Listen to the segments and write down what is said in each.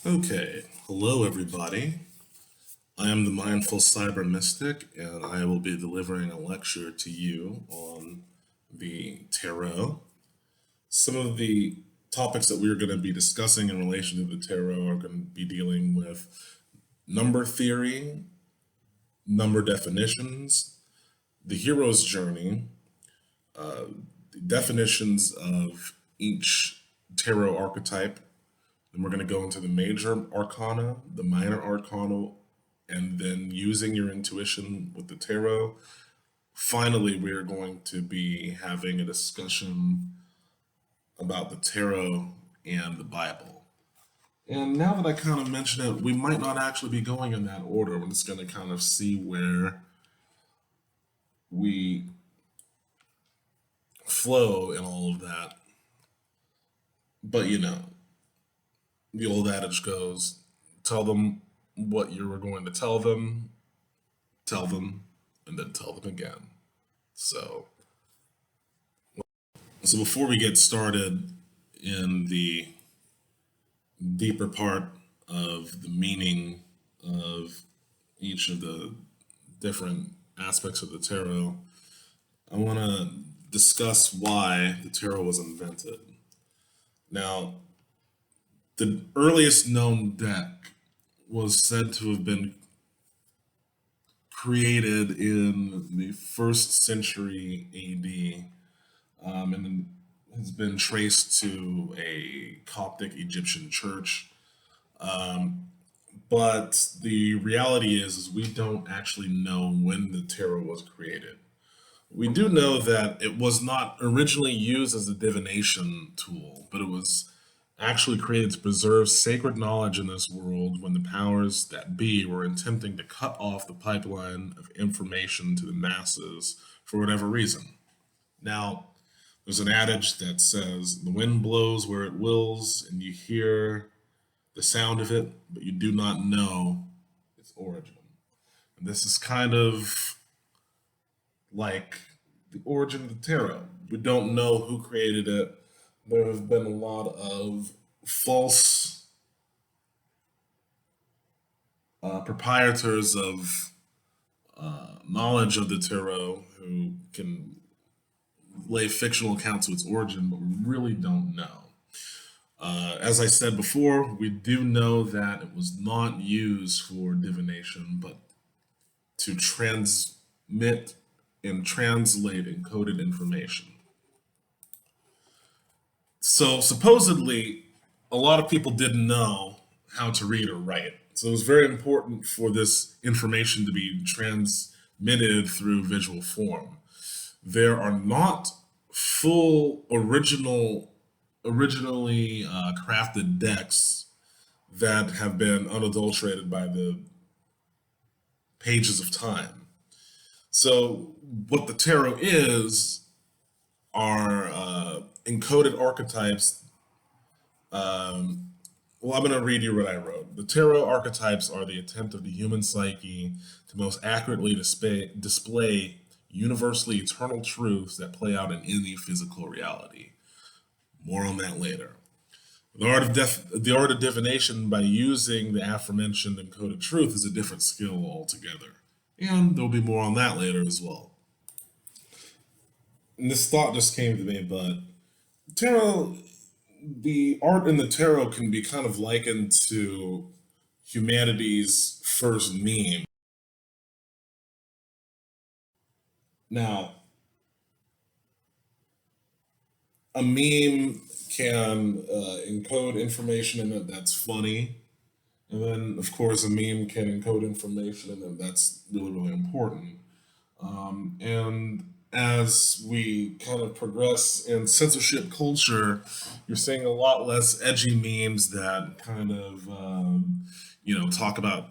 Okay, hello everybody. I am the Mindful Cyber Mystic, and I will be delivering a lecture to you on the tarot. Some of the topics that we're going to be discussing in relation to the tarot are going to be dealing with number theory, number definitions, the hero's journey, the definitions of each tarot archetype. Then we're going to go into the major arcana, the minor arcana, and then using your intuition with the tarot. Finally, we're going to be having a discussion about the tarot and the Bible. And now that I kind of mention it, we might not actually be going in that order. We're just going to kind of see where we flow in all of that. But the old adage goes, tell them what you were going to tell them, and then tell them again. So, so before we get started in the deeper part of the meaning of each of the different aspects of the tarot, I want to discuss why the tarot was invented. Now, the earliest known deck was said to have been created in the first century AD, and has been traced to a Coptic Egyptian church. But the reality is we don't actually know when the tarot was created. We do know that it was not originally used as a divination tool, but it was actually created to preserve sacred knowledge in this world when the powers that be were attempting to cut off the pipeline of information to the masses for whatever reason. Now, there's an adage that says the wind blows where it wills, and you hear the sound of it, but you do not know its origin. And this is kind of like the origin of the tarot. We don't know who created it. There have been a lot of false proprietors of knowledge of the tarot who can lay fictional accounts of its origin, but we really don't know. As I said before, we do know that it was not used for divination, but to transmit and translate encoded information. So supposedly, a lot of people didn't know how to read or write. So it was very important for this information to be transmitted through visual form. There are not full originally crafted decks that have been unadulterated by the pages of time. So what the tarot is are encoded archetypes. Well, I'm going to read you what I wrote. The tarot archetypes are the attempt of the human psyche to most accurately display universally eternal truths that play out in any physical reality. More on that later. The art of divination by using the aforementioned encoded truth is a different skill altogether. And there'll be more on that later as well. And this thought just came to me, but tarot, the art in the tarot can be kind of likened to humanity's first meme. Now, a meme can encode information in it that's funny. And then, of course, a meme can encode information in it that's really, really important. And as we kind of progress in censorship culture, you're seeing a lot less edgy memes that kind of, talk about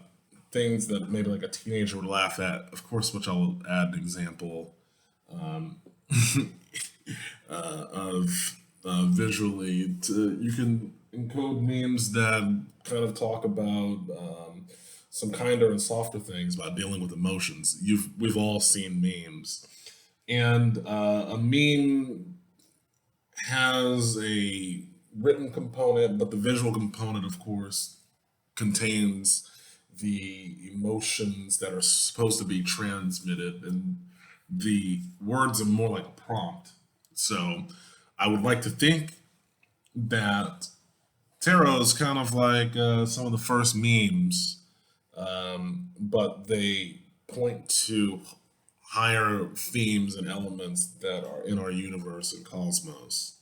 things that maybe like a teenager would laugh at. Of course, which I'll add an example um, of visually. You can encode memes that kind of talk about some kinder and softer things about dealing with emotions. We've all seen memes, and a meme has a written component, but the visual component, of course, contains the emotions that are supposed to be transmitted, and the words are more like a prompt. So I would like to think that tarot is kind of like some of the first memes, but they point to higher themes and elements that are in our universe and cosmos.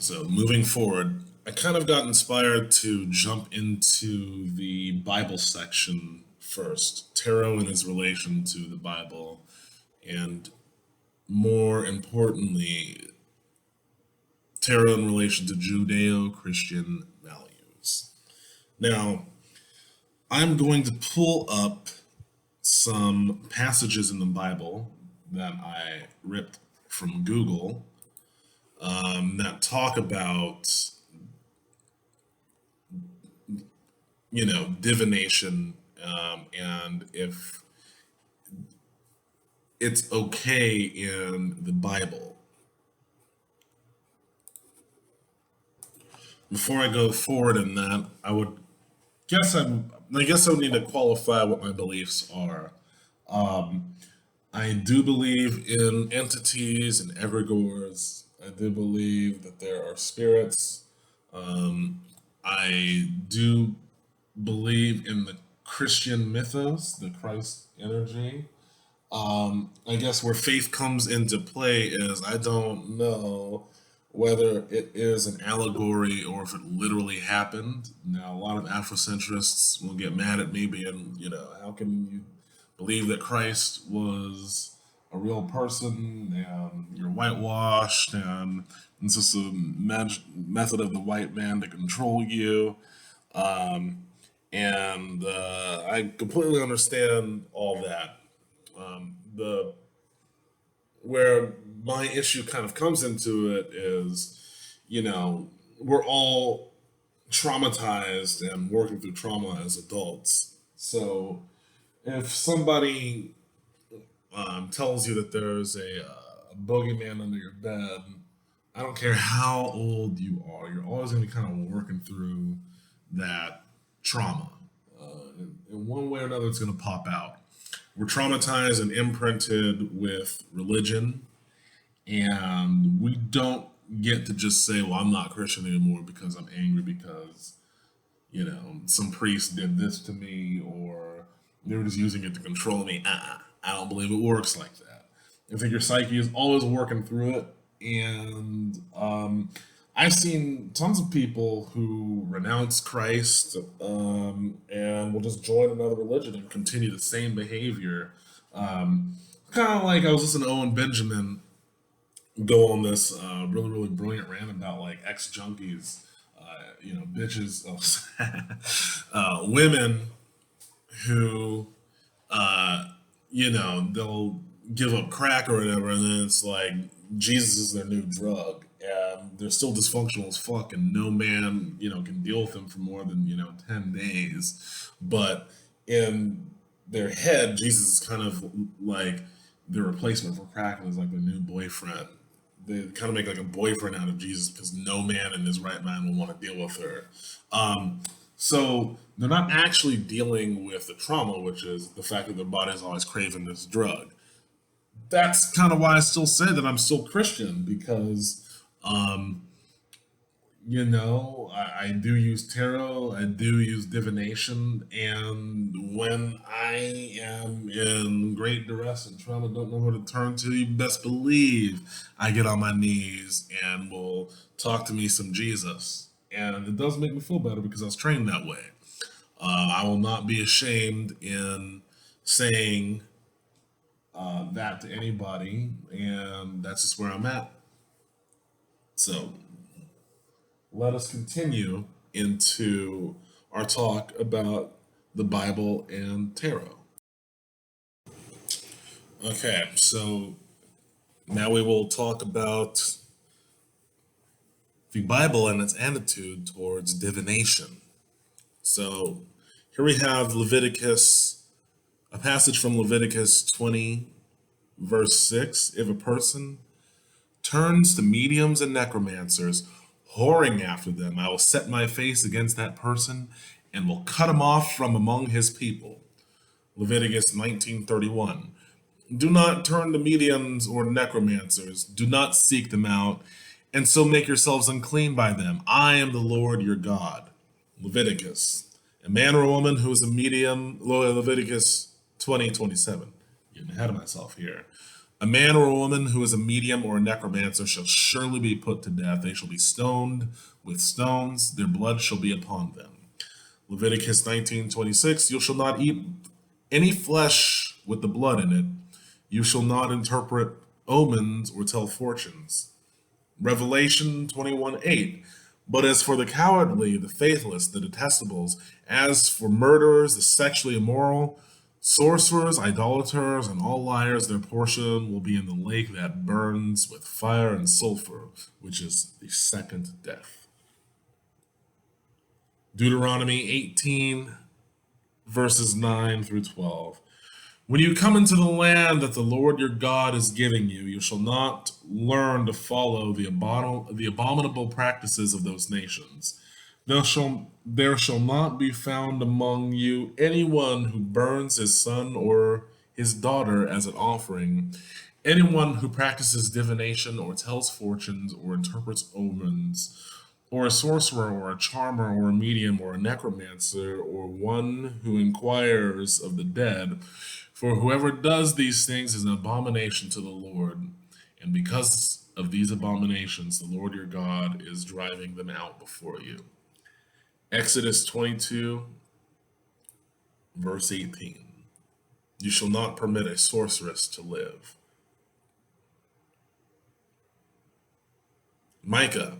So moving forward, I kind of got inspired to jump into the Bible section first, tarot and its relation to the Bible, and more importantly, tarot in relation to Judeo Christian values. Now, I'm going to pull up some passages in the Bible that I ripped from Google that talk about, divination, and if it's okay in the Bible. Before I go forward in that, I guess I would need to qualify what my beliefs are. I do believe in entities and egregores. I do believe that there are spirits. I do believe in the Christian mythos, the Christ energy. I guess where faith comes into play is I don't know whether it is an allegory or if it literally happened. Now, a lot of Afrocentrists will get mad at me, being, how can you believe that Christ was a real person and you're whitewashed and it's just a method of the white man to control you? And I completely understand all that. The Where my issue kind of comes into it is, we're all traumatized and working through trauma as adults. So if somebody tells you that there's a boogeyman under your bed, I don't care how old you are, you're always going to be kind of working through that trauma. In one way or another, it's going to pop out. We're traumatized and imprinted with religion, and we don't get to just say, well, I'm not Christian anymore because I'm angry because, some priest did this to me or they were just using it to control me. I don't believe it works like that. I think your psyche is always working through it. And I've seen tons of people who renounce Christ, and will just join another religion and continue the same behavior. Kind of like I was listening to Owen Benjamin go on this really really brilliant rant about like ex junkies, bitches, women who they'll give up crack or whatever, and then it's like Jesus is their new drug, and they're still dysfunctional as fuck, and no man, can deal with them for more than 10 days. But in their head, Jesus is kind of like their replacement for crack, and is like their new boyfriend. They kind of make like a boyfriend out of Jesus because no man in his right mind will want to deal with her. So they're not actually dealing with the trauma, which is the fact that their body is always craving this drug. That's kind of why I still say that I'm still Christian, because I do use tarot, I do use divination, and when I am in great duress and trauma, don't know who to turn to, you best believe I get on my knees and will talk to me some Jesus. And it does make me feel better because I was trained that way. I will not be ashamed in saying that to anybody, and that's just where I'm at. So let us continue into our talk about the Bible and tarot. Okay, so now we will talk about the Bible and its attitude towards divination. So here we have Leviticus, a passage from Leviticus 20, verse 6. If a person turns to mediums and necromancers, whoring after them, I will set my face against that person and will cut him off from among his people. Leviticus 19:31. Do not turn to mediums or necromancers. Do not seek them out, and so make yourselves unclean by them. I am the Lord your God. Leviticus. A man or a woman who is a medium, Leviticus 20:27. Getting ahead of myself here. A man or a woman who is a medium or a necromancer shall surely be put to death. They shall be stoned with stones. Their blood shall be upon them. Leviticus 19:26. You shall not eat any flesh with the blood in it. You shall not interpret omens or tell fortunes. Revelation 21:8. But as for the cowardly, the faithless, the detestables, as for murderers, the sexually immoral, sorcerers, idolaters, and all liars, their portion will be in the lake that burns with fire and sulfur, which is the second death. Deuteronomy 18, verses 9 through 12. When you come into the land that the Lord your God is giving you, you shall not learn to follow the abominable practices of those nations. There shall not be found among you anyone who burns his son or his daughter as an offering, anyone who practices divination or tells fortunes or interprets omens, or a sorcerer or a charmer or a medium or a necromancer or one who inquires of the dead. For whoever does these things is an abomination to the Lord, and because of these abominations, the Lord your God is driving them out before you. Exodus 22, verse 18. You shall not permit a sorceress to live. Micah,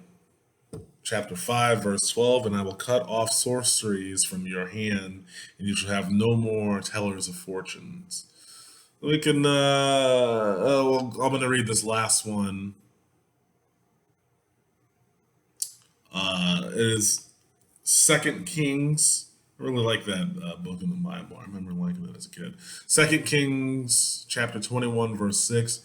chapter 5, verse 12. And I will cut off sorceries from your hand, and you shall have no more tellers of fortunes. We can, I'm going to read this last one. It is Second Kings. I really like that book in the Bible. I remember liking it as a kid. Second Kings chapter 21, verse 6.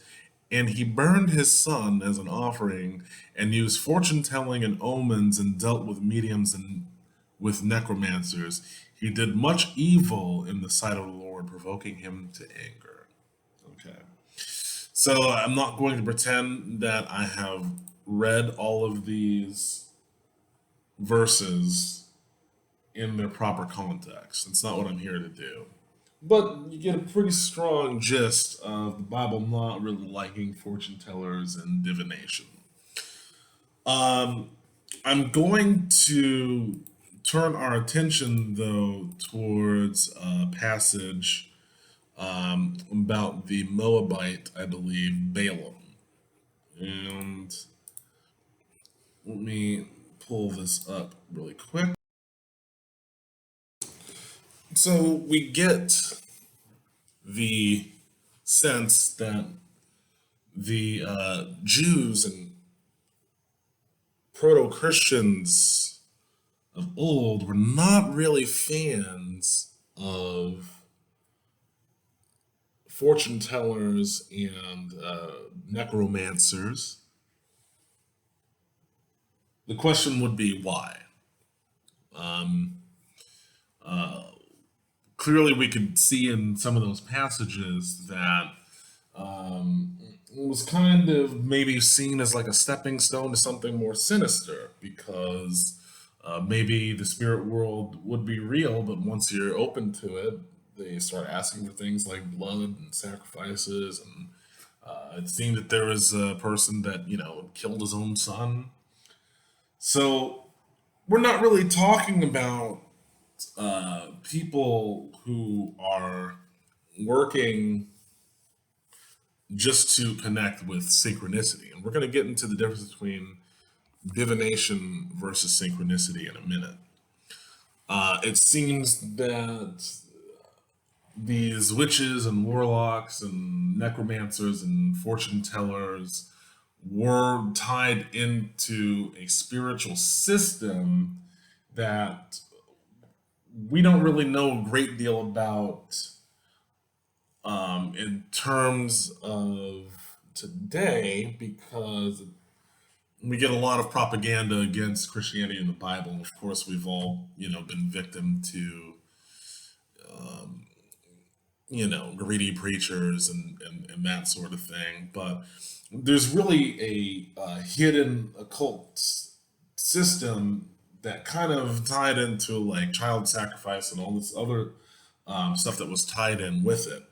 And he burned his son as an offering and used fortune telling and omens and dealt with mediums and with necromancers. He did much evil in the sight of the Lord, provoking him to anger. Okay. So I'm not going to pretend that I have read all of these verses in their proper context. It's not what I'm here to do. But you get a pretty strong gist of the Bible not really liking fortune tellers and divination. I'm going to turn our attention, though, towards towards a passage about the Moabite, I believe, Balaam. And let me pull this up really quick. So we get the sense that the Jews and proto Christians of old were not really fans of fortune tellers and necromancers. The question would be why? Um, Clearly, we could see in some of those passages that it was kind of maybe seen as like a stepping stone to something more sinister because maybe the spirit world would be real, but once you're open to it, they start asking for things like blood and sacrifices. And it seemed that there was a person that, killed his own son. So we're not really talking about people who are working just to connect with synchronicity. And we're going to get into the difference between divination versus synchronicity in a minute. It seems that these witches and warlocks and necromancers and fortune tellers were tied into a spiritual system that we don't really know a great deal about in terms of today because we get a lot of propaganda against Christianity in the Bible. Of course, we've all, been victim to, greedy preachers and that sort of thing. But there's really a hidden occult system that kind of tied into like child sacrifice and all this other stuff that was tied in with it.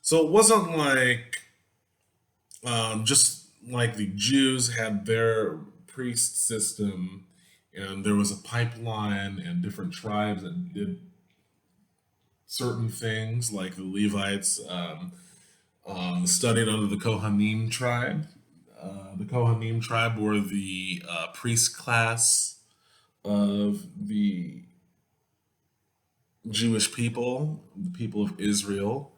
So it wasn't like just like the Jews had their priest system, and there was a pipeline and different tribes that did certain things, like the Levites studied under the Kohanim tribe. The Kohanim tribe were the priest class of the Jewish people, the people of Israel,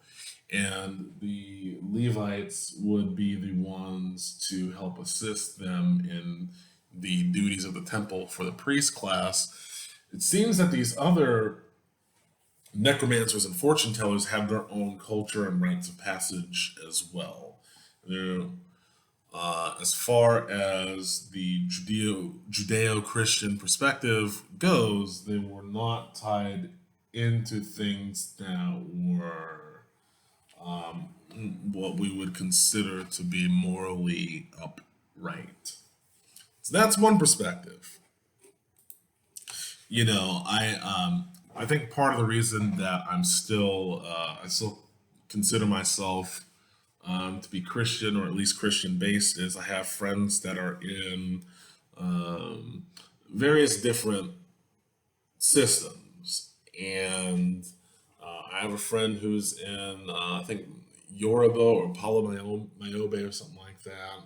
and the Levites would be the ones to help assist them in the duties of the temple for the priest class. It seems that these other necromancers and fortune tellers have their own culture and rites of passage as well. They're, as far as the Judeo-Christian perspective goes, they were not tied into things that were what we would consider to be morally upright. So that's one perspective. I think part of the reason that I still consider myself to be Christian or at least Christian based is I have friends that are in um, various different systems, and I have a friend who's in I think Yoruba or Palo Mayobe or something like that.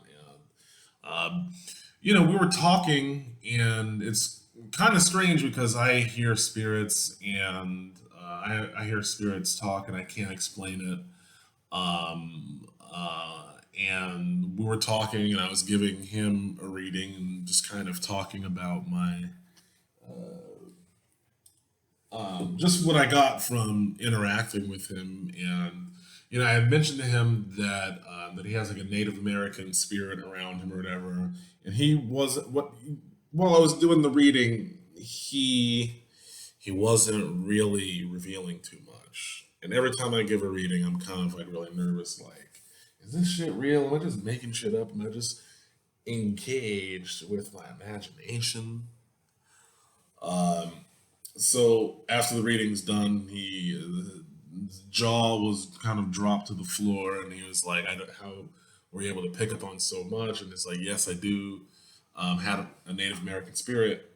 We were talking, and it's kind of strange because I hear spirits and I hear spirits talk, and I can't explain it. And we were talking, and I was giving him a reading and just kind of talking about my just what I got from interacting with him. And I had mentioned to him that he has like a Native American spirit around him or whatever. And he wasn't what while I was doing the reading, he wasn't really revealing too much. And every time I give a reading, I'm kind of like really nervous. Like, is this shit real? Am I just making shit up? Am I just engaged with my imagination? So after the reading's done, his jaw was kind of dropped to the floor, and he was like, "How were you able to pick up on so much?" And it's like, "Yes, I do have a Native American spirit."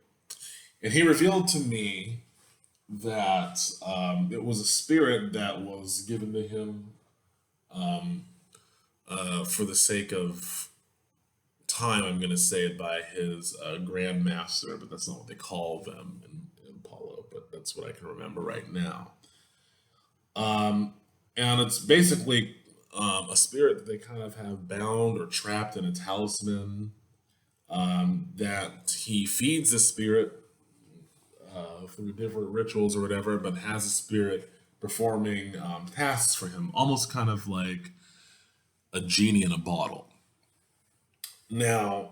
And he revealed to me that it was a spirit that was given to him for the sake of time. I'm going to say it by his grandmaster, but that's not what they call them in Palo, but that's what I can remember right now. And it's basically a spirit that they kind of have bound or trapped in a talisman that he feeds the spirit through different rituals or whatever, but has a spirit performing tasks for him, almost kind of like a genie in a bottle. Now,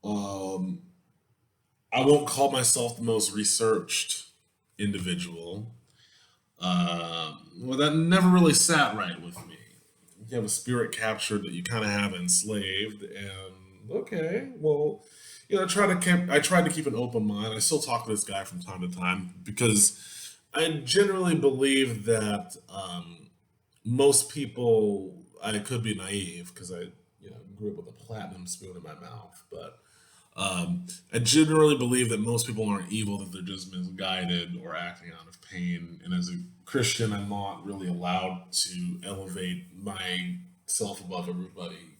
um, I won't call myself the most researched individual. Well, that never really sat right with me. You have a spirit captured that you kind of have enslaved, and okay, well, I tried to keep an open mind. I still talk to this guy from time to time because I generally believe that most people. I could be naive because I grew up with a platinum spoon in my mouth, but I generally believe that most people aren't evil, that they're just misguided or acting out of pain. And as a Christian, I'm not really allowed to elevate myself above everybody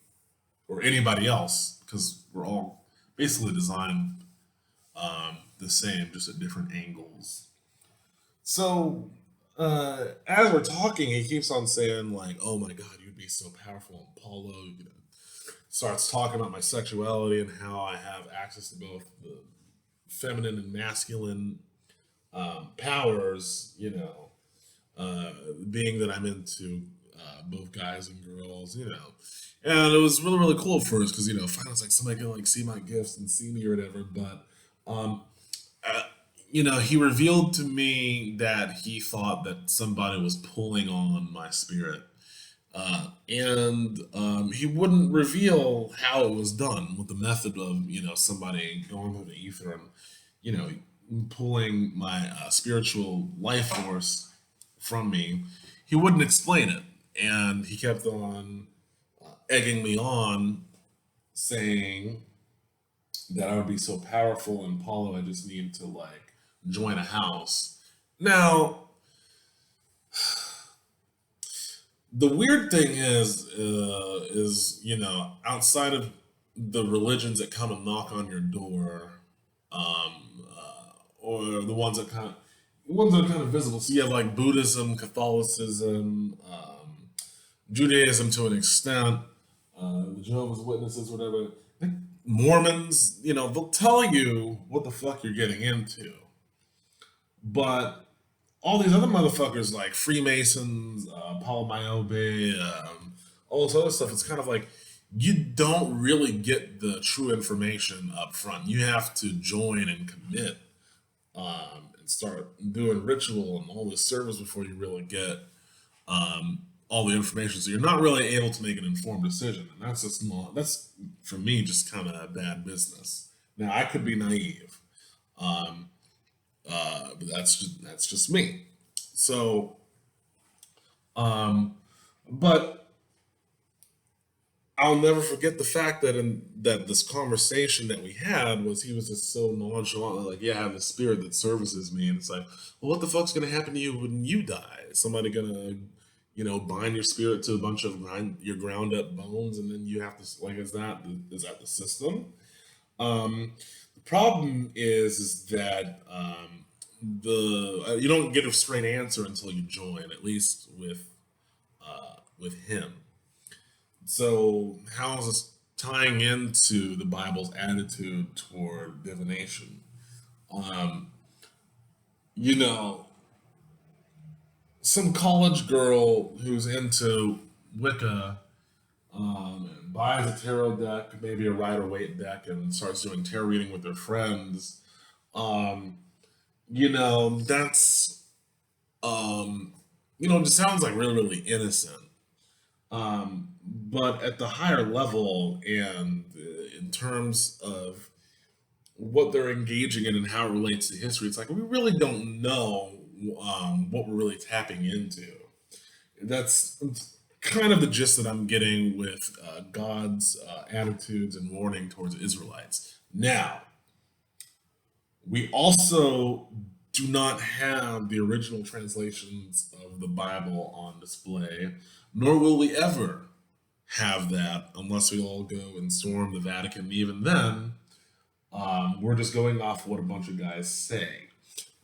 or anybody else because we're all basically designed the same, just at different angles. So, as we're talking, he keeps on saying, like, oh my God, you'd be so powerful in Paulo. Starts talking about my sexuality and how I have access to both the feminine and masculine powers, being that I'm into both guys and girls, And it was really, really cool at first because, finally it's like somebody can like see my gifts and see me or whatever. But, um, uh, he revealed to me that he thought that somebody was pulling on my spirit and he wouldn't reveal how it was done with the method of somebody going through the ether and you know pulling my spiritual life force from me. He wouldn't explain it, and he kept on egging me on, saying that I would be so powerful in Paulo. I just need to like join a house. Now, the weird thing is outside of the religions that come and knock on your door, or the ones that are kind of visible. So you have like Buddhism, Catholicism, Judaism to an extent, the Jehovah's Witnesses, whatever. I think Mormons, they'll tell you what the fuck you're getting into, but all these other motherfuckers like Freemasons, Paul Myobe, all this other stuff. It's kind of like you don't really get the true information up front. You have to join and commit and start doing ritual and all this service before you really get all the information. So you're not really able to make an informed decision, and that's just not. That's for me just kind of bad business. Now I could be naive, um, but that's just me. So, um, but I'll never forget the fact that this conversation that we had was he was just so nonchalant, like, yeah, I have a spirit that services me, and it's like, well, what the fuck's gonna happen to you when you die? Is somebody gonna, bind your spirit to a bunch of your ground up bones, and then you have to like, is that the system? The problem is that the you don't get a straight answer until you join, at least with him. So how is this tying into the Bible's attitude toward divination? Um, you know, some college girl who's into Wicca and buys a tarot deck, maybe a Rider Waite deck, and starts doing tarot reading with their friends. Um, that's um, it just sounds like really, really innocent. But at the higher level and in terms of what they're engaging in and how it relates to history, it's like we really don't know what we're really tapping into. That's kind of the gist that I'm getting with God's attitudes and warning towards Israelites. Now, we also do not have the original translations of the Bible on display, nor will we ever have that unless we all go and storm the Vatican. Even then, we're just going off what a bunch of guys say.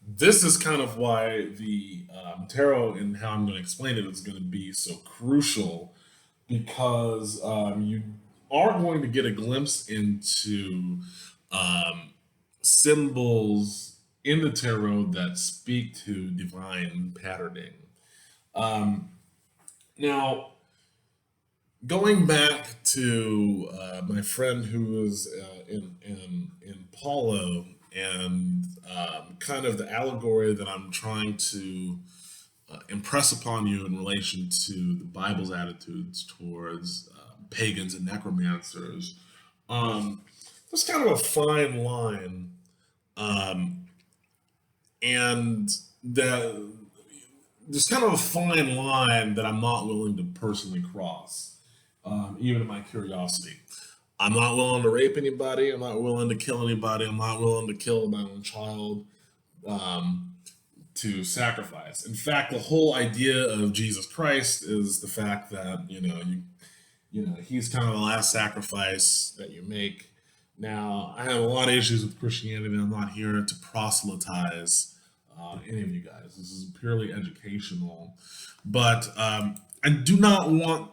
This is kind of why the tarot and how I'm going to explain it is going to be so crucial, because you are going to get a glimpse into um, symbols in the tarot that speak to divine patterning. Um, Now, going back to my friend who was in Paulo, and kind of the allegory that I'm trying to impress upon you in relation to the Bible's attitudes towards pagans and necromancers. Um, there's kind of a fine line, um, and that there's kind of a fine line that I'm not willing to personally cross, even in my curiosity. I'm not willing to rape anybody. I'm not willing to kill anybody. I'm not willing to kill my own child um, to sacrifice. In fact, the whole idea of Jesus Christ is the fact that he's kind of the last sacrifice that you make. Now, I have a lot of issues with Christianity. I'm not here to proselytize any of you guys. This is purely educational. But I do not want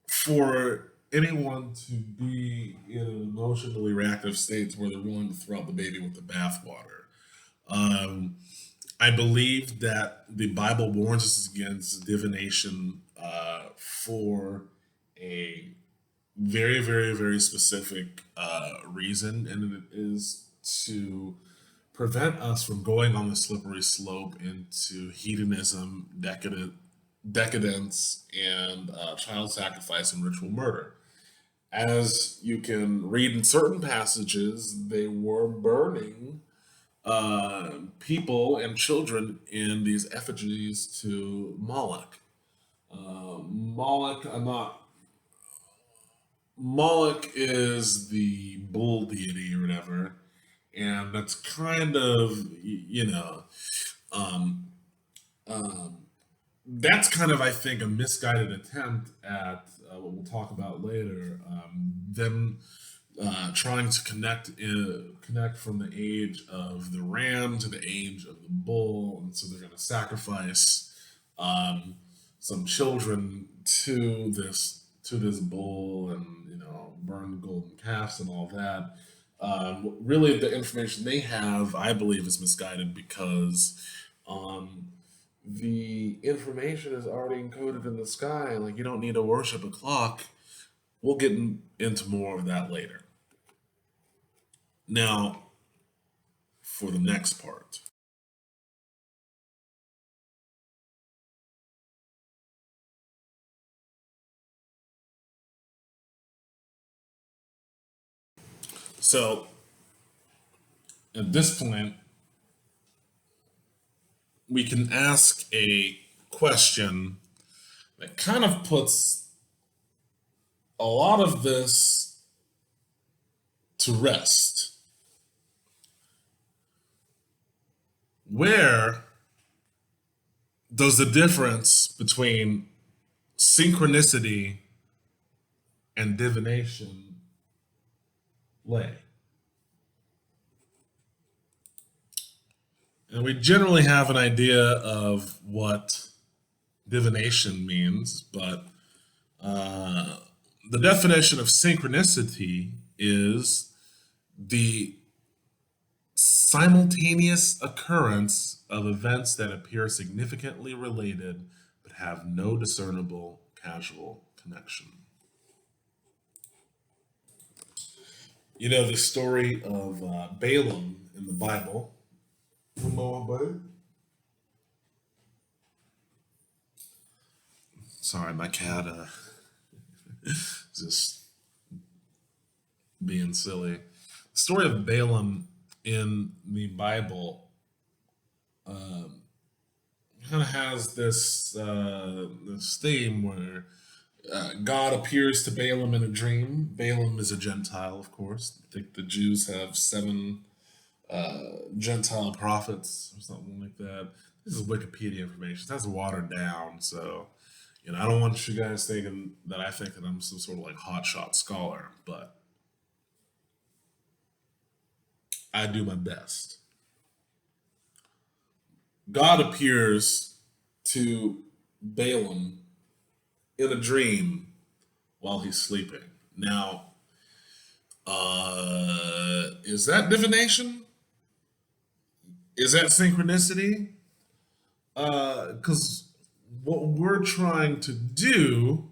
for anyone to be in an emotionally reactive state where they're willing to throw out the baby with the bathwater. Um, I believe that the Bible warns us against divination for a very, very, very specific reason, and it is to prevent us from going on the slippery slope into hedonism, decadence, and child sacrifice and ritual murder. As you can read in certain passages, they were burning people and children in these effigies to Moloch. Moloch, I'm not. Moloch is the bull deity or whatever, and that's kind of um, um, that's kind of, I think, a misguided attempt at what we'll talk about later. Them trying to connect from the age of the ram to the age of the bull, and so they're going to sacrifice um, some children to this bull, and burn golden calves and all that. Really, the information they have, I believe, is misguided because um, the information is already encoded in the sky. Like, you don't need to worship a clock. We'll get into more of that later. Now, for the next part. So, at this point, we can ask a question that kind of puts a lot of this to rest. Where does the difference between synchronicity and divination lay? And we generally have an idea of what divination means, but the definition of synchronicity is the simultaneous occurrence of events that appear significantly related but have no discernible causal connection. You know the story of Balaam in the Bible. The Moabite. Sorry, my cat just being silly. The story of Balaam in the Bible kind of has this theme where God appears to Balaam in a dream. Balaam is a Gentile, of course. I think the Jews have seven Gentile prophets or something like that. This is Wikipedia information. That's watered down, so I don't want you guys thinking that I think that I'm some sort of like hotshot scholar, but I do my best. God appears to Balaam in a dream while he's sleeping. Now, is that divination? Is that synchronicity? Because what we're trying to do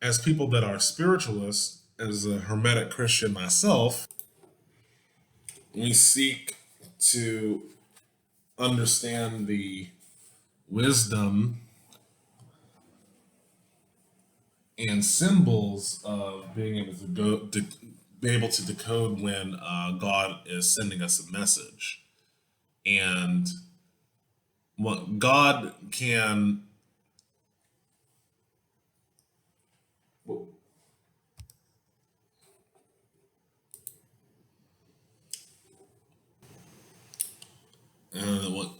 as people that are spiritualists, as a Hermetic Christian myself, we seek to understand the wisdom and symbols of being able to be able to decode when God is sending us a message, and what God can. What?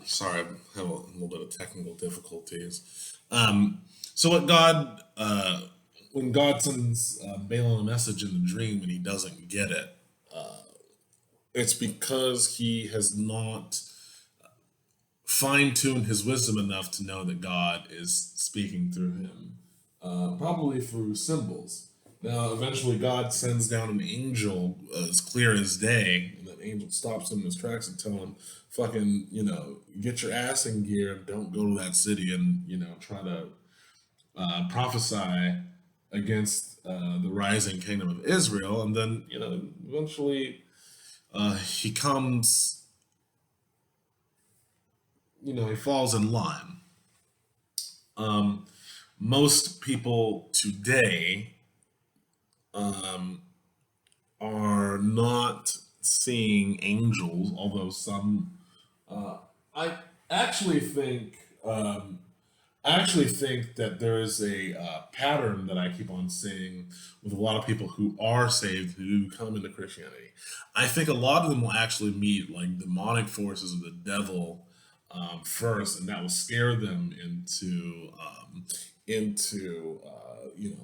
Sorry, I have a little bit of technical difficulties. So what God, when God sends Balaam a message in the dream and he doesn't get it, it's because he has not fine-tuned his wisdom enough to know that God is speaking through him, probably through symbols. Now, eventually, God sends down an angel as clear as day, and that angel stops him in his tracks and tell him, "Fucking, get your ass in gear and don't go to that city and try to prophesy against the rising kingdom of Israel." And then, eventually, he comes, he falls in line. Um, Most people today are not seeing angels, although some. I actually think. I actually think that there is a pattern that I keep on seeing with a lot of people who are saved who come into Christianity. I think a lot of them will actually meet like demonic forces of the devil first, and that will scare them into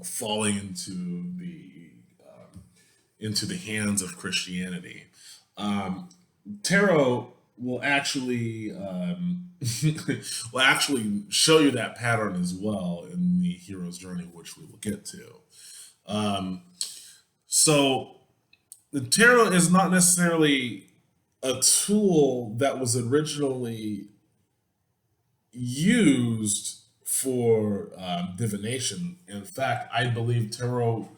falling into the hands of Christianity. Tarot will actually will actually show you that pattern as well in the hero's journey, which we will get to. Um, so the tarot is not necessarily a tool that was originally used for divination. In fact, I believe tarot,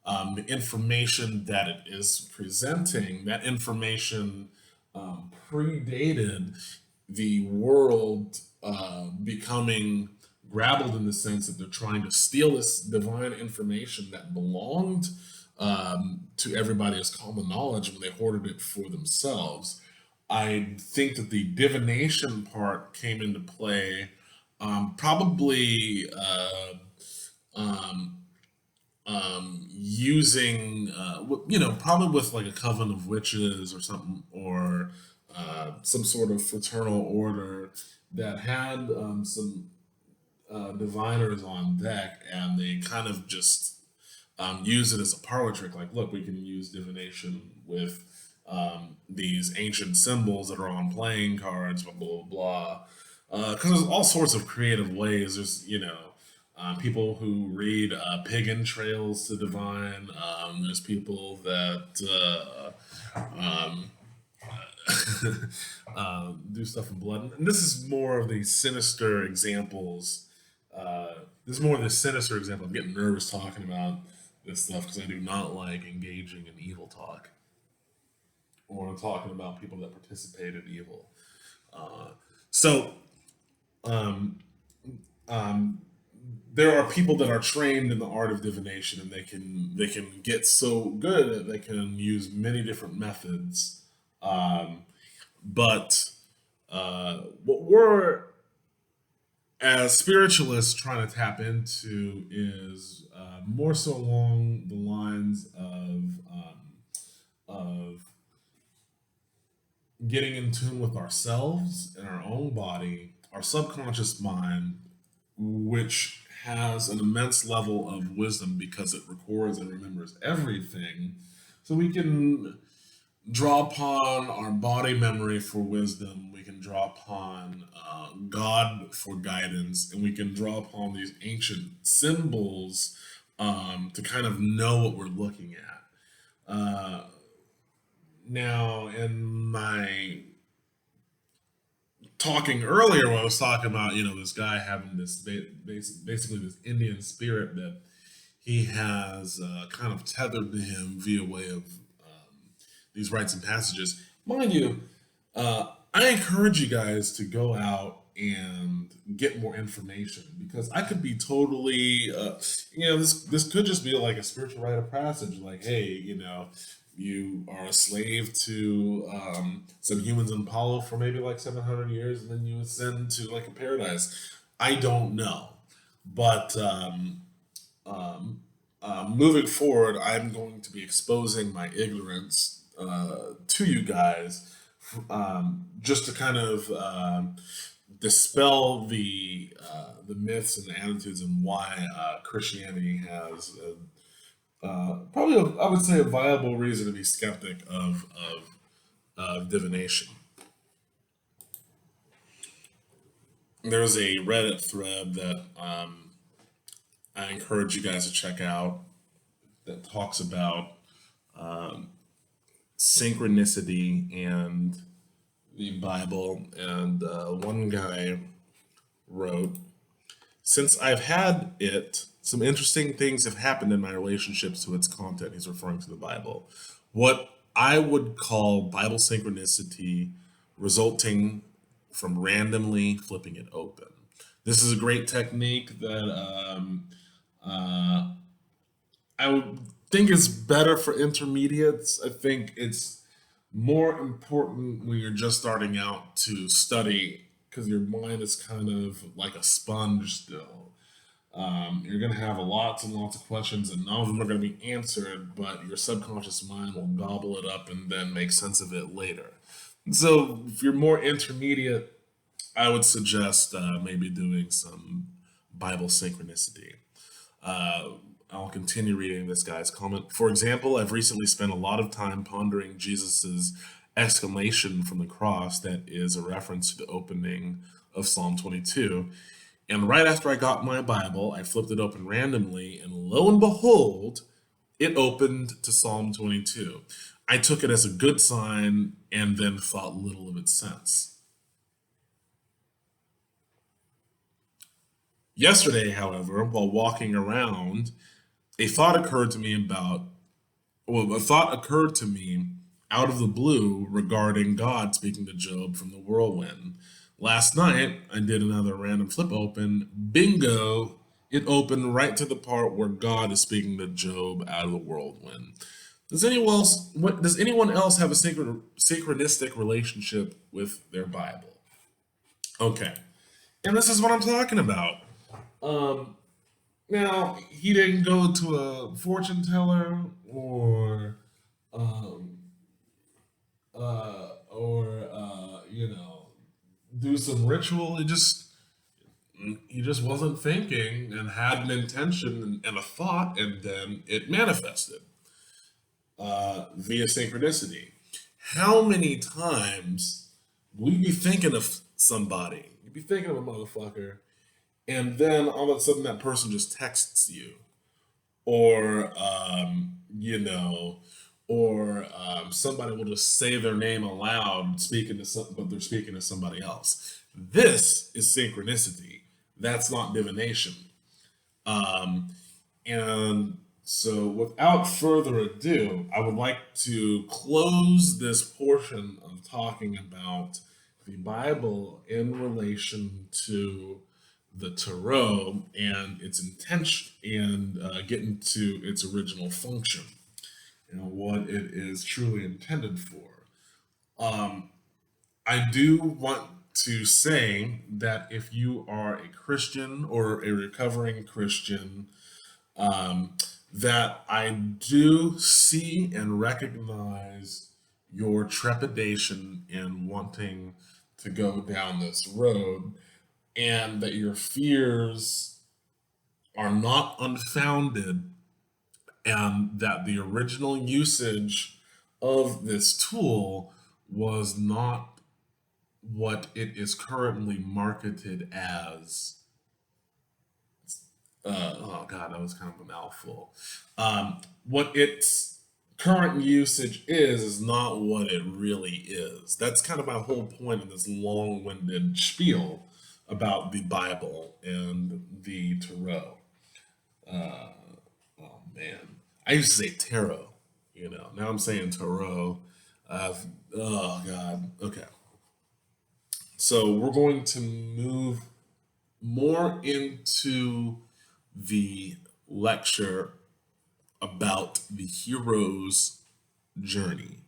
the information that it is presenting, that information predated the world becoming grappled in the sense that they're trying to steal this divine information that belonged to everybody as common knowledge when they hoarded it for themselves. I think that the divination part came into play probably um, using, probably with like a coven of witches or something, or some sort of fraternal order that had some diviners on deck, and they kind of just use it as a parlor trick. Like, look, we can use divination with these ancient symbols that are on playing cards, blah blah blah. Because there's all sorts of creative ways. There's people who read pig entrails to divine. There's people that do stuff in blood, and this is more of the sinister examples. This is more of the sinister example. I'm getting nervous talking about this stuff because I do not like engaging in evil talk or talking about people that participate in evil. So, um, um, there are people that are trained in the art of divination, and they can get so good that they can use many different methods. Um, but what we're as spiritualists trying to tap into is more so along the lines of getting in tune with ourselves and our own body, our subconscious mind, which has an immense level of wisdom because it records and remembers everything. So we can draw upon our body memory for wisdom. We can draw upon God for guidance, and we can draw upon these ancient symbols to kind of know what we're looking at. Now, in my talking earlier, when I was talking about this guy having this basically this Indian spirit that he has kind of tethered to him via way of these rites and passages. Mind you, I encourage you guys to go out and get more information because I could be totally, this could just be like a spiritual rite of passage. Like, hey, you are a slave to some humans in Apollo for maybe like 700 years, and then you ascend to like a paradise. I don't know, but moving forward, I'm going to be exposing my ignorance to you guys, just to kind of dispel the myths and the attitudes and why Christianity has probably I would say a viable reason to be skeptic of divination. There's a Reddit thread that I encourage you guys to check out that talks about synchronicity and the Bible. And one guy wrote, "Since I've had it, some interesting things have happened in my relationships to its content." He's referring to the Bible. What I would call Bible synchronicity resulting from randomly flipping it open. This is a great technique that I would think is better for intermediates. I think it's more important when you're just starting out to study because your mind is kind of like a sponge still. You're going to have lots and lots of questions, and none of them are going to be answered, but your subconscious mind will gobble it up and then make sense of it later. So, if you're more intermediate, I would suggest maybe doing some Bible synchronicity. Uh, I'll continue reading this guy's comment. For example, I've recently spent a lot of time pondering Jesus's exclamation from the cross that is a reference to the opening of Psalm 22. And right after I got my Bible, I flipped it open randomly, and lo and behold, it opened to Psalm 22. I took it as a good sign and then thought little of its sense. Yesterday, however, while walking around, a thought occurred to me about a thought occurred to me out of the blue regarding God speaking to Job from the whirlwind. Last night, I did another random flip open. Bingo! It opened right to the part where God is speaking to Job out of the whirlwind. Does anyone else have a synchronistic relationship with their Bible? Okay, and this is what I'm talking about. Um, Now, he didn't go to a fortune teller um, do some ritual. He just wasn't thinking and had an intention and a thought, and then it manifested via synchronicity. How many times will you be thinking of somebody? You'd be thinking of a motherfucker, and then all of a sudden that person just texts you, or somebody will just say their name aloud, speaking to but they're speaking to somebody else. This is synchronicity. That's not divination. Um, and so, without further ado, I would like to close this portion of talking about the Bible in relation to the tarot and its intention and get into its original function, what it is truly intended for. Um, I do want to say that if you are a Christian or a recovering Christian, um, that I do see and recognize your trepidation in wanting to go down this road, and that your fears are not unfounded, and that the original usage of this tool was not what it is currently marketed as. Oh God, that was kind of a mouthful. What its current usage is not what it really is. That's kind of my whole point in this long-winded spiel about the Bible and the tarot. Uh, oh man, I used to say tarot. Now I'm saying tarot. Uh, oh God. Okay, so we're going to move more into the lecture about the hero's journey.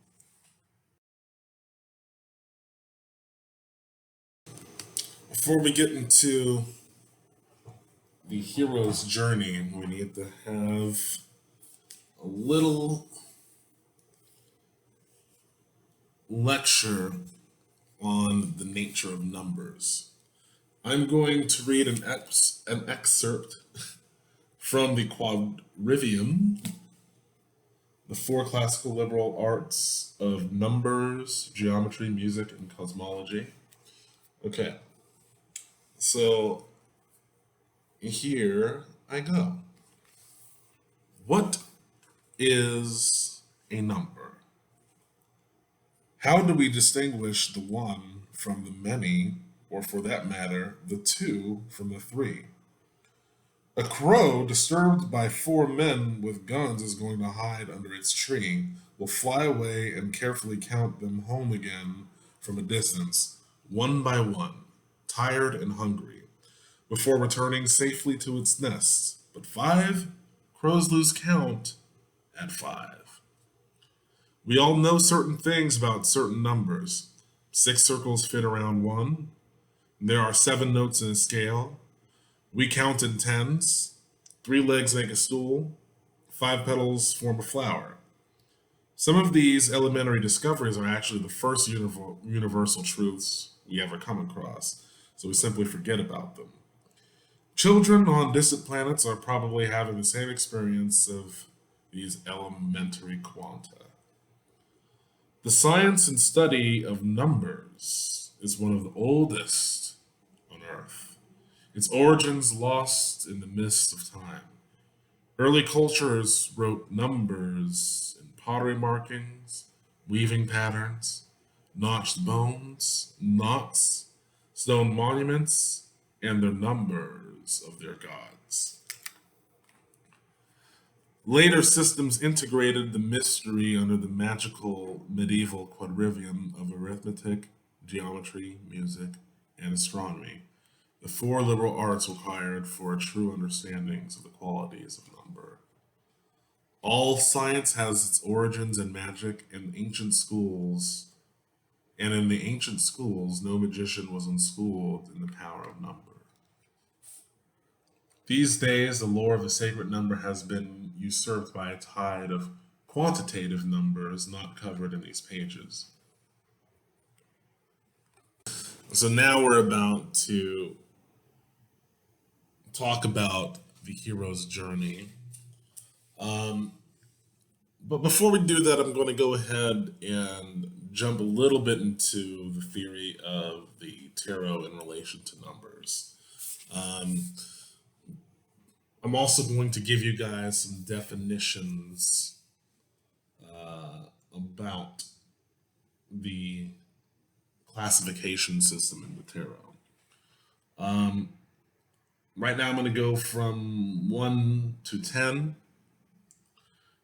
Before we get into the hero's journey, we need to have a little lecture on the nature of numbers. I'm going to read an excerpt from the Quadrivium, the four classical liberal arts of numbers, geometry, music, and cosmology. Okay, so here I go. What is a number? How do we distinguish the one from the many, or for that matter, the two from the three? A crow disturbed by four men with guns is going to hide under its tree, will fly away and carefully count them home again from a distance, one by one, tired and hungry, before returning safely to its nest. But five? Crows lose count at five. We all know certain things about certain numbers. Six circles fit around one. There are seven notes in a scale. We count in tens. Three legs make a stool. Five petals form a flower. Some of these elementary discoveries are actually the first universal truths we ever come across, so we simply forget about them. Children on distant planets are probably having the same experience of these elementary quanta. The science and study of numbers is one of the oldest on Earth, its origins lost in the mist of time. Early cultures wrote numbers in pottery markings, weaving patterns, notched bones, knots, stone monuments, and the numbers of their gods. Later systems integrated the mystery under the magical medieval quadrivium of arithmetic, geometry, music, and astronomy, the four liberal arts required for a true understanding of the qualities of number. All science has its origins in magic and ancient schools, and in the ancient schools, no magician was unschooled in the power of number. These days, the lore of the sacred number has been usurped by a tide of quantitative numbers not covered in these pages. So now we're about to talk about the hero's journey. But before we do that, I'm going to go ahead and jump a little bit into the theory of the tarot in relation to numbers. Um, I'm also going to give you guys some definitions about the classification system in the tarot. Um, right now, I'm going to go from 1 to 10.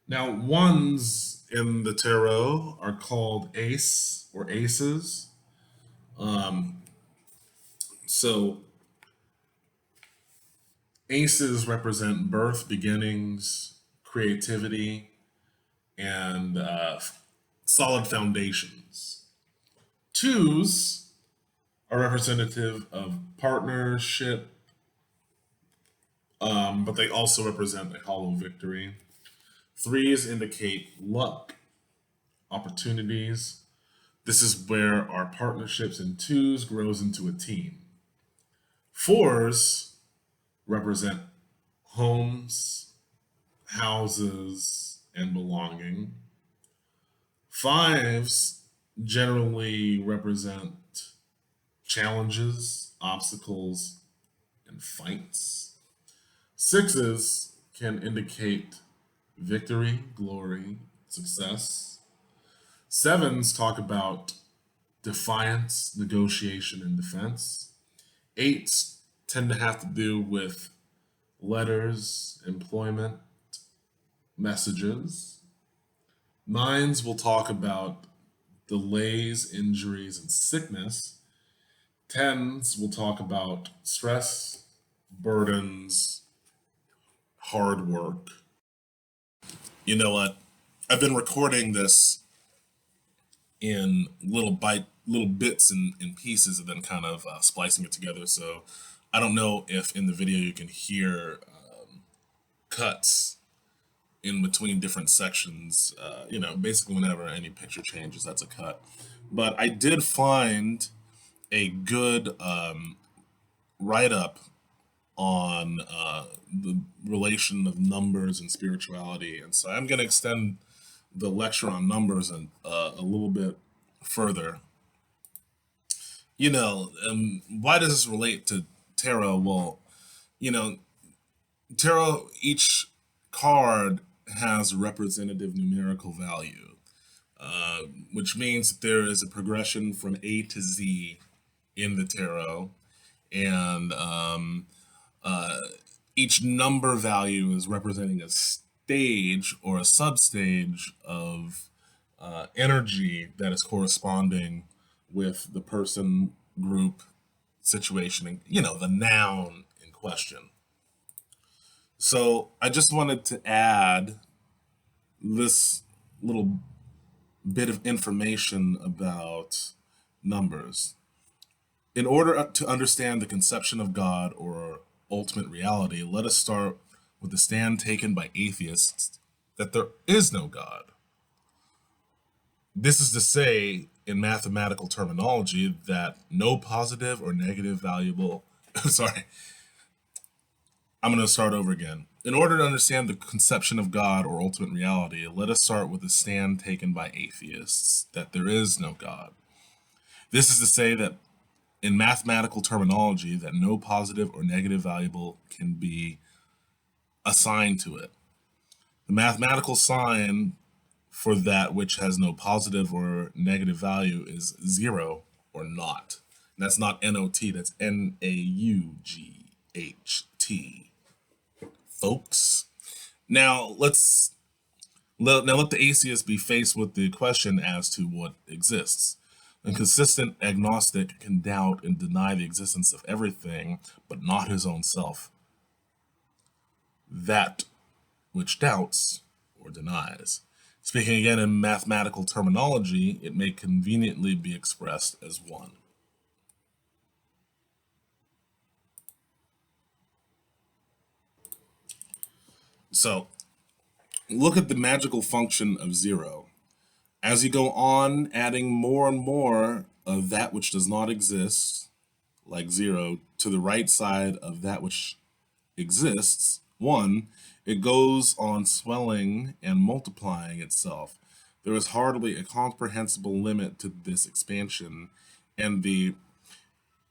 Now, ones in the tarot are called ace or aces. Um, so, aces represent birth, beginnings, creativity, and solid foundations. Twos are representative of partnership, but they also represent a hollow victory. Threes indicate luck, opportunities. This is where our partnerships in twos grows into a team. Fours represent homes, houses, and belonging. Fives generally represent challenges, obstacles, and fights. Sixes can indicate victory, glory, success. Sevens talk about defiance, negotiation, and defense. Eights tend to have to do with letters, employment, messages. Nines will talk about delays, injuries, and sickness. Tens will talk about stress, burdens, hard work. You know what? I've been recording this in little bits and pieces, and then kind of splicing it together. So I don't know if in the video you can hear cuts in between different sections. Basically whenever any picture changes, that's a cut. But I did find a good write up on the relation of numbers and spirituality, and so I'm going to extend the lecture on numbers and a little bit further. Why does this relate to tarot? Well, you know, tarot, each card has representative numerical value, which means that there is a progression from A to Z in the tarot, and each number value is representing a stage or a substage of energy that is corresponding with the person, group, situation, and the noun in question. So I just wanted to add this little bit of information about numbers. In order to understand the conception of God or ultimate reality, let us start with the stand taken by atheists that there is no God. This is to say, in mathematical terminology, that no positive or negative valuable, sorry, I'm going to start over again. In order to understand the conception of God or ultimate reality, let us start with the stand taken by atheists that there is no God. This is to say that in mathematical terminology, that no positive or negative variable can be assigned to it. The mathematical sign for that which has no positive or negative value is zero or not. And that's not N-O-T, that's N-A-U-G-H-T. Folks. Now let the atheist be faced with the question as to what exists. A consistent agnostic can doubt and deny the existence of everything, but not his own self. That which doubts or denies. Speaking again in mathematical terminology, it may conveniently be expressed as one. So, look at the magical function of zero. As you go on adding more and more of that which does not exist, like zero, to the right side of that which exists, one, it goes on swelling and multiplying itself. There is hardly a comprehensible limit to this expansion, and the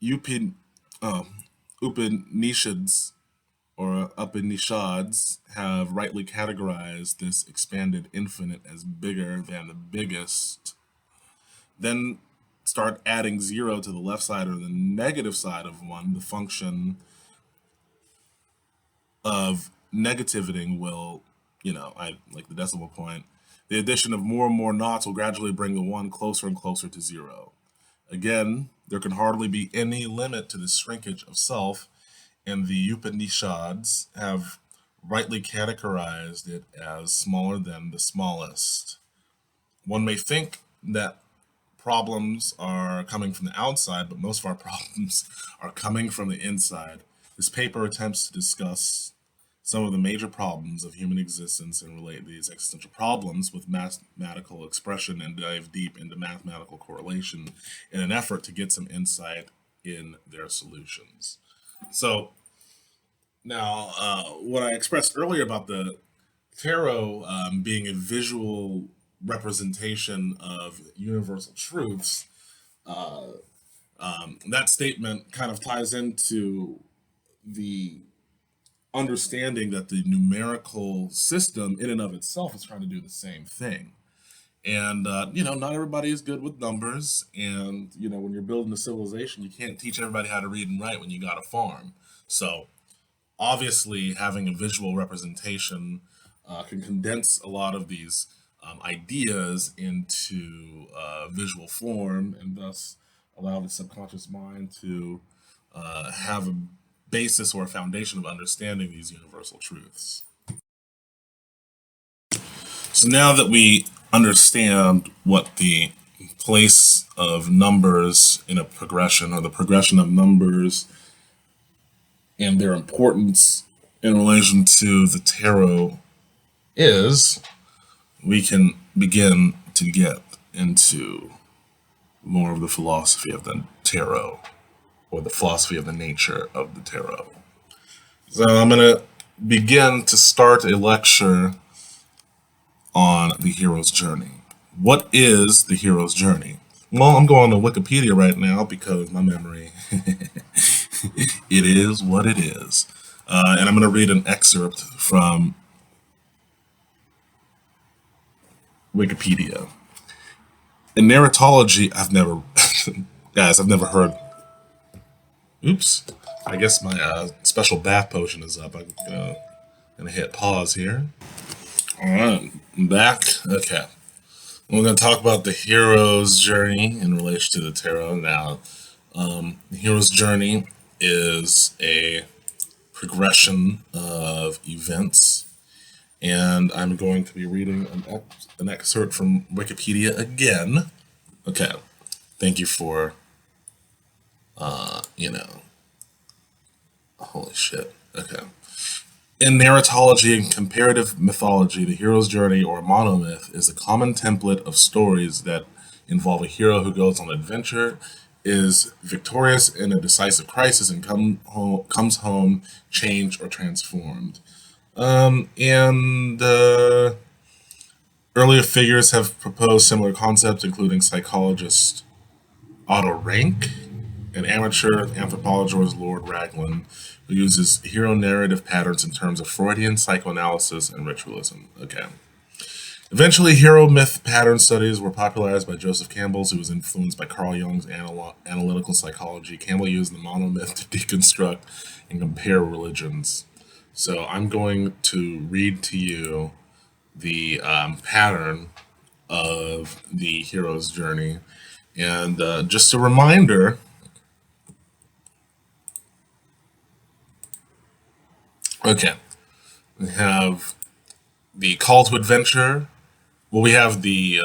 Upanishads have rightly categorized this expanded infinite as bigger than the biggest. Then start adding zero to the left side or the negative side of one, the function of negativating will, I like the decimal point. The addition of more and more knots will gradually bring the one closer and closer to zero. Again, there can hardly be any limit to this shrinkage of self, and the Upanishads have rightly categorized it as smaller than the smallest. One may think that problems are coming from the outside, but most of our problems are coming from the inside. This paper attempts to discuss some of the major problems of human existence and relate these existential problems with mathematical expression and dive deep into mathematical correlation in an effort to get some insight in their solutions. So, now, what I expressed earlier about the tarot being a visual representation of universal truths, that statement kind of ties into the understanding that the numerical system in and of itself is trying to do the same thing. And, not everybody is good with numbers. And, when you're building a civilization, you can't teach everybody how to read and write when you got a farm. So, obviously, having a visual representation can condense a lot of these ideas into visual form and thus allow the subconscious mind to have a basis or a foundation of understanding these universal truths. So now that we understand what the place of numbers in a progression or the progression of numbers and their importance in relation to the tarot is, we can begin to get into more of the philosophy of the tarot or the philosophy of the nature of the tarot. So I'm going to begin to start a lecture on the hero's journey. What is the hero's journey? Well, I'm going to Wikipedia right now because my memory, it is what it is. And I'm going to read an excerpt from Wikipedia. In narratology, I've never heard. Oops. I guess my special bath potion is up. I'm gonna hit pause here. All right, I'm back. Okay. We're going to talk about the hero's journey in relation to the tarot. Now, the hero's journey is a progression of events, and I'm going to be reading an excerpt from Wikipedia again. Okay, thank you for, holy shit. Okay. In narratology and comparative mythology, the hero's journey, or monomyth, is a common template of stories that involve a hero who goes on an adventure, is victorious in a decisive crisis, and comes home changed or transformed. And earlier figures have proposed similar concepts, including psychologist Otto Rank and amateur anthropologist Lord Raglan, who uses hero narrative patterns in terms of Freudian psychoanalysis and ritualism. Okay. Eventually, hero myth pattern studies were popularized by Joseph Campbell, who was influenced by Carl Jung's analytical psychology. Campbell used the monomyth to deconstruct and compare religions. So I'm going to read to you the pattern of the hero's journey. And just a reminder, okay, we have the call to adventure. Well, we have the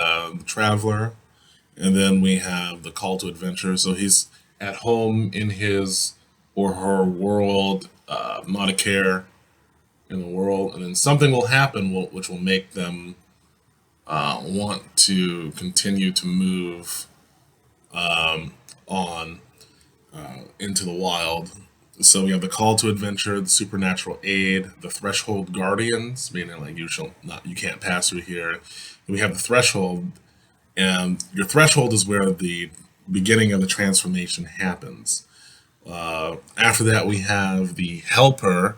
traveler, and then we have the call to adventure. So he's at home in his or her world, not a care in the world, and then something will happen which will make them want to continue to move on into the wild. So we have the call to adventure, the supernatural aid, the threshold guardians, meaning like you can't pass through here. And we have the threshold, and your threshold is where the beginning of the transformation happens. After that, we have the helper.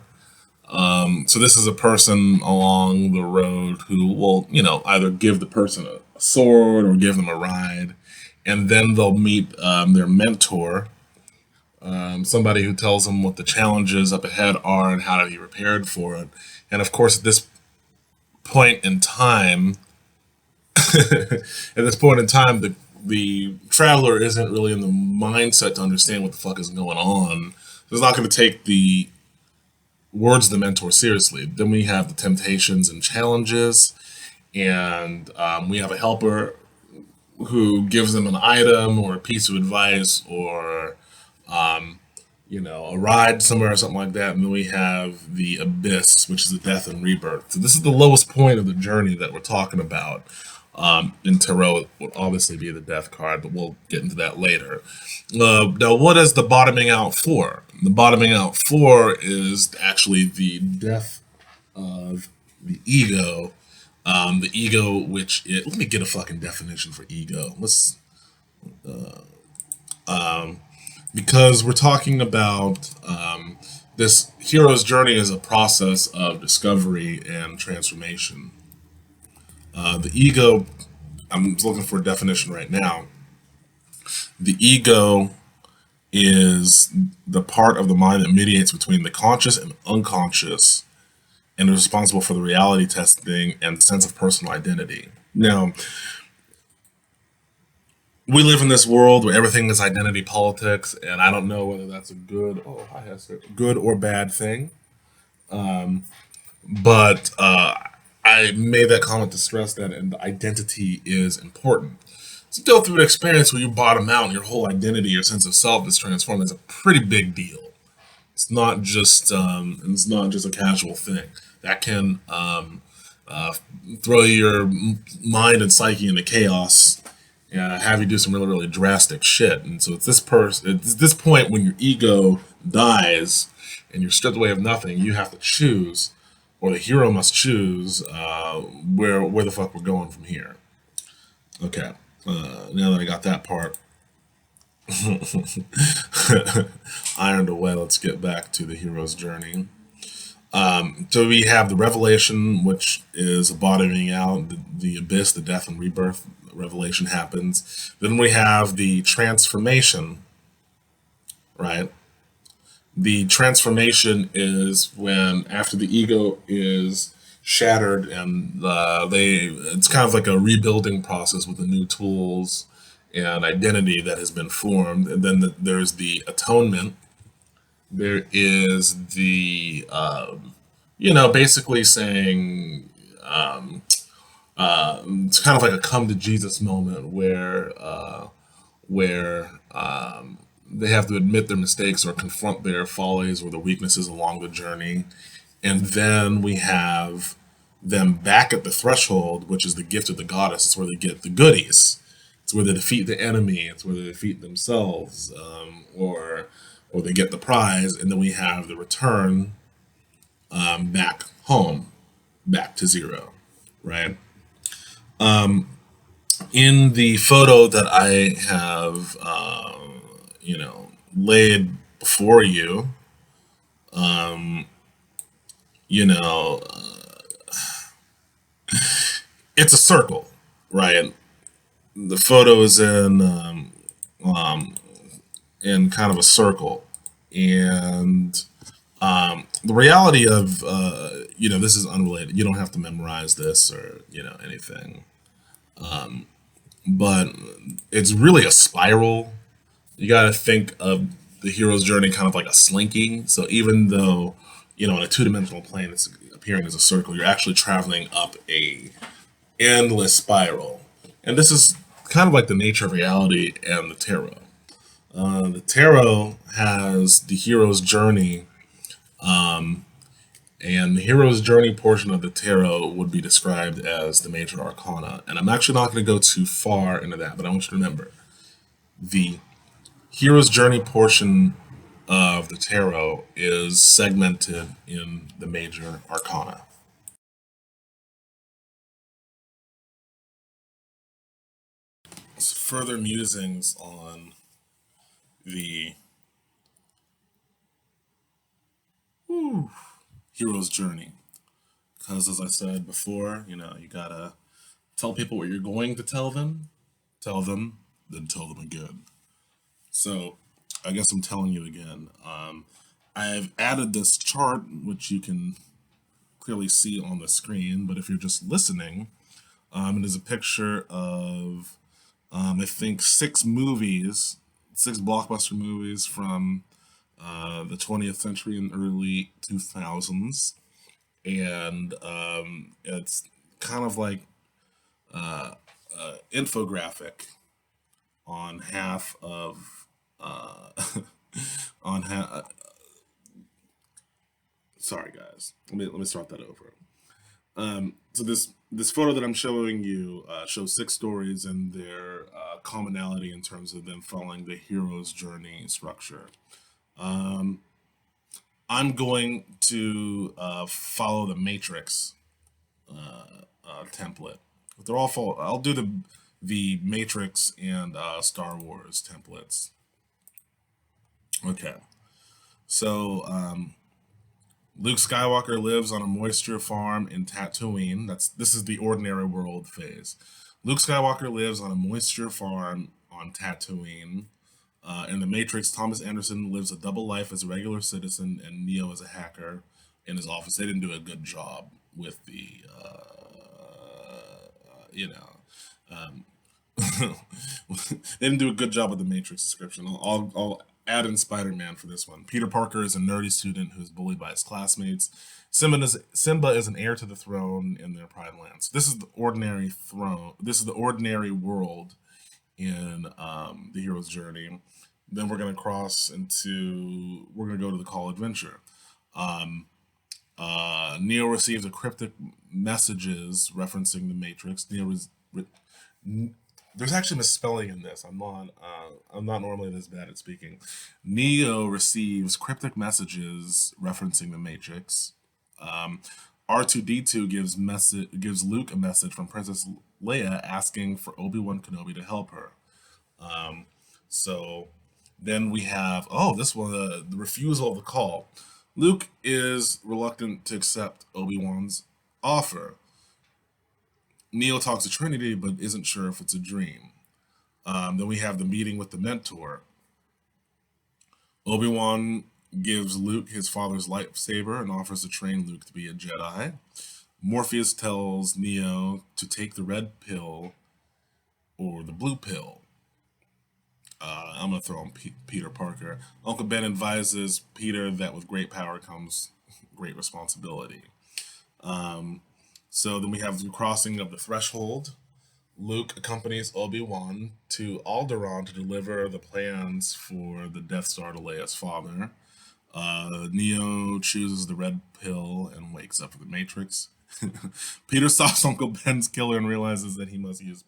So this is a person along the road who will, either give the person a sword or give them a ride, and then they'll meet their mentor, somebody who tells them what the challenges up ahead are and how to be prepared for it. And of course, at this point in time, the traveler isn't really in the mindset to understand what the fuck is going on. So it's not going to take the words of the mentor seriously. Then we have the temptations and challenges, and we have a helper who gives them an item or a piece of advice or a ride somewhere or something like that, and then we have the abyss, which is the death and rebirth. So this is the lowest point of the journey that we're talking about. In tarot, it would obviously be the death card, but we'll get into that later. Now, what is the bottoming out for? The bottoming out for is actually the death of the ego. The ego, let me get a fucking definition for ego. Because we're talking about this hero's journey is a process of discovery and transformation. The ego, I'm looking for a definition right now. The ego is the part of the mind that mediates between the conscious and unconscious and is responsible for the reality testing and the sense of personal identity. Now, we live in this world where everything is identity politics, and I don't know whether that's a good or bad thing. But I made that comment to stress that and identity is important. To go through an experience where you bottom out and your whole identity, your sense of self is transformed is a pretty big deal. It's not just a casual thing that can uh, throw your mind and psyche into chaos and have you do some really really drastic shit. And so it's this point when your ego dies and you're stripped away of nothing. You have to choose, or the hero must choose where the fuck we're going from here. Okay, now that I got that part ironed away, let's get back to the hero's journey. So we have the revelation, which is a bottoming out, the abyss, the death and rebirth revelation happens. Then we have the transformation, right? The transformation is when after the ego is shattered and it's kind of like a rebuilding process with the new tools and identity that has been formed. And then there's the atonement. There is the basically saying it's kind of like a come to Jesus moment where they have to admit their mistakes or confront their follies or their weaknesses along the journey, and then we have them back at the threshold, which is the gift of the goddess. It's where they get the goodies. It's where they defeat the enemy. It's where they defeat themselves, or they get the prize, and then we have the return back home, back to zero, right? In the photo that I have, laid before you, you know, it's a circle, right? The photo is um, in kind of a circle, and the reality of this is unrelated. You don't have to memorize this or anything, but it's really a spiral. You got to think of the hero's journey kind of like a slinky. So even though in a two-dimensional plane it's appearing as a circle, you're actually traveling up a endless spiral. And this is kind of like the nature of reality and the tarot. The tarot has the hero's journey, and the hero's journey portion of the tarot would be described as the major arcana. And I'm actually not going to go too far into that, but I want you to remember the hero's journey portion of the tarot is segmented in the major arcana. Further musings on the hero's journey. Because as I said before, you gotta tell people what you're going to tell them, then tell them again. So I guess I'm telling you again. I've added this chart, which you can clearly see on the screen, but if you're just listening, it is a picture of, I think, six blockbuster movies from the 20th century and early 2000s. And it's kind of like infographic on half of on how. Sorry, guys. Let me start that over. So this photo that I'm showing you shows six stories and their commonality in terms of them following the hero's journey structure. Um, I'm going to follow the Matrix template. They're all follow. I'll do the Matrix and Star Wars templates. Okay, so Luke Skywalker lives on a moisture farm in Tatooine. This is the ordinary world phase. Luke Skywalker lives on a moisture farm on Tatooine. In the Matrix, Thomas Anderson lives a double life as a regular citizen and Neo as a hacker in his office. They didn't do a good job with the, you know, they didn't do a good job with the Matrix description. I'll add in Spider-Man for this one. Peter Parker is a nerdy student who's bullied by his classmates. Simba is an heir to the throne in their prime lands. This is the ordinary throne. This is the ordinary world in the hero's journey. Then we're gonna we're gonna go to the Call Adventure. Neo receives a cryptic messages referencing the Matrix. There's actually misspelling in this. I'm not normally this bad at speaking. Neo receives cryptic messages referencing the Matrix. R2D2 gives Luke a message from Princess Leia asking for Obi-Wan Kenobi to help her. So then we have this one, the refusal of the call. Luke is reluctant to accept Obi-Wan's offer. Neo talks to Trinity but isn't sure if it's a dream. Then we have the meeting with the mentor. Obi-Wan gives Luke his father's lightsaber and offers to train Luke to be a Jedi. Morpheus tells Neo to take the red pill or the blue pill. I'm going to throw on Peter Parker. Uncle Ben advises Peter that with great power comes great responsibility. So then we have the crossing of the threshold. Luke accompanies Obi-Wan to Alderaan to deliver the plans for the Death Star to Leia's father. Neo chooses the red pill and wakes up for the Matrix. Peter stops Uncle Ben's killer and realizes that he must use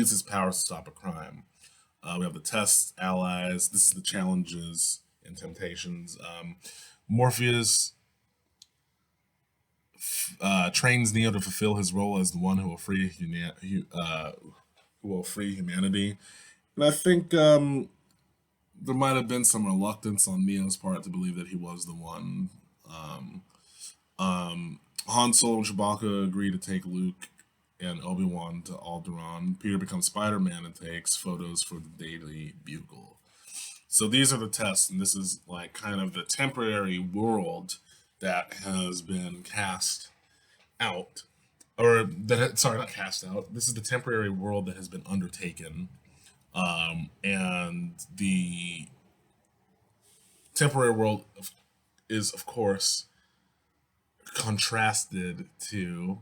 his powers to stop a crime. We have the tests, allies. This is the challenges and temptations. Morpheus trains Neo to fulfill his role as the one who will free humanity. And I think there might have been some reluctance on Neo's part to believe that he was the one. Han Solo and Chewbacca agree to take Luke and Obi-Wan to Alderaan. Peter becomes Spider-Man and takes photos for the Daily Bugle. So these are the tests, and this is like kind of the temporary world that has been cast out, or sorry, not cast out. This is the temporary world that has been undertaken, and the temporary world is, of course, contrasted to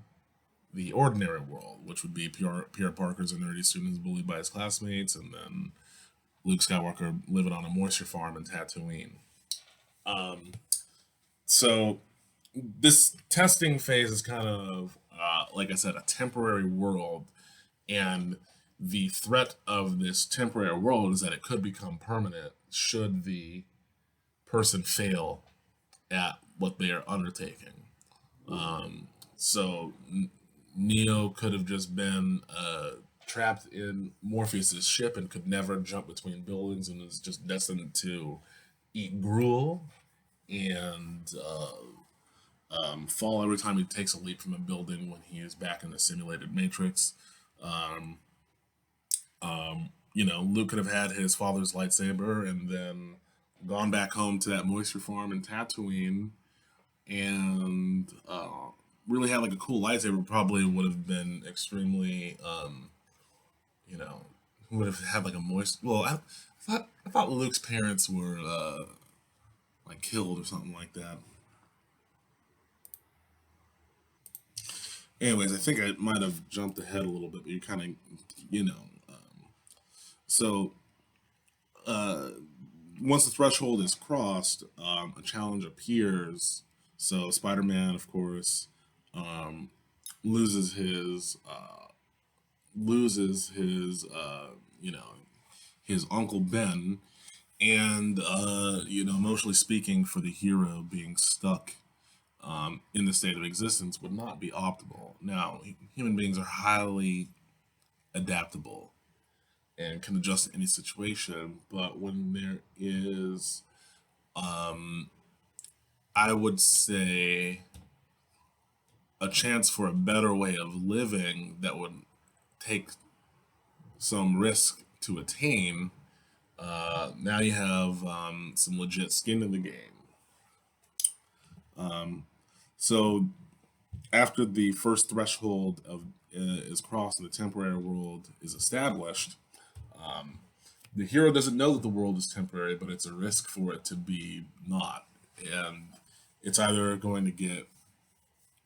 the ordinary world, which would be Peter Parker's a nerdy student who's bullied by his classmates, and then Luke Skywalker living on a moisture farm in Tatooine. So this testing phase is kind of, like I said, a temporary world, and the threat of this temporary world is that it could become permanent should the person fail at what they are undertaking. So Neo could have just been trapped in Morpheus's ship and could never jump between buildings and is just destined to eat gruel and fall every time he takes a leap from a building when he is back in the simulated Matrix. Luke could have had his father's lightsaber and then gone back home to that moisture farm in Tatooine and really had like a cool lightsaber. Probably would have been extremely, would have had like a moist. Well, I thought Luke's parents were like killed or something like that. Anyways, I think I might have jumped ahead a little bit, but you kind of, you know. So once the threshold is crossed, a challenge appears. So Spider-Man, of course, um, loses his you know his Uncle Ben, and emotionally speaking, for the hero being stuck in the state of existence would not be optimal. Now, human beings are highly adaptable and can adjust to any situation, but when there is, I would say, a chance for a better way of living that would take some risk to attain, now you have some legit skin in the game. So after the first threshold of is crossed and the temporary world is established, the hero doesn't know that the world is temporary, but it's a risk for it to be not, and it's either going to get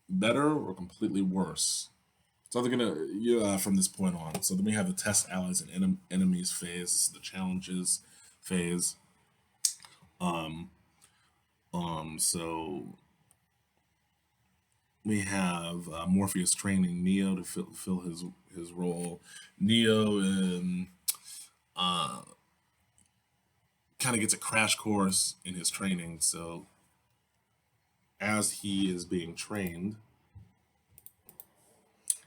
better or completely worse. So they're gonna from this point on. So then we have the test allies and enemies phase, the challenges phase. So we have Morpheus training Neo to fill his role. Neo kind of gets a crash course in his training. So as he is being trained,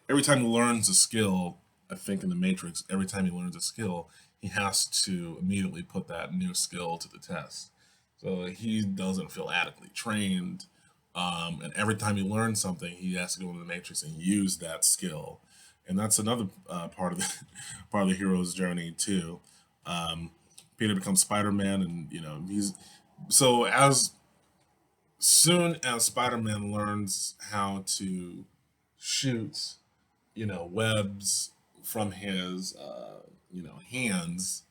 every time he learns a skill, I think in the Matrix, every time he learns a skill, he has to immediately put that new skill to the test. So he doesn't feel adequately trained. And every time he learns something, he has to go into the Matrix and use that skill. And that's another part of the part of the hero's journey too. Um, Peter becomes Spider-Man, and he's so as soon as Spider-Man learns how to shoot webs from his hands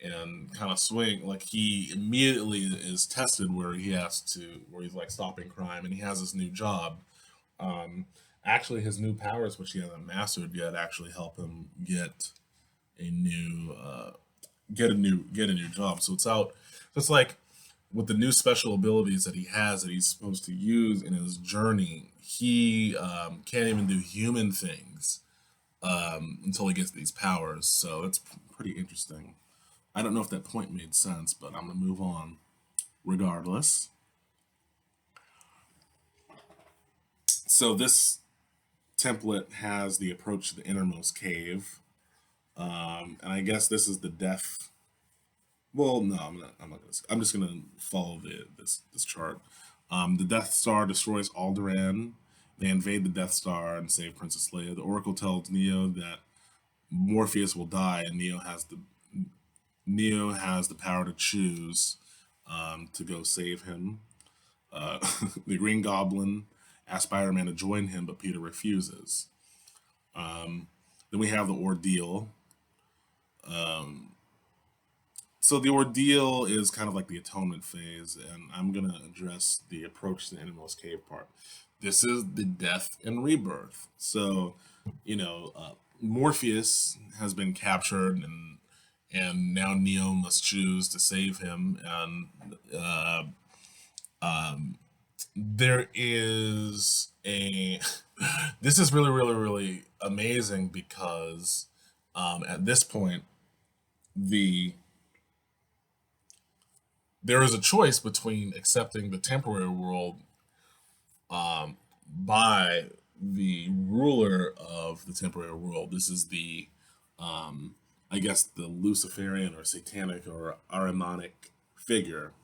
and kind of swing, like he immediately is tested where he's like stopping crime, and he has this new job. um Actually, his new powers, which he hasn't mastered yet, actually help him a new get a new job. So it's like with the new special abilities that he has that he's supposed to use in his journey, he can't even do human things until he gets these powers. So it's pretty interesting. I don't know if that point made sense, but I'm gonna move on regardless. So this template has the approach to the innermost cave, and I guess this is the death. Well, no, I'm not. I'm not gonna. I'm just gonna follow this chart. The Death Star destroys Alderaan. They invade the Death Star and save Princess Leia. The Oracle tells Neo that Morpheus will die, and Neo has the power to choose to go save him. Uh, the Green Goblin asks Spider-Man to join him, but Peter refuses. Then we have the ordeal. So the ordeal is kind of like the atonement phase, and I'm gonna address the approach to the innermost cave part. This is the death and rebirth. So, Morpheus has been captured, and now Neo must choose to save him. And there is a this is really, really, really amazing because at this point the there is a choice between accepting the temporary world by the ruler of the temporary world. This is I guess, the Luciferian or Satanic or Ahrimanic figure.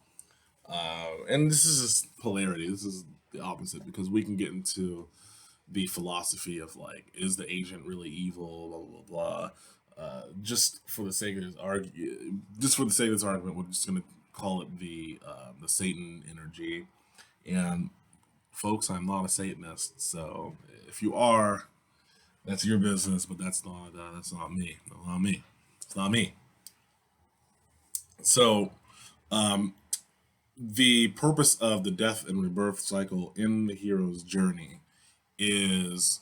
And this is just polarity. This is the opposite, because we can get into the philosophy of, like, is the agent really evil? Blah blah blah. Just for the sake of this argument, we're just going to call it the Satan energy. And folks, I'm not a Satanist, so if you are, that's your business. But that's not me. Not me. It's not me. So the purpose of the death and rebirth cycle in the hero's journey is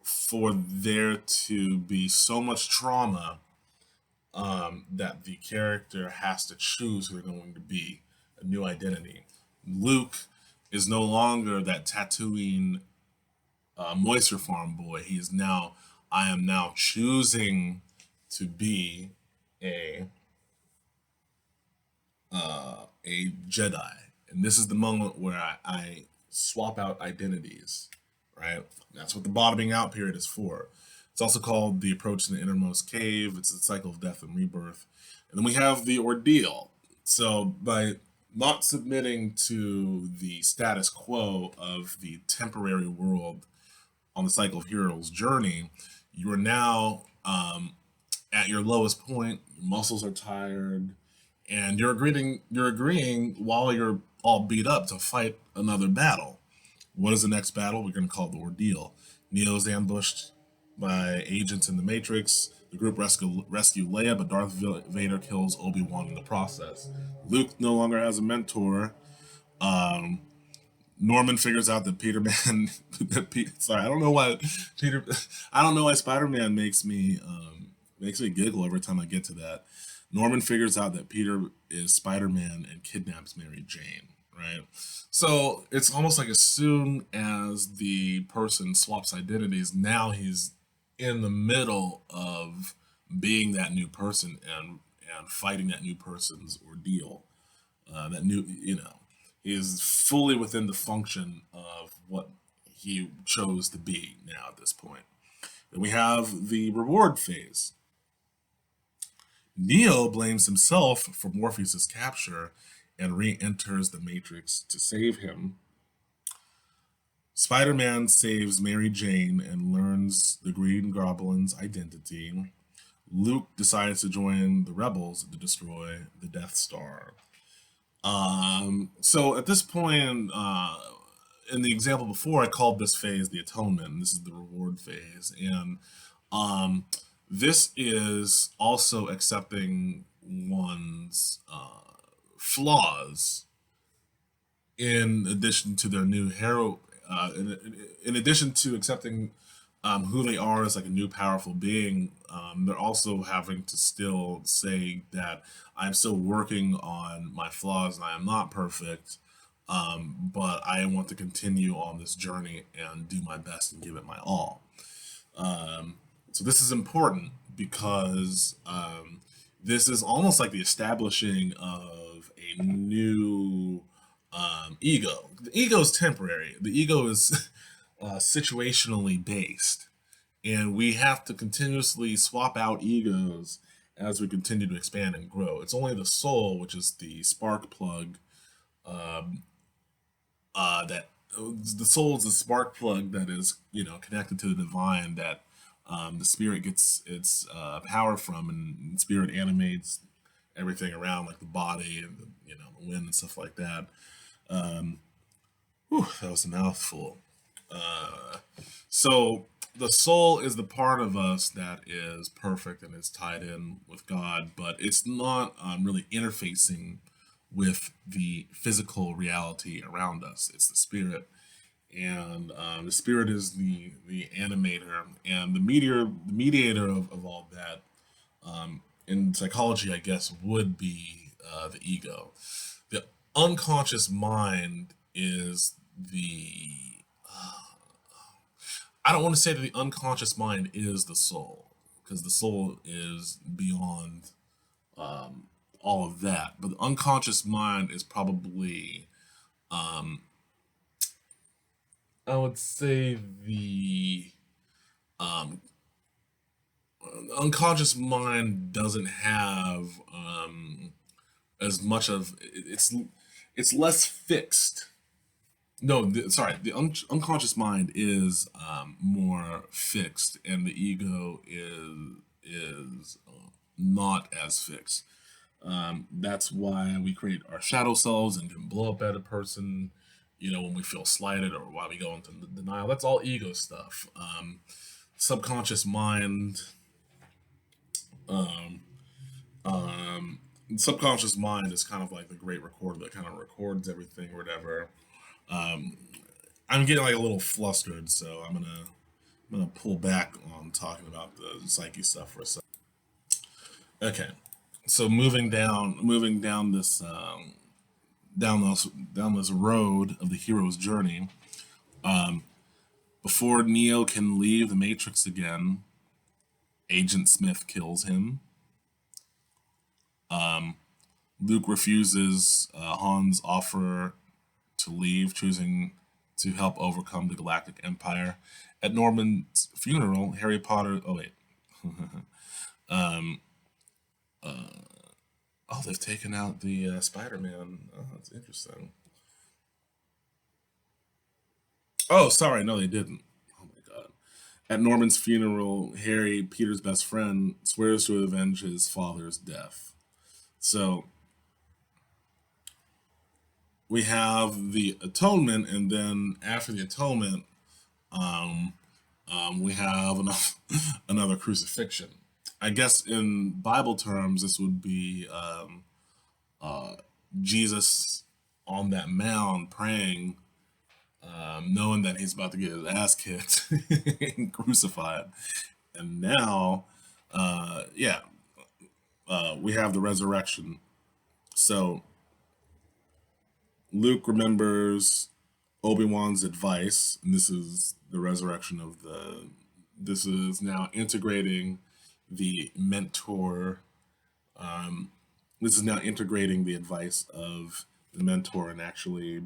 for there to be so much trauma that the character has to choose who they're going to be, a new identity. Luke is no longer that tattooing moisture farm boy. He is now, I am now choosing to be a a Jedi. And this is the moment where I swap out identities, right? That's what the bottoming out period is for. It's also called the approach to the innermost cave. It's a cycle of death and rebirth. And then we have the ordeal. So by not submitting to the status quo of the temporary world on the cycle of heroes journey, you are now at your lowest point. Your muscles are tired, and you're agreeing while you're all beat up to fight another battle. What is the next battle? We're going to call it the ordeal. Neo is ambushed by agents in the Matrix. The group rescue Leia, but Darth Vader kills Obi-Wan in the process. Luke no longer has a mentor. Norman figures out that Peter Man. Sorry, I don't know why Peter. I don't know why Spider-Man makes me giggle every time I get to that. Norman figures out that Peter is Spider-Man and kidnaps Mary Jane. Right, so it's almost like as soon as the person swaps identities, now he's in the middle of being that new person and fighting that new person's ordeal. That new, he is fully within the function of what he chose to be now at this point. Then we have the reward phase. Neo blames himself for Morpheus's capture and re-enters the Matrix to save him. Spider-Man saves Mary Jane and learns the Green Goblin's identity. Luke decides to join the rebels to destroy the Death Star. So at this point, in the example before, I called this phase the atonement. This is the reward phase, and um, this is also accepting one's flaws in addition to their new hero. In addition to accepting who they are as like a new powerful being, they're also having to still say that I'm still working on my flaws and I am not perfect, but I want to continue on this journey and do my best and give it my all. So this is important because this is almost like the establishing of a new ego. The ego is temporary. The ego is situationally based, and we have to continuously swap out egos as we continue to expand and grow. It's only the soul, which is the spark plug, that the soul is the spark plug that is connected to the divine, that the spirit gets its power from, and spirit animates everything around, like the body and the wind and stuff like that. Whew, that was a mouthful. So the soul is the part of us that is perfect and is tied in with God, but it's not really interfacing with the physical reality around us. It's the spirit, and the spirit is the animator and the mediator of all that. In psychology, I guess, would be the ego. The unconscious mind is the I don't want to say that the unconscious mind is the soul, because the soul is beyond all of that. But the unconscious mind is probably, I would say, the unconscious mind doesn't have as much of it's less fixed. No, sorry. The unconscious mind is more fixed, and the ego is not as fixed. That's why we create our shadow selves and can blow up at a person, when we feel slighted or why we go into denial. That's all ego stuff. Subconscious mind. Um, Subconscious mind is kind of like the great recorder that kind of records everything or whatever. Um, I'm getting like a little flustered, so I'm gonna pull back on talking about the psyche stuff for a second. Okay, so moving down this down this road of the hero's journey. Before Neo can leave the Matrix again, Agent Smith kills him. Luke refuses Han's offer to leave, choosing to help overcome the Galactic Empire. At Norman's funeral, Harry Potter. Oh wait. Oh, they've taken out the Spider-Man. Oh, that's interesting. Oh, sorry, no, they didn't. Oh my god. At Norman's funeral, Harry, Peter's best friend, swears to avenge his father's death. So we have the atonement, and then after the atonement, we have another crucifixion. I guess in Bible terms, this would be Jesus on that mound praying, knowing that he's about to get his ass kicked and crucified. And now, yeah, we have the resurrection. So Luke remembers Obi-Wan's advice, and this is the resurrection of the. This is now integrating the mentor. This is now integrating the advice of the mentor and actually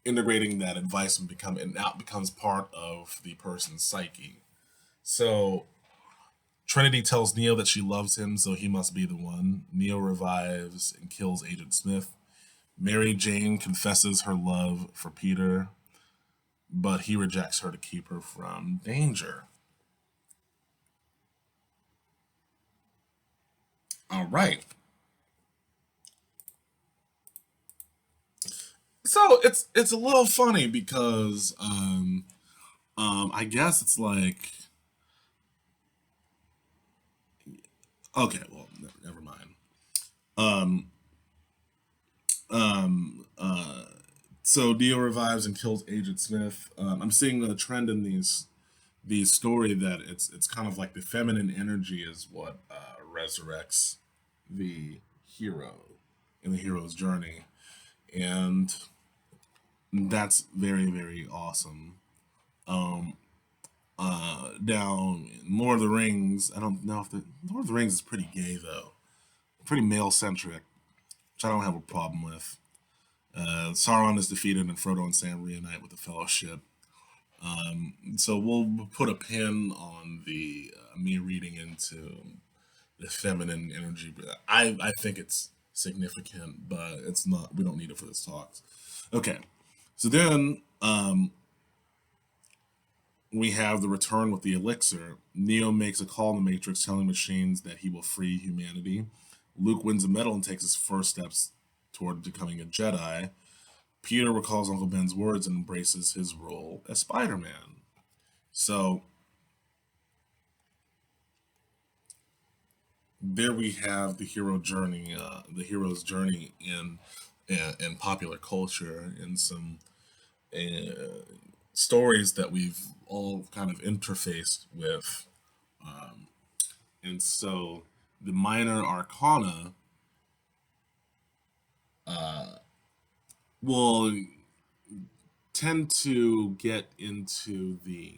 integrating that advice and become it now becomes part of the person's psyche. So Trinity tells Neo that she loves him, so he must be the one. Neo revives and kills Agent Smith. Mary Jane confesses her love for Peter, but he rejects her to keep her from danger. All right. So it's a little funny because I guess it's like okay, well never mind. Um so Neo revives and kills Agent Smith. I'm seeing a trend in these story that it's kind of like the feminine energy is what resurrects the hero in the hero's journey, and that's very awesome. Down Lord of the Rings, I don't know if the Lord of the Rings is pretty gay though, pretty male centric, which I don't have a problem with. Sauron is defeated and Frodo and Sam reunite with the Fellowship. So we'll put a pin on the me reading into the feminine energy. But I think it's significant, but it's not. We don't need it for this talk. Okay, so then we have the return with the elixir. Neo makes a call in the Matrix, telling machines that he will free humanity. Luke wins a medal and takes his first steps toward becoming a Jedi. Peter recalls Uncle Ben's words and embraces his role as Spider-Man. So there we have the hero's journey in popular culture, and some uh, stories that we've all kind of interfaced with. And so the minor arcana will tend to get into the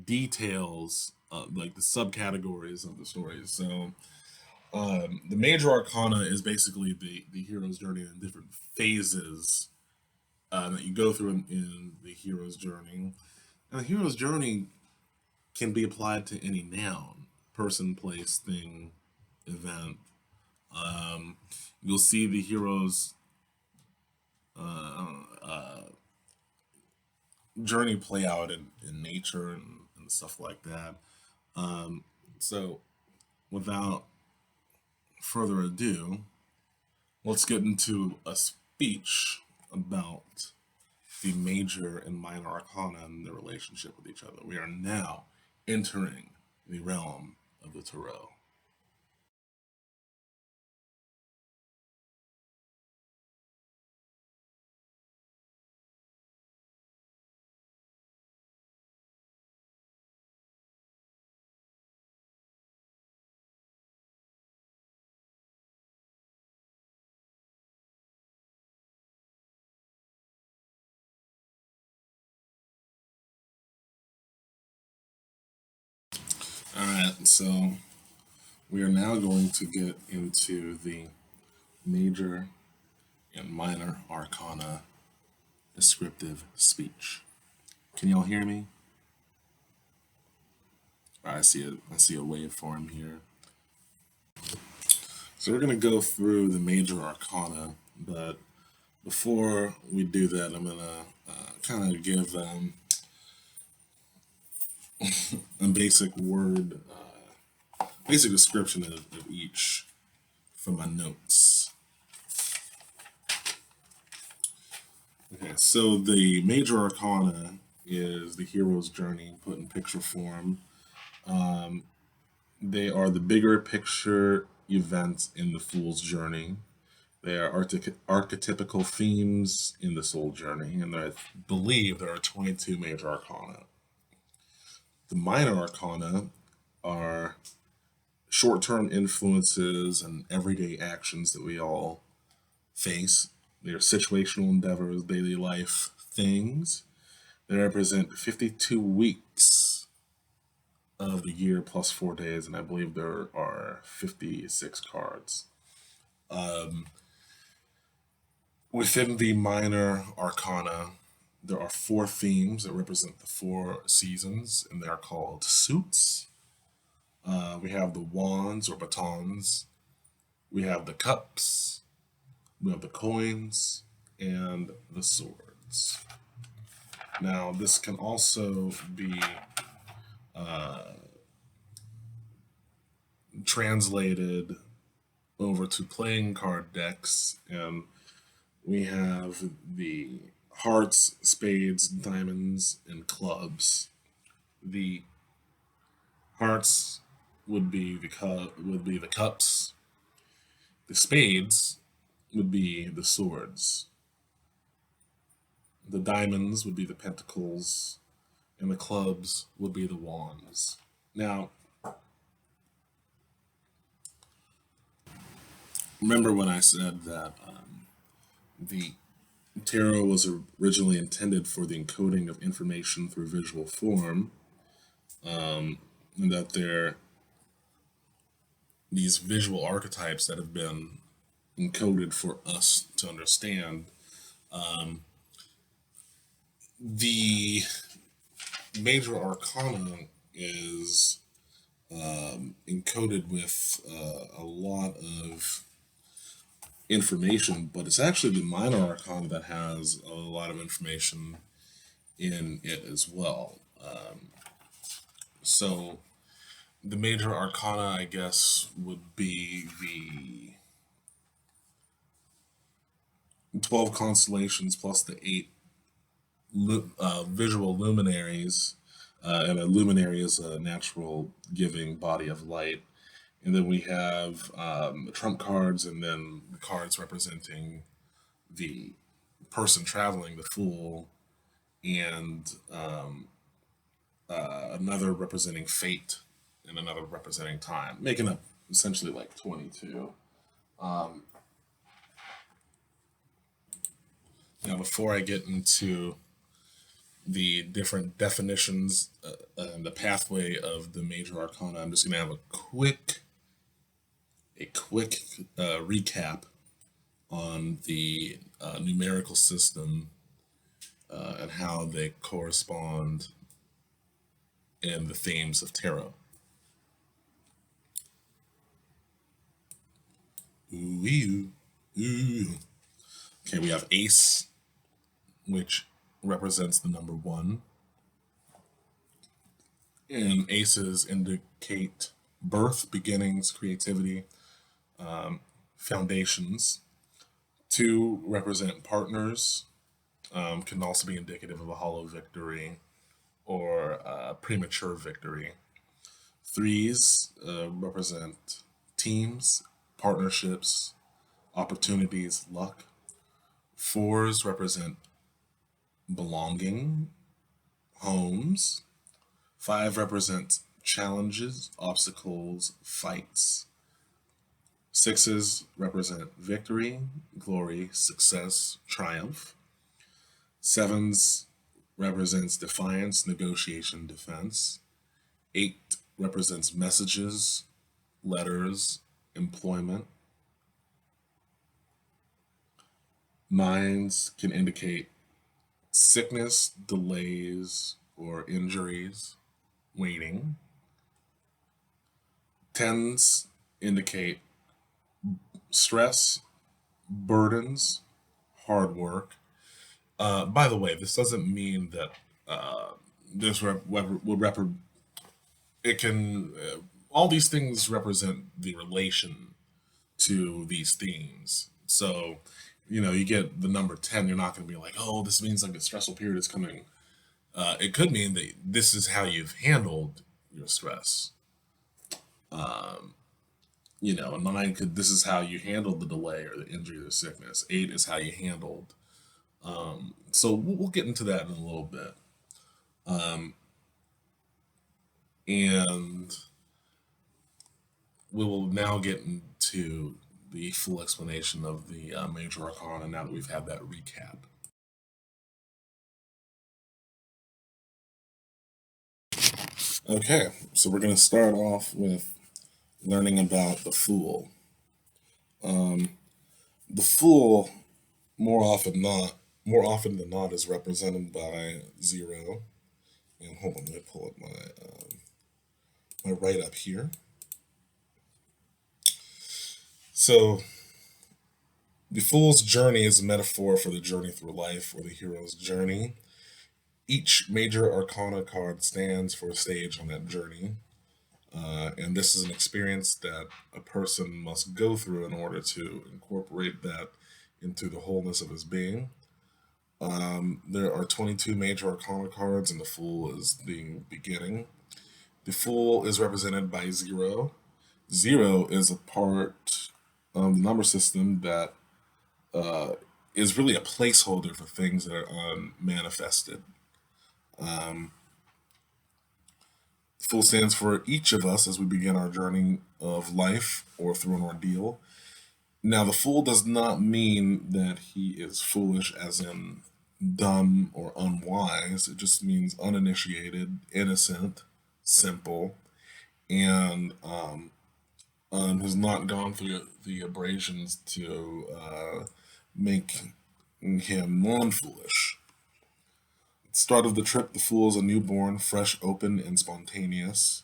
details, like the subcategories of the stories. So the major arcana is basically the hero's journey in different phases that you go through in the hero's journey. And the hero's journey can be applied to any noun, person, place, thing, event. You'll see the hero's journey play out in nature and stuff like that. So, without further ado, let's get into a speech about the major and minor arcana and their relationship with each other. We are now entering the realm of the tarot. So we are now going to get into the major and minor arcana descriptive speech. Can y'all hear me? I see a waveform here. So we're going to go through the major arcana, but before we do that, I'm going to kind of give a basic description of each from my notes. Okay, so the major arcana is the hero's journey put in picture form. They are the bigger picture events in the fool's journey. They are archetypical themes in the soul journey, and I believe there are 22 major arcana. The minor arcana are short-term influences and everyday actions that we all face. They are situational endeavors, daily life things. They represent 52 weeks of the year plus 4 days, and I believe there are 56 cards. Within the minor arcana, there are 4 themes that represent the 4 seasons, and they are called suits. We have the wands or batons. We have the cups. We have the coins and the swords. Now, this can also be translated over to playing card decks, and we have the hearts, spades, diamonds, and clubs. The hearts would be the cups. The spades would be the swords. The diamonds would be the pentacles, and the clubs would be the wands. Now, remember when I said that the tarot was originally intended for the encoding of information through visual form, and that these visual archetypes that have been encoded for us to understand. The major arcana is encoded with a lot of information, but it's actually the minor arcana that has a lot of information in it as well. So the major arcana, I guess, would be the 12 constellations plus the 8 visual luminaries, and a luminary is a natural giving body of light. And then we have trump cards, and then the cards representing the person traveling, the fool, and another representing fate, and another representing time, making up essentially like 22. Now, before I get into the different definitions and the pathway of the major arcana, I'm just going to have a quick recap on the numerical system and how they correspond in the themes of tarot. Ooh, ooh. Okay, we have Ace, which represents the number 1. And aces indicate birth, beginnings, creativity, foundations. 2 represent partners, can also be indicative of a hollow victory or a premature victory. 3s represent teams, partnerships, opportunities, luck. 4s represent belonging, homes. 5 represents challenges, obstacles, fights. 6s represent victory, glory, success, triumph. 7s represents defiance, negotiation, defense. 8 represents messages, letters, employment. Nines can indicate sickness, delays, or injuries, waiting. Tens indicate stress, burdens, hard work. By the way, this doesn't mean that this it can all these things represent the relation to these themes. So, you get the number 10, you're not going to be like, oh, this means like a stressful period is coming. It could mean that this is how you've handled your stress. A nine could, this is how you handled the delay or the injury or the sickness. Eight is how you handled. So we'll get into that in a little bit. And we will now get into the full explanation of the major arcana now that we've had that recap. Okay, so we're going to start off with learning about the Fool. The Fool, more often than not, is represented by zero. And hold on, let me pull up my write up here. So, the Fool's journey is a metaphor for the journey through life, or the hero's journey. Each major arcana card stands for a stage on that journey. And this is an experience that a person must go through in order to incorporate that into the wholeness of his being. There are 22 major arcana cards, and the Fool is the beginning. The Fool is represented by zero. Zero is a part of the number system that is really a placeholder for things that are unmanifested. Fool stands for each of us as we begin our journey of life or through an ordeal. Now, the Fool does not mean that he is foolish as in dumb or unwise. It just means uninitiated, innocent, simple, and has not gone through the abrasions to make him non-foolish. At the start of the trip, the Fool is a newborn, fresh, open, and spontaneous.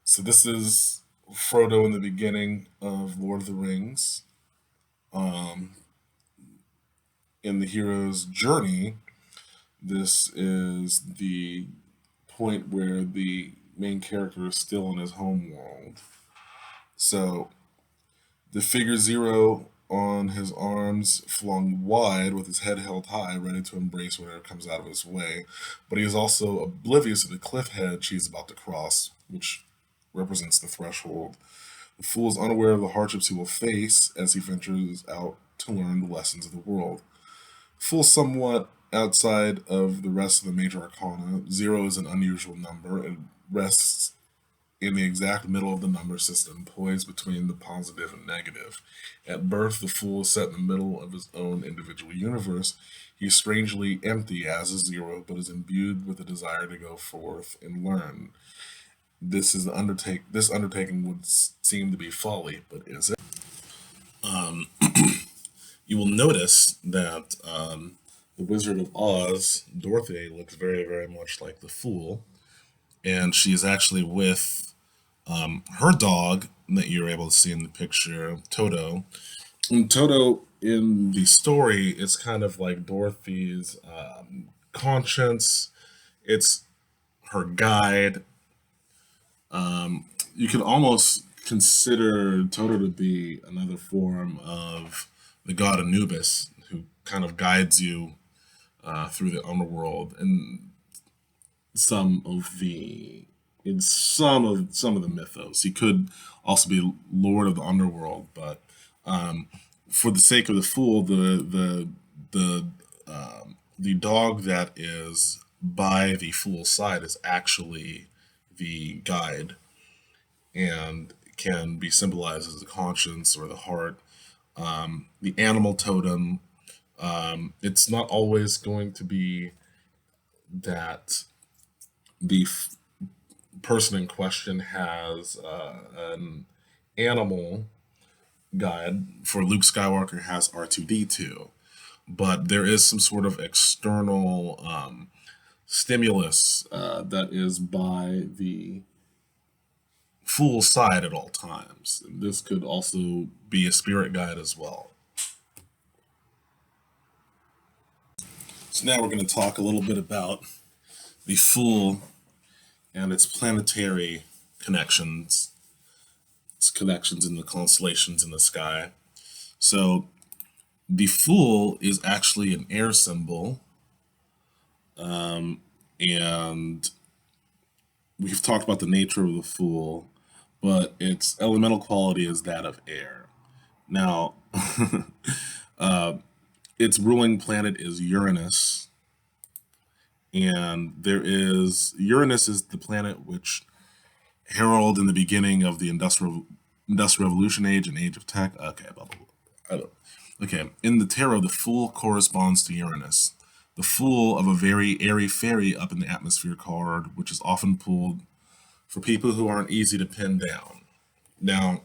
So this is Frodo in the beginning of Lord of the Rings. In the hero's journey, this is the point where the main character is still in his home world. So the figure zero on his arms flung wide with his head held high, ready to embrace whatever comes out of his way. But he is also oblivious of the cliff edge he is about to cross, which represents the threshold. The Fool is unaware of the hardships he will face as he ventures out to learn the lessons of the world. Fool somewhat outside of the rest of the major arcana. Zero is an unusual number. It rests in the exact middle of the number system, poised between the positive and negative. At birth, the Fool is set in the middle of his own individual universe. He is strangely empty as a zero, but is imbued with a desire to go forth and learn. This undertaking would seem to be folly, but is it? You will notice that the Wizard of Oz, Dorothy, looks very, very much like the Fool, and she is actually with her dog that you're able to see in the picture, Toto. And Toto in the story is kind of like Dorothy's conscience. It's her guide. You can almost consider Toto to be another form of the god Anubis, who kind of guides you through the underworld, and some of the some of the mythos. He could also be Lord of the Underworld, but for the sake of the Fool, the dog that is by the Fool's side is actually the guide and can be symbolized as the conscience or the heart. The animal totem, it's not always going to be that the person in question has an animal guide. For Luke Skywalker has R2D2, but there is some sort of external stimulus that is by the Fool's side at all times. This could also be a spirit guide as well. So now we're going to talk a little bit about the Fool and its planetary connections, its connections in the constellations in the sky. So the Fool is actually an air symbol, and we've talked about the nature of the Fool, but its elemental quality is that of air. Now, its ruling planet is Uranus, and Uranus is the planet which heralded in the beginning of the industrial revolution age and age of tech. Okay, blah blah blah. I don't. Okay, in the tarot, the Fool corresponds to Uranus, the Fool of a very airy fairy up in the atmosphere card, which is often pulled for people who aren't easy to pin down. Now,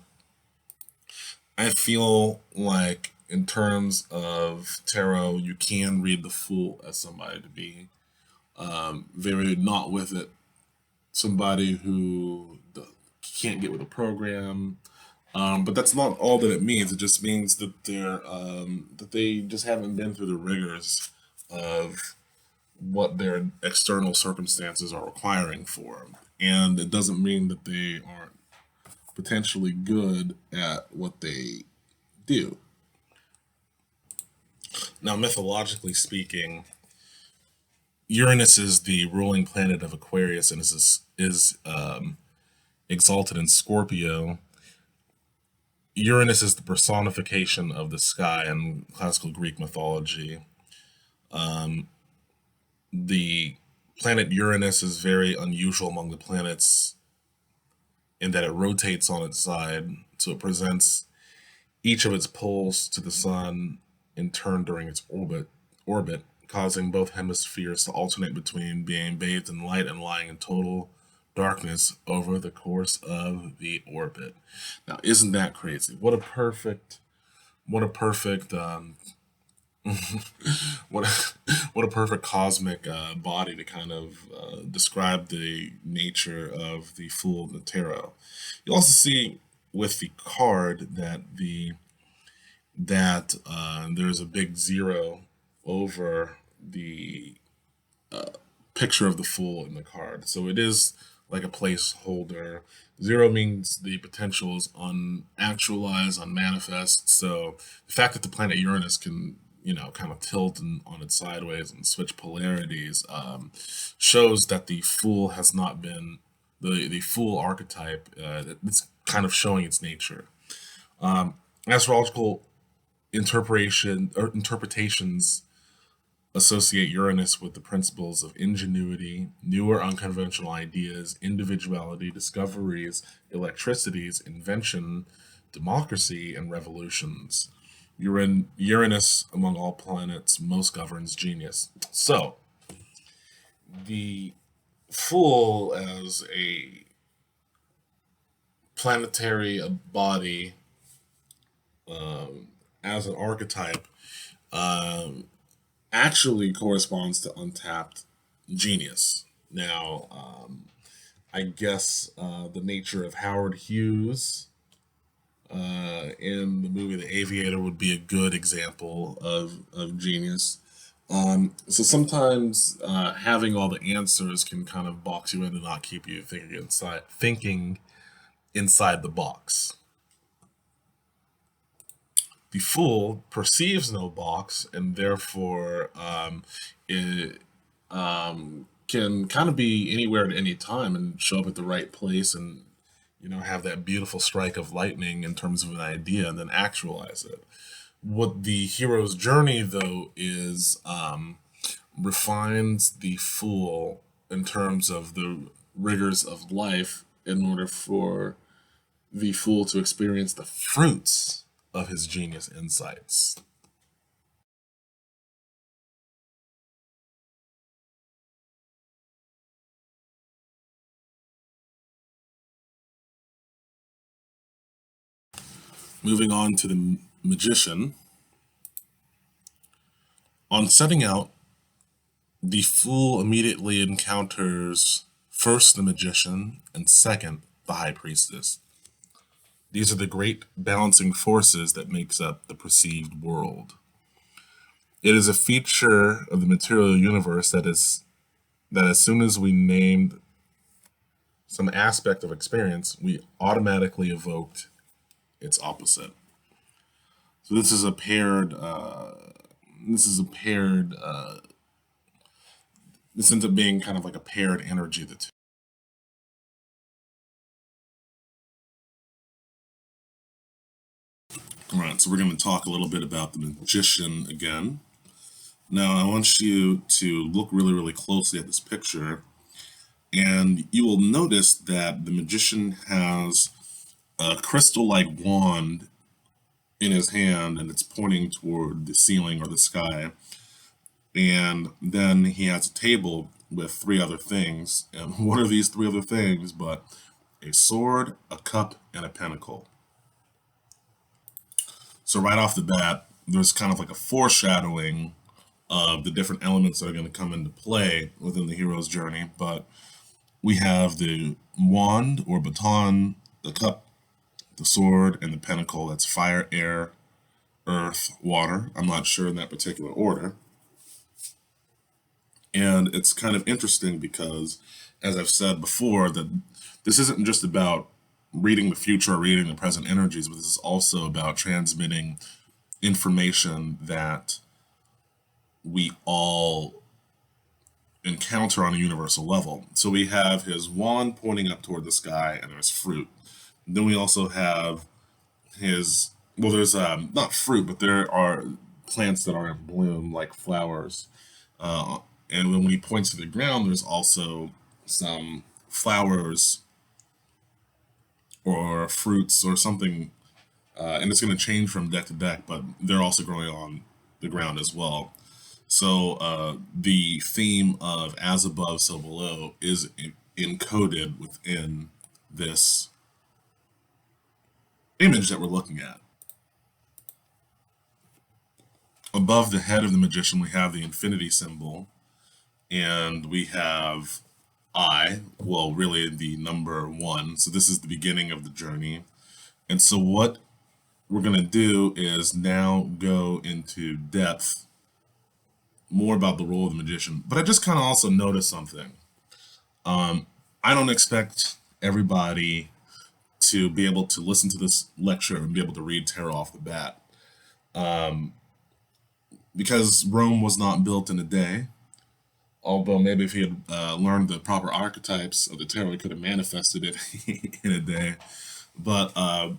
I feel like in terms of tarot, you can read the Fool as somebody to be very not with it, somebody who can't get with a program. But that's not all that it means. It just means that they just haven't been through the rigors of what their external circumstances are requiring for them. And it doesn't mean that they aren't potentially good at what they do. Now, mythologically speaking, Uranus is the ruling planet of Aquarius and is exalted in Scorpio. Uranus is the personification of the sky in classical Greek mythology. The planet Uranus is very unusual among the planets in that it rotates on its side, so it presents each of its poles to the sun in turn during its orbit, causing both hemispheres to alternate between being bathed in light and lying in total darkness over the course of the orbit. Now, isn't that crazy? What a perfect, what what a perfect cosmic body to kind of describe the nature of the Fool of the Tarot. You also see with the card that there's a big zero over the picture of the Fool in the card. So it is like a placeholder. Zero means the potential is unactualized, unmanifest. So the fact that the planet Uranus can, kind of tilt on its sideways and switch polarities shows that the Fool has not been the Fool archetype. It's kind of showing its nature. Astrological interpretations associate Uranus with the principles of ingenuity, newer unconventional ideas, individuality, discoveries, electricities, invention, democracy, and revolutions. Uranus, among all planets, most governs genius. So, the Fool as a planetary body, as an archetype, actually corresponds to untapped genius. Now, I guess the nature of Howard Hughes in the movie The Aviator would be a good example of genius. So sometimes having all the answers can kind of box you in and not keep you thinking inside the box. The Fool perceives no box, and therefore it can kind of be anywhere at any time and show up at the right place, and have that beautiful strike of lightning in terms of an idea, and then actualize it. What the hero's journey, though, is refines the Fool in terms of the rigors of life in order for the Fool to experience the fruits of his genius insights. Moving on to the magician. On setting out, the fool immediately encounters first the magician and second the high priestess. These are the great balancing forces that makes up the perceived world. It is a feature of the material universe that as soon as we named some aspect of experience, we automatically evoked its opposite. So this is a paired. This is a paired. This ends up being kind of like a paired energy. The two. All right, so we're going to talk a little bit about the magician again. Now, I want you to look really, really closely at this picture, and you will notice that the magician has a crystal-like wand in his hand, and it's pointing toward the ceiling or the sky. And then he has a table with three other things. And what are these three other things but a sword, a cup, and a pentacle? So right off the bat, there's kind of like a foreshadowing of the different elements that are going to come into play within the hero's journey. But we have the wand or baton, the cup, the sword, and the pentacle. That's fire, air, earth, water. I'm not sure in that particular order. And it's kind of interesting because, as I've said before, that this isn't just about reading the future or reading the present energies, but this is also about transmitting information that we all encounter on a universal level. So we have his wand pointing up toward the sky, and there's fruit. Then we also have his, well, there's not fruit, but there are plants that are in bloom, like flowers. And when he points to the ground, there's also some flowers or fruits or something, and it's going to change from deck to deck, but they're also growing on the ground as well. So the theme of as above, so below is encoded within this image that we're looking at. Above the head of the magician, we have the infinity symbol, and we have I, well, really the number 1. So this is the beginning of the journey. And so what we're going to do is now go into depth more about the role of the magician. But I just kind of also noticed something. I don't expect everybody to be able to listen to this lecture and be able to read tarot off the bat. Because Rome was not built in a day. Although maybe if he had learned the proper archetypes of the tarot, he could have manifested it in a day. But I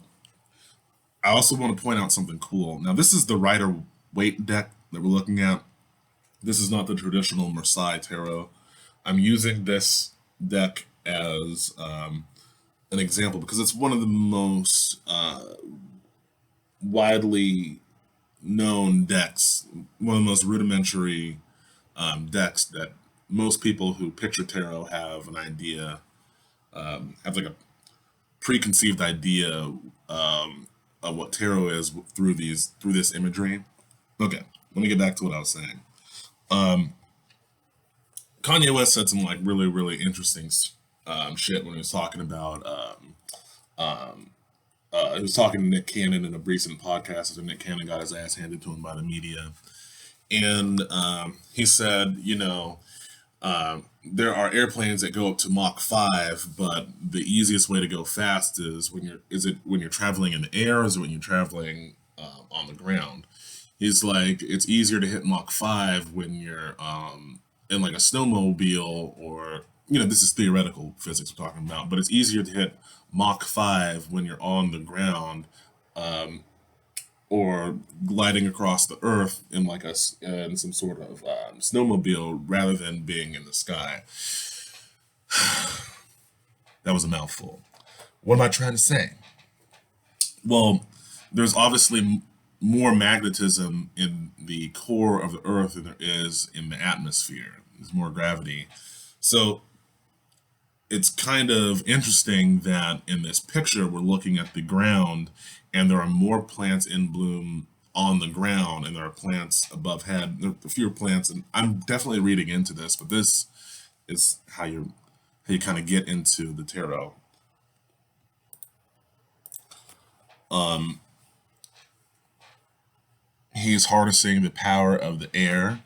also want to point out something cool. Now, this is the Rider-Waite deck that we're looking at. This is not the traditional Marseille tarot. I'm using this deck as an example because it's one of the most widely known decks, one of the most rudimentary decks that most people who picture tarot have an idea, have like a preconceived idea of what tarot is through this imagery. Okay, let me get back to what I was saying. Kanye West said some like really really interesting shit when he was talking about he was talking to Nick Cannon in a recent podcast after Nick Cannon got his ass handed to him by the media. And he said, there are airplanes that go up to Mach 5, but the easiest way to go fast is when you're traveling in the air, or is it when you're traveling on the ground? He's like, it's easier to hit Mach 5 when you're in like a snowmobile, or this is theoretical physics we're talking about, but it's easier to hit Mach 5 when you're on the ground, or gliding across the earth in like in some sort of snowmobile rather than being in the sky. That was a mouthful. What am I trying to say? Well, there's obviously more magnetism in the core of the earth than there is in the atmosphere. There's more gravity. So it's kind of interesting that in this picture we're looking at the ground and there are more plants in bloom on the ground and there are plants above head. There are fewer plants, and I'm definitely reading into this, but this is how you kind of get into the tarot. He's harnessing the power of the air,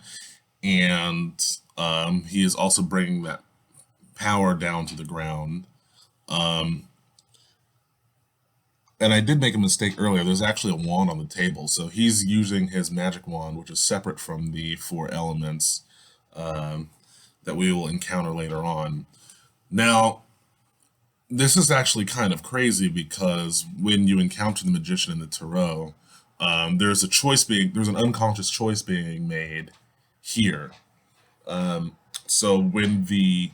and he is also bringing that power down to the ground. And I did make a mistake earlier. There's actually a wand on the table. So he's using his magic wand, which is separate from the four elements that we will encounter later on. Now, this is actually kind of crazy because when you encounter the magician in the tarot, there's an unconscious choice being made here. So when the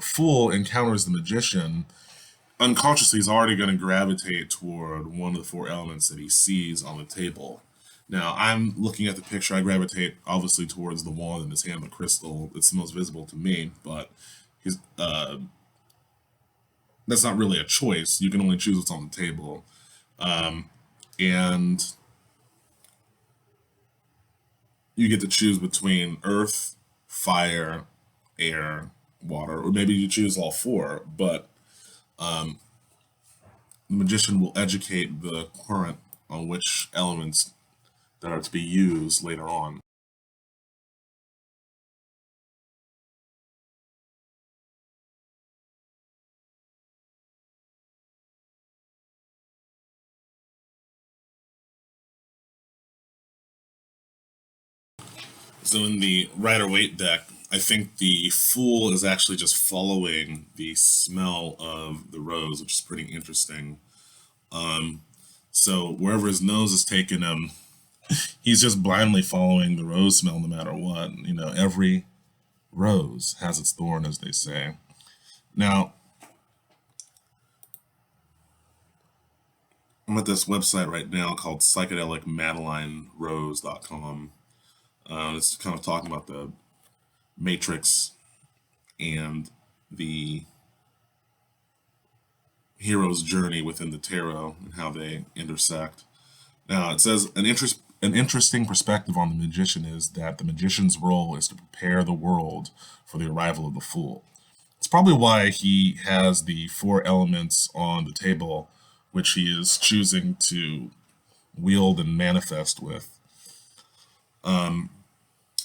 fool encounters the magician, unconsciously he's already going to gravitate toward one of the four elements that he sees on the table. Now, I'm looking at the picture, I gravitate obviously towards the wand in his hand, the crystal. It's the most visible to me, but he's, that's not really a choice. You can only choose what's on the table. And you get to choose between earth, fire, air, water, or maybe you choose all four, but the magician will educate the current on which elements that are to be used later on. So in the Rider-Waite deck, I think the Fool is actually just following the smell of the rose, which is pretty interesting. So wherever his nose is taking him, he's just blindly following the rose smell no matter what. You know, every rose has its thorn, as they say. Now, I'm at this website right now called psychedelicmadelinerose.com. It's kind of talking about the matrix and the hero's journey within the tarot and how they intersect. Now, it says an interesting perspective on the magician is that the magician's role is to prepare the world for the arrival of the fool. It's probably why he has the four elements on the table, which he is choosing to wield and manifest with.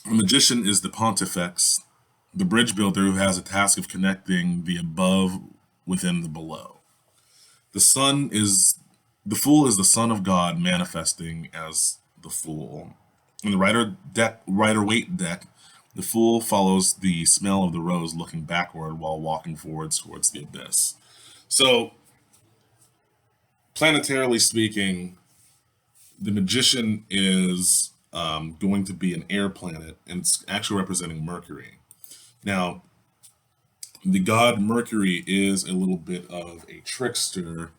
The magician is the pontifex, the bridge builder who has a task of connecting the above within the below. The sun is the fool is the son of God manifesting as the fool. In the Rider-Waite deck, the fool follows the smell of the rose looking backward while walking forwards towards the abyss. So, planetarily speaking, the magician is going to be an air planet, and it's actually representing Mercury. Now, the god Mercury is a little bit of a trickster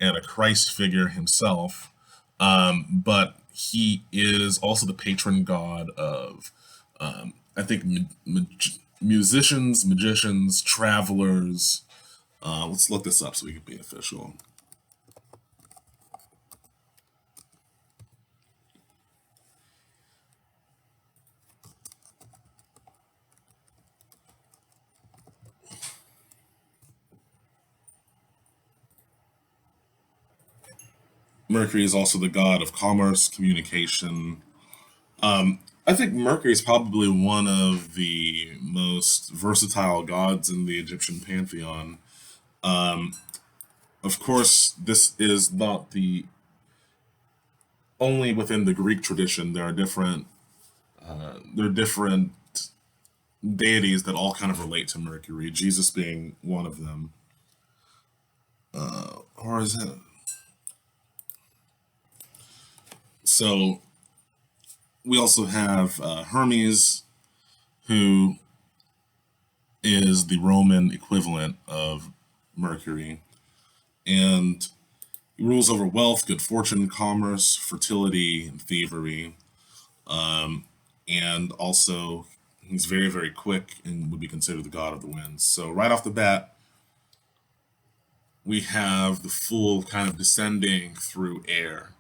and a Christ figure himself, but he is also the patron god of, I think, musicians, magicians, travelers. Let's look this up so we can be official. Mercury is also the god of commerce, communication. I think Mercury is probably one of the most versatile gods in the Egyptian pantheon. Of course, this is not the only within the Greek tradition. There are different deities that all kind of relate to Mercury. Jesus being one of them. Or is it? So we also have Hermes, who is the Roman equivalent of Mercury, and he rules over wealth, good fortune, commerce, fertility, and thievery. And also He's very, very quick and would be considered the god of the winds. So right off the bat, we have the fool kind of descending through air.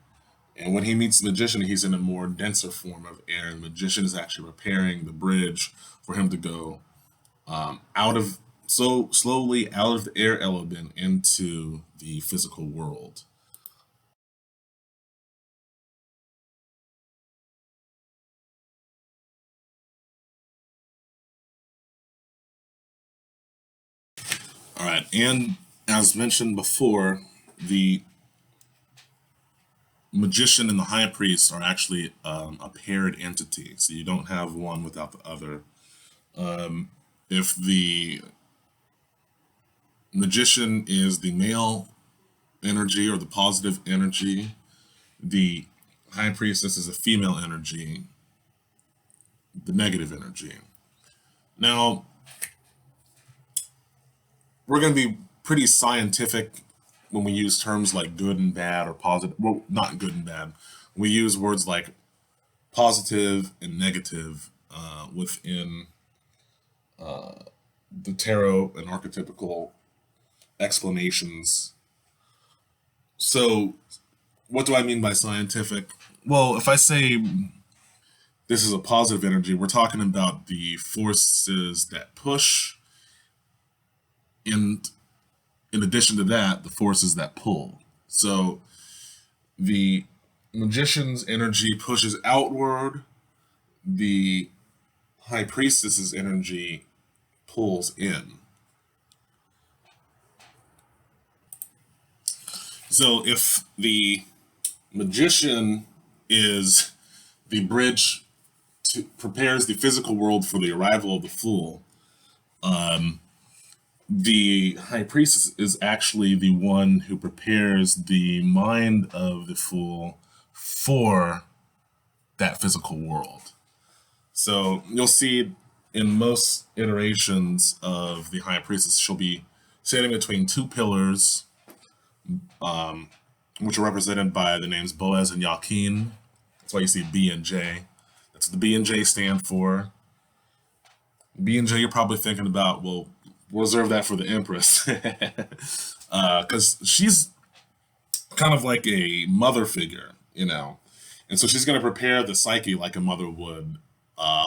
And when he meets the magician, he's in a more denser form of air. And the magician is actually repairing the bridge for him to go out of so slowly out of the air element into the physical world. All right, and as mentioned before, the magician and the high priest are actually a paired entity, so you don't have one without the other. If the magician is the male energy or the positive energy, the high priestess is a female energy, the negative energy. Now, we're going to be pretty scientific when we use terms like good and bad or positive. Well, not good and bad. We use words like positive and negative within the tarot and archetypical explanations. So, what do I mean by scientific? Well, if I say this is a positive energy, we're talking about the forces that push, and in addition to that, the forces that pull. So, the magician's energy pushes outward, the high priestess's energy pulls in. So if the magician is the bridge to prepares the physical world for the arrival of the fool, the high priestess is actually the one who prepares the mind of the fool for that physical world. So you'll see in most iterations of the high priestess, she'll be sitting between two pillars, which are represented by the names Boaz and Yakin. That's why you see B and J. That's what the B and J stand for. B and J, you're probably thinking about, well, we'll reserve that for the Empress. Because she's kind of like a mother figure, you know. And so she's going to prepare the psyche like a mother would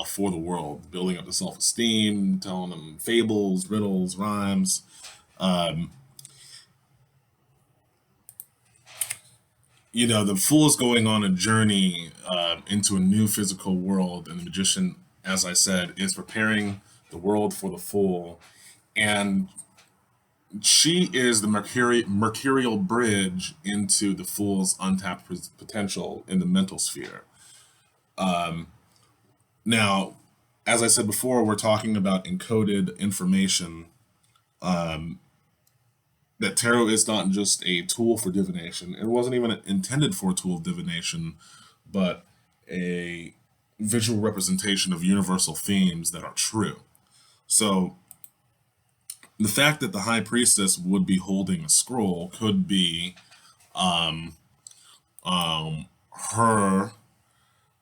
for the world, building up the self esteem, telling them fables, riddles, rhymes. Um, the fool is going on a journey into a new physical world, and the magician, as I said, is preparing the world for the fool. And she is the mercurial bridge into the fool's untapped potential in the mental sphere. Now, as I said before, we're talking about encoded information. That tarot is not just a tool for divination. It wasn't even intended for a tool of divination, but a visual representation of universal themes that are true. So the fact that the high priestess would be holding a scroll could be her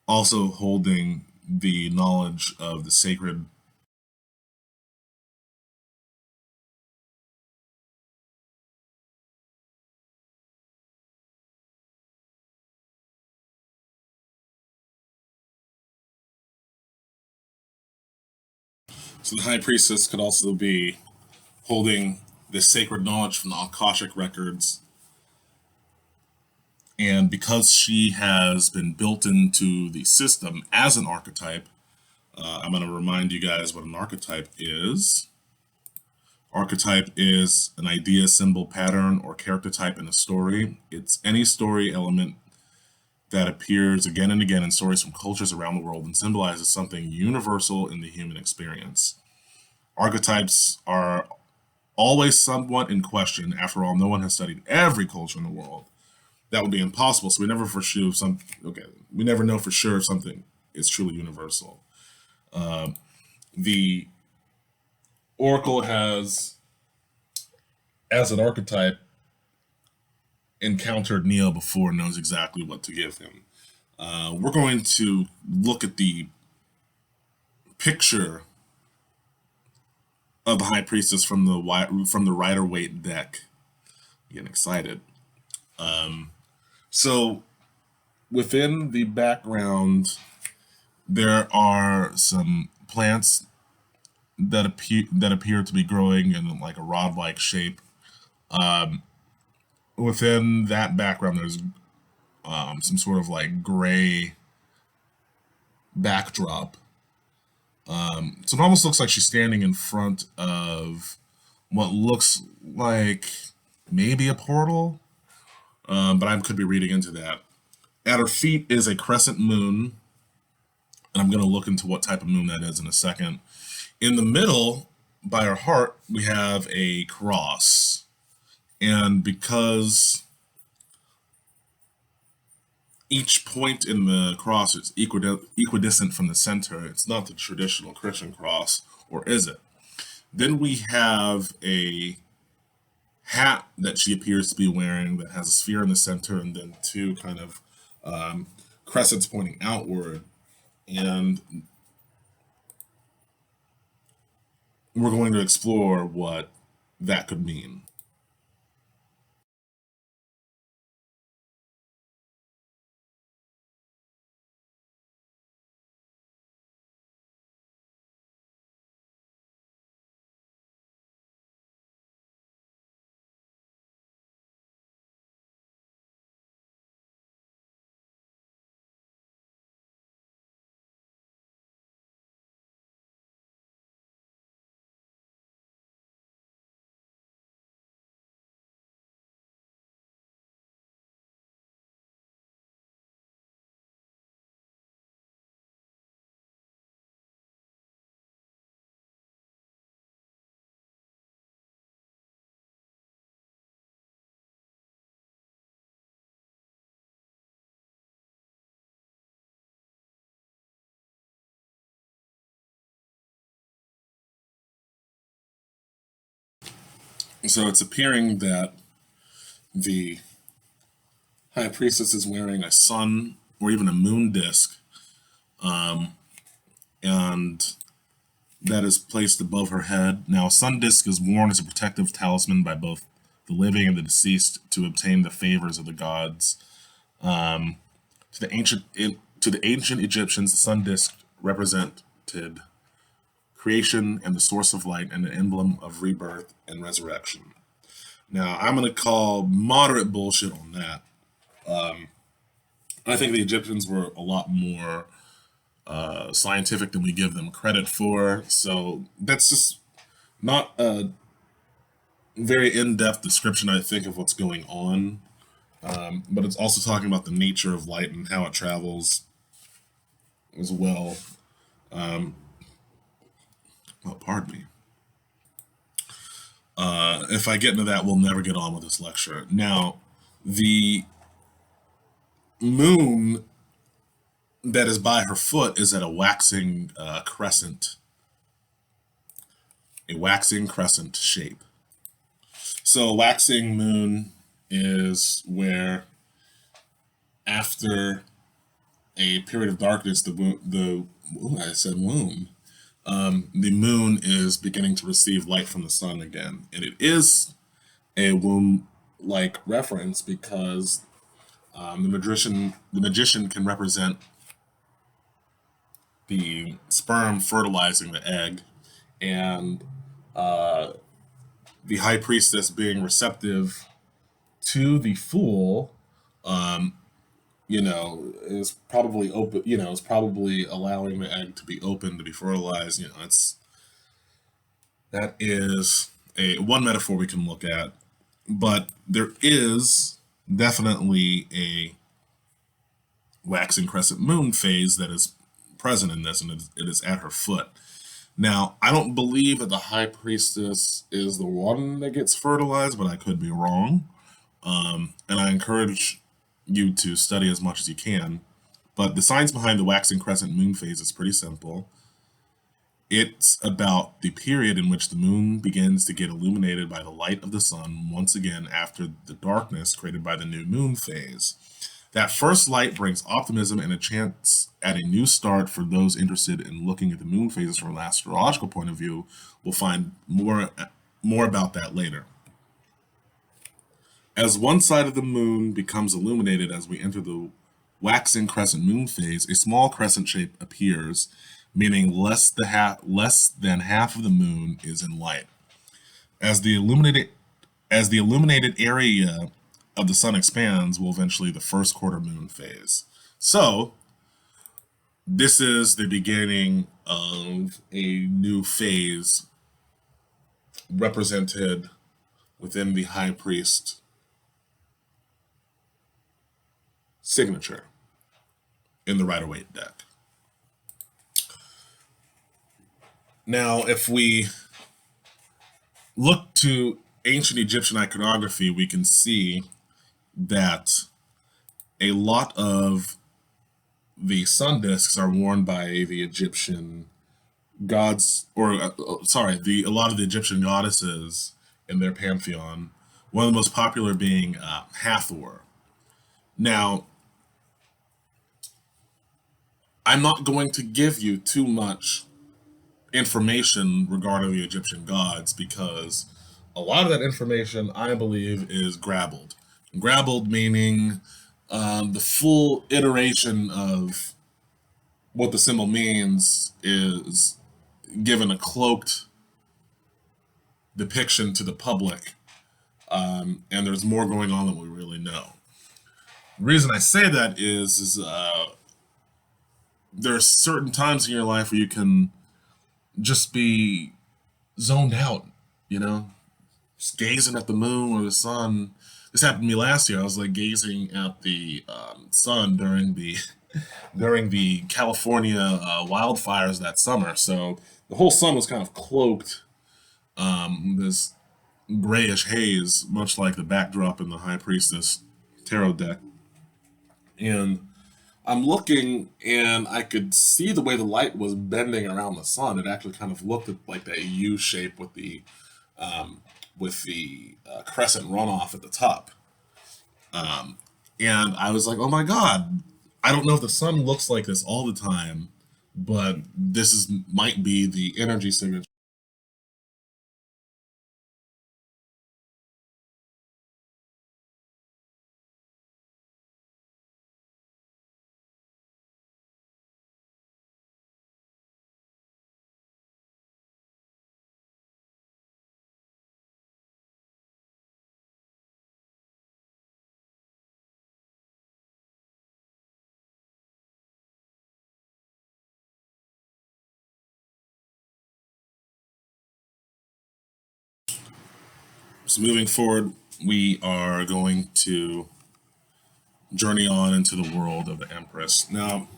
also holding the knowledge of the sacred. So the high priestess could also be holding this sacred knowledge from the Akashic records. And because she has been built into the system as an archetype, I'm going to remind you guys what an archetype is. Archetype is an idea, symbol, pattern, or character type in a story. It's any story element that appears again and again in stories from cultures around the world and symbolizes something universal in the human experience. Archetypes are always somewhat in question. After all, no one has studied every culture in the world. That would be impossible. So we never for sure we never know for sure if something is truly universal. The Oracle has, as an archetype, encountered Neo before, knows exactly what to give him. We're going to look at the picture of the High Priestess from the Rider-Waite deck. Getting excited. So within the background, there are some plants that appear to be growing in like a rod-like shape. Within that background, there's some sort of like gray backdrop. So it almost looks like she's standing in front of what looks like maybe a portal, but I could be reading into that. At her feet is a crescent moon, and I'm going to look into what type of moon that is in a second. In the middle, by her heart, we have a cross. And because each point in the cross is equidistant from the center, it's not the traditional Christian cross, or is it? Then we have a hat that she appears to be wearing that has a sphere in the center and then two kind of crescents pointing outward. And we're going to explore what that could mean. So it's appearing that the High Priestess is wearing a sun or even a moon disk, and that is placed above her head. Now, a sun disk is worn as a protective talisman by both the living and the deceased to obtain the favors of the gods. To the ancient Egyptians, the sun disk represented creation and the source of light and an emblem of rebirth and resurrection. Now, I'm going to call moderate bullshit on that. I think the Egyptians were a lot more scientific than we give them credit for. So that's just not a very in-depth description, I think, of what's going on. But it's also talking about the nature of light and how it travels as well. Oh, pardon me. If I get into that, we'll never get on with this lecture. Now, the moon that is by her foot is at a waxing crescent shape. So a waxing moon is where after a period of darkness, I said womb. The moon is beginning to receive light from the sun again, and it is a womb-like reference because the magician can represent the sperm fertilizing the egg, and the high priestess being receptive to the fool, is probably open. Is probably allowing the egg to be open to be fertilized. That is a one metaphor we can look at, but there is definitely a waxing crescent moon phase that is present in this, and it is at her foot. Now, I don't believe that the high priestess is the one that gets fertilized, but I could be wrong. And I encourage you to study as much as you can. But the science behind the waxing crescent moon phase is pretty simple. It's about the period in which the moon begins to get illuminated by the light of the sun once again after the darkness created by the new moon phase. That first light brings optimism and a chance at a new start for those interested in looking at the moon phases from an astrological point of view. We'll find more about that later. As one side of the moon becomes illuminated as we enter the waxing crescent moon phase, a small crescent shape appears, meaning less than half of the moon is in light. As the illuminated area of the sun expands, will eventually the first quarter moon phase. So this is the beginning of a new phase represented within the high priest signature in the Rider-Waite deck. Now, if we look to ancient Egyptian iconography, we can see that a lot of the sun discs are worn by the Egyptian gods, or a lot of the Egyptian goddesses in their pantheon. One of the most popular being Hathor. Now, I'm not going to give you too much information regarding the Egyptian gods because a lot of that information, I believe, is grabbled. Grabbled meaning the full iteration of what the symbol means is given a cloaked depiction to the public, and there's more going on than we really know. The reason I say that is there are certain times in your life where you can just be zoned out, you know, just gazing at the moon or the sun. This happened to me last year. I was like gazing at the sun during the California wildfires that summer. So the whole sun was kind of cloaked this grayish haze, much like the backdrop in the High Priestess tarot deck. And I'm looking, and I could see the way the light was bending around the sun. It actually kind of looked like that U shape with the crescent runoff at the top. And I was like, oh my god, I don't know if the sun looks like this all the time, but this is might be the energy signature. So moving forward, we are going to journey on into the world of the Empress. Now,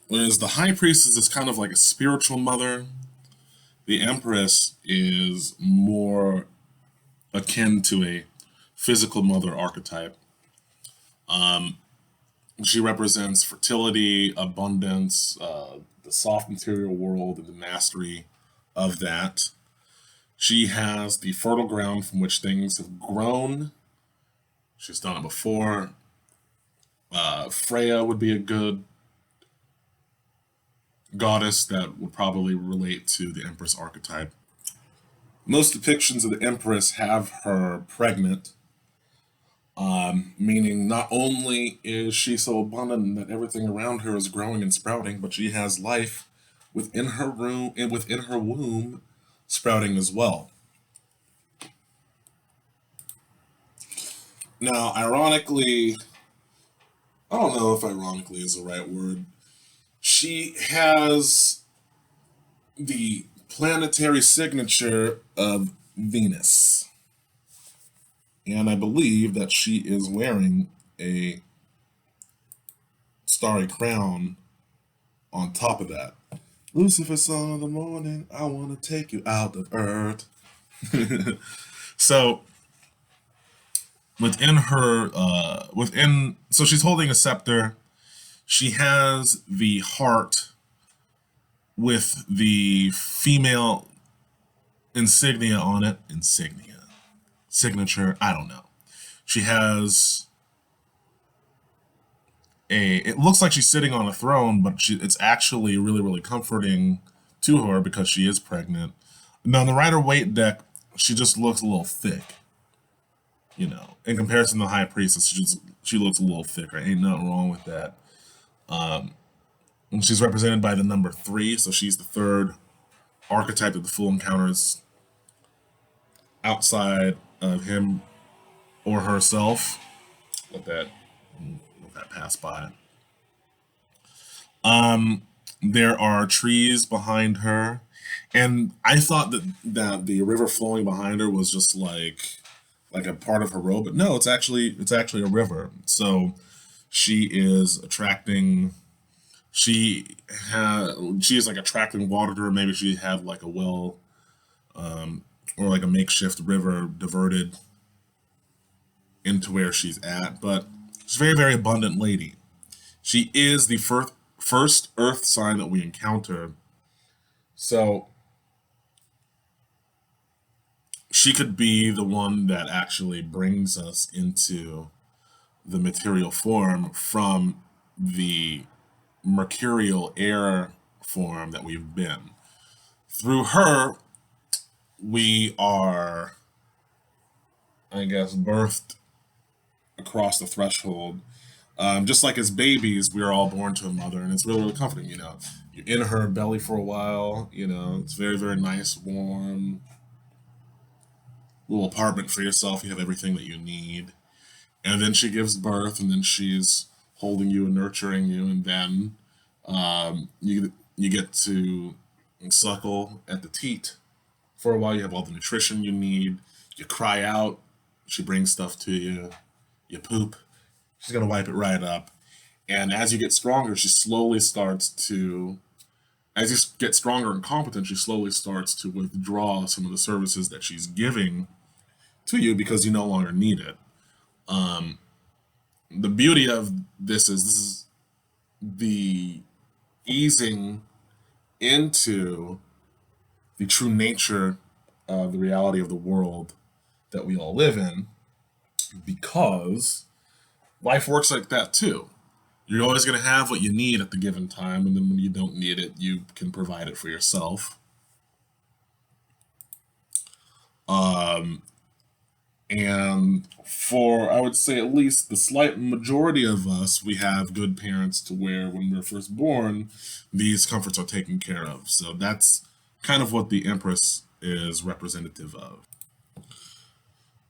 whereas the High Priestess is kind of like a spiritual mother, the Empress is more akin to a physical mother archetype. She represents fertility, abundance, the soft material world, and the mastery of that. She has the fertile ground from which things have grown. She's done it before. Freya would be a good goddess that would probably relate to the Empress archetype. Most depictions of the Empress have her pregnant, meaning not only is she so abundant that everything around her is growing and sprouting, but she has life within her room and within her womb sprouting as well. Now, ironically, I don't know if ironically is the right word. She has the planetary signature of Venus. And I believe that she is wearing a starry crown on top of that. Lucifer, son of the morning, I want to take you out of earth. So so she's holding a scepter. She has the heart with the female insignia on it. Insignia. Signature, I don't know. She has it looks like she's sitting on a throne, but it's actually really, really comforting to her because she is pregnant. Now, on the Rider Waite deck, she just looks a little thick, in comparison to the High Priestess, she looks a little thicker. Ain't nothing wrong with that. And she's represented by the number 3, so she's the third archetype that the Fool encounters outside of him or herself. Let that pass by. There are trees behind her, and I thought that the river flowing behind her was just like a part of her robe, but no, it's actually a river. So she is attracting. She is like attracting water to her. Maybe she had like a well, or like a makeshift river diverted into where she's at. But she's a very, very abundant lady. She is the first earth sign that we encounter. So she could be the one that actually brings us into the material form from the mercurial air form that we've been. Through her, we are, I guess, birthed across the threshold. Just like as babies, we are all born to a mother, and it's really, really comforting. You're in her belly for a while. It's very, very nice, warm little apartment for yourself. You have everything that you need, and then she gives birth, and then she's holding you and nurturing you, and then you get to suckle at the teat for a while. You have all the nutrition you need. You cry out. She brings stuff to you. You poop. She's gonna wipe it right up. And as you get stronger, as you get stronger and competent, she slowly starts to withdraw some of the services that she's giving to you because you no longer need it. The beauty of this is the easing into the true nature of the reality of the world that we all live in, because life works like that too. You're always going to have what you need at the given time, and then when you don't need it, you can provide it for yourself. Um, and for, I would say, at least the slight majority of us, we have good parents to where when we're first born, these comforts are taken care of. So that's kind of what the Empress is representative of.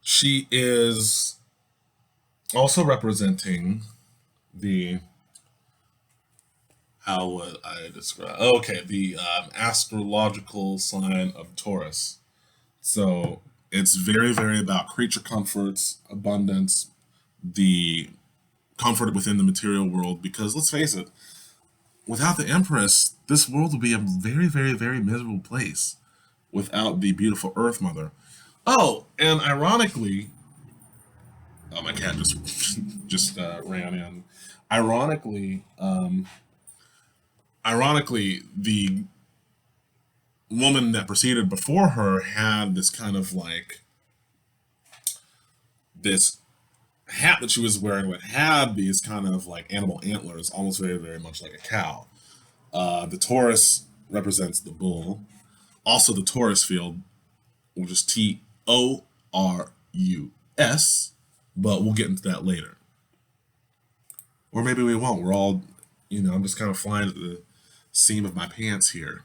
She is also representing the, how would I describe? Okay, the astrological sign of Taurus. So it's very, very about creature comforts, abundance, the comfort within the material world. Because let's face it, without the Empress, this world would be a very, very, very miserable place without the beautiful Earth Mother. Oh, and ironically, oh, my cat just just ran in. Ironically, the woman that proceeded before her had this kind of like this hat that she was wearing that had these kind of like animal antlers, almost very, very much like a cow. The Taurus represents the bull. Also, the Taurus field, which is Taurus, but we'll get into that later. Or maybe we won't. We're all, I'm just kind of flying at the seam of my pants here.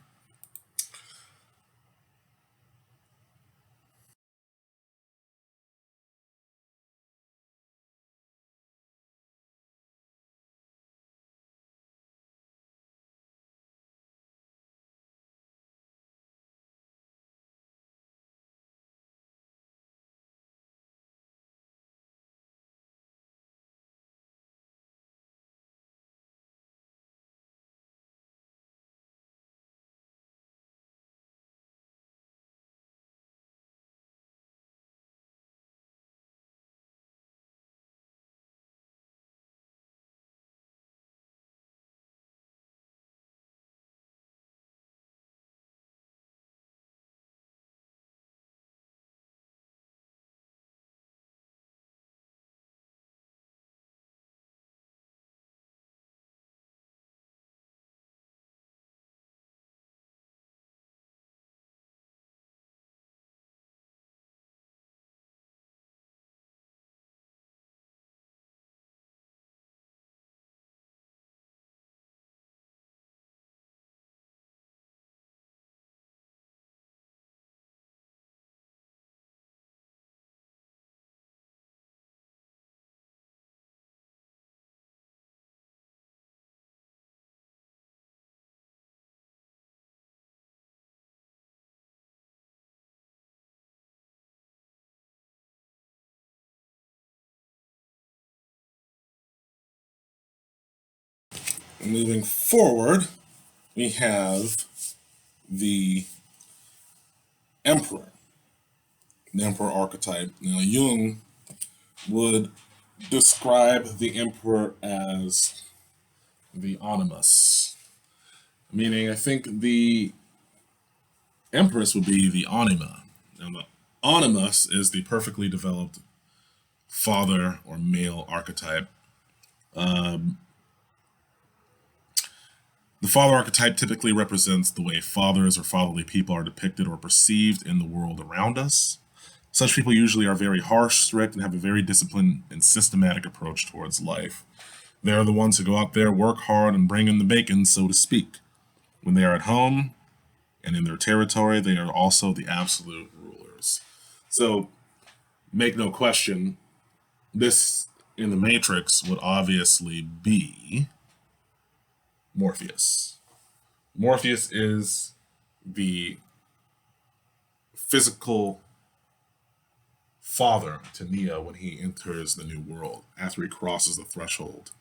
moving forward, we have the Emperor, the Emperor archetype. Now, Jung would describe the Emperor as the animus, meaning I think the Empress would be the anima. Now, the animus is the perfectly developed father or male archetype. The father archetype typically represents the way fathers or fatherly people are depicted or perceived in the world around us. Such people usually are very harsh, strict, and have a very disciplined and systematic approach towards life. They are the ones who go out there, work hard, and bring in the bacon, so to speak. When they are at home and in their territory, they are also the absolute rulers. So, make no question, this in the Matrix would obviously be Morpheus. Morpheus is the physical father to Neo when he enters the new world after he crosses the threshold.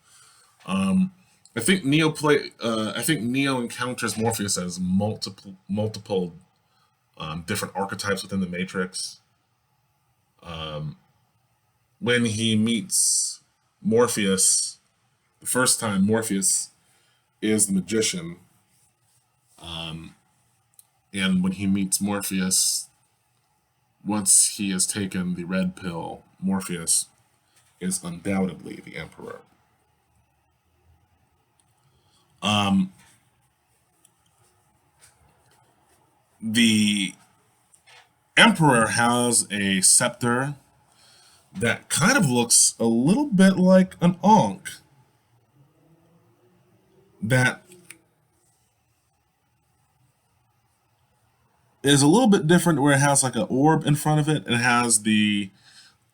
I think Neo encounters Morpheus as multiple different archetypes within the Matrix. When he meets Morpheus, the first time Morpheus is the magician, and when he meets Morpheus, once he has taken the red pill, Morpheus is undoubtedly the Emperor. The Emperor has a scepter that kind of looks a little bit like an Ankh that is a little bit different where it has like an orb in front of it. It has the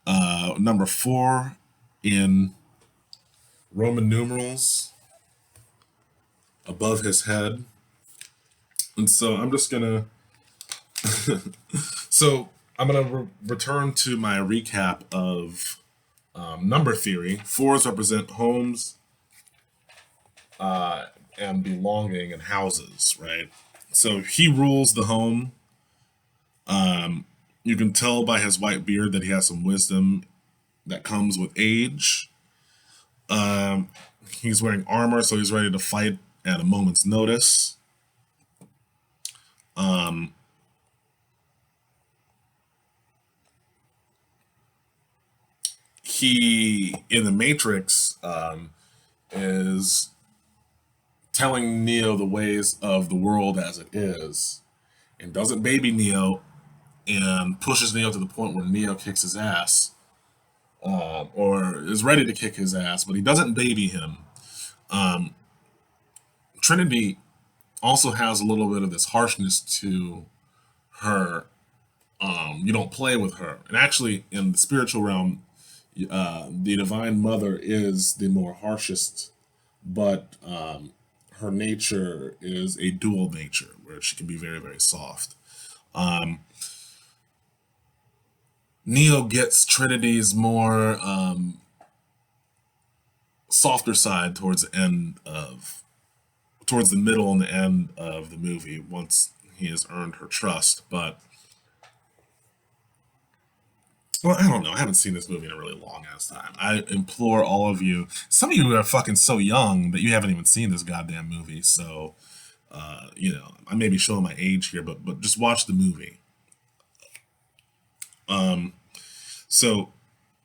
number 4 in Roman numerals above his head. And so I'm gonna return to my recap of number theory. 4s represent homes and belonging and houses, right? So he rules the home. You can tell by his white beard that he has some wisdom that comes with age. Um, he's wearing armor, so he's ready to fight at a moment's notice. He, in the Matrix, is telling Neo the ways of the world as it is, and doesn't baby Neo, and pushes Neo to the point where Neo kicks his ass, or is ready to kick his ass, but he doesn't baby him. Trinity also has a little bit of this harshness to her. You don't play with her, and actually, in the spiritual realm, the Divine Mother is the more harshest, but her nature is a dual nature where she can be very, very soft. Neo gets Trinity's more softer side towards the middle and the end of the movie once he has earned her trust. But well, I don't know. I haven't seen this movie in a really long ass time. I implore all of you. Some of you are fucking so young that you haven't even seen this goddamn movie. So, I may be showing my age here, but just watch the movie. So,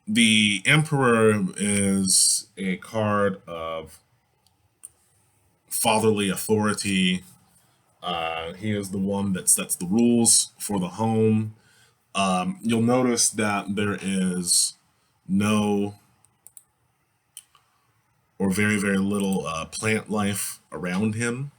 the Emperor is a card of fatherly authority. He is the one that sets the rules for the home. You'll notice that there is no or very, very little plant life around him.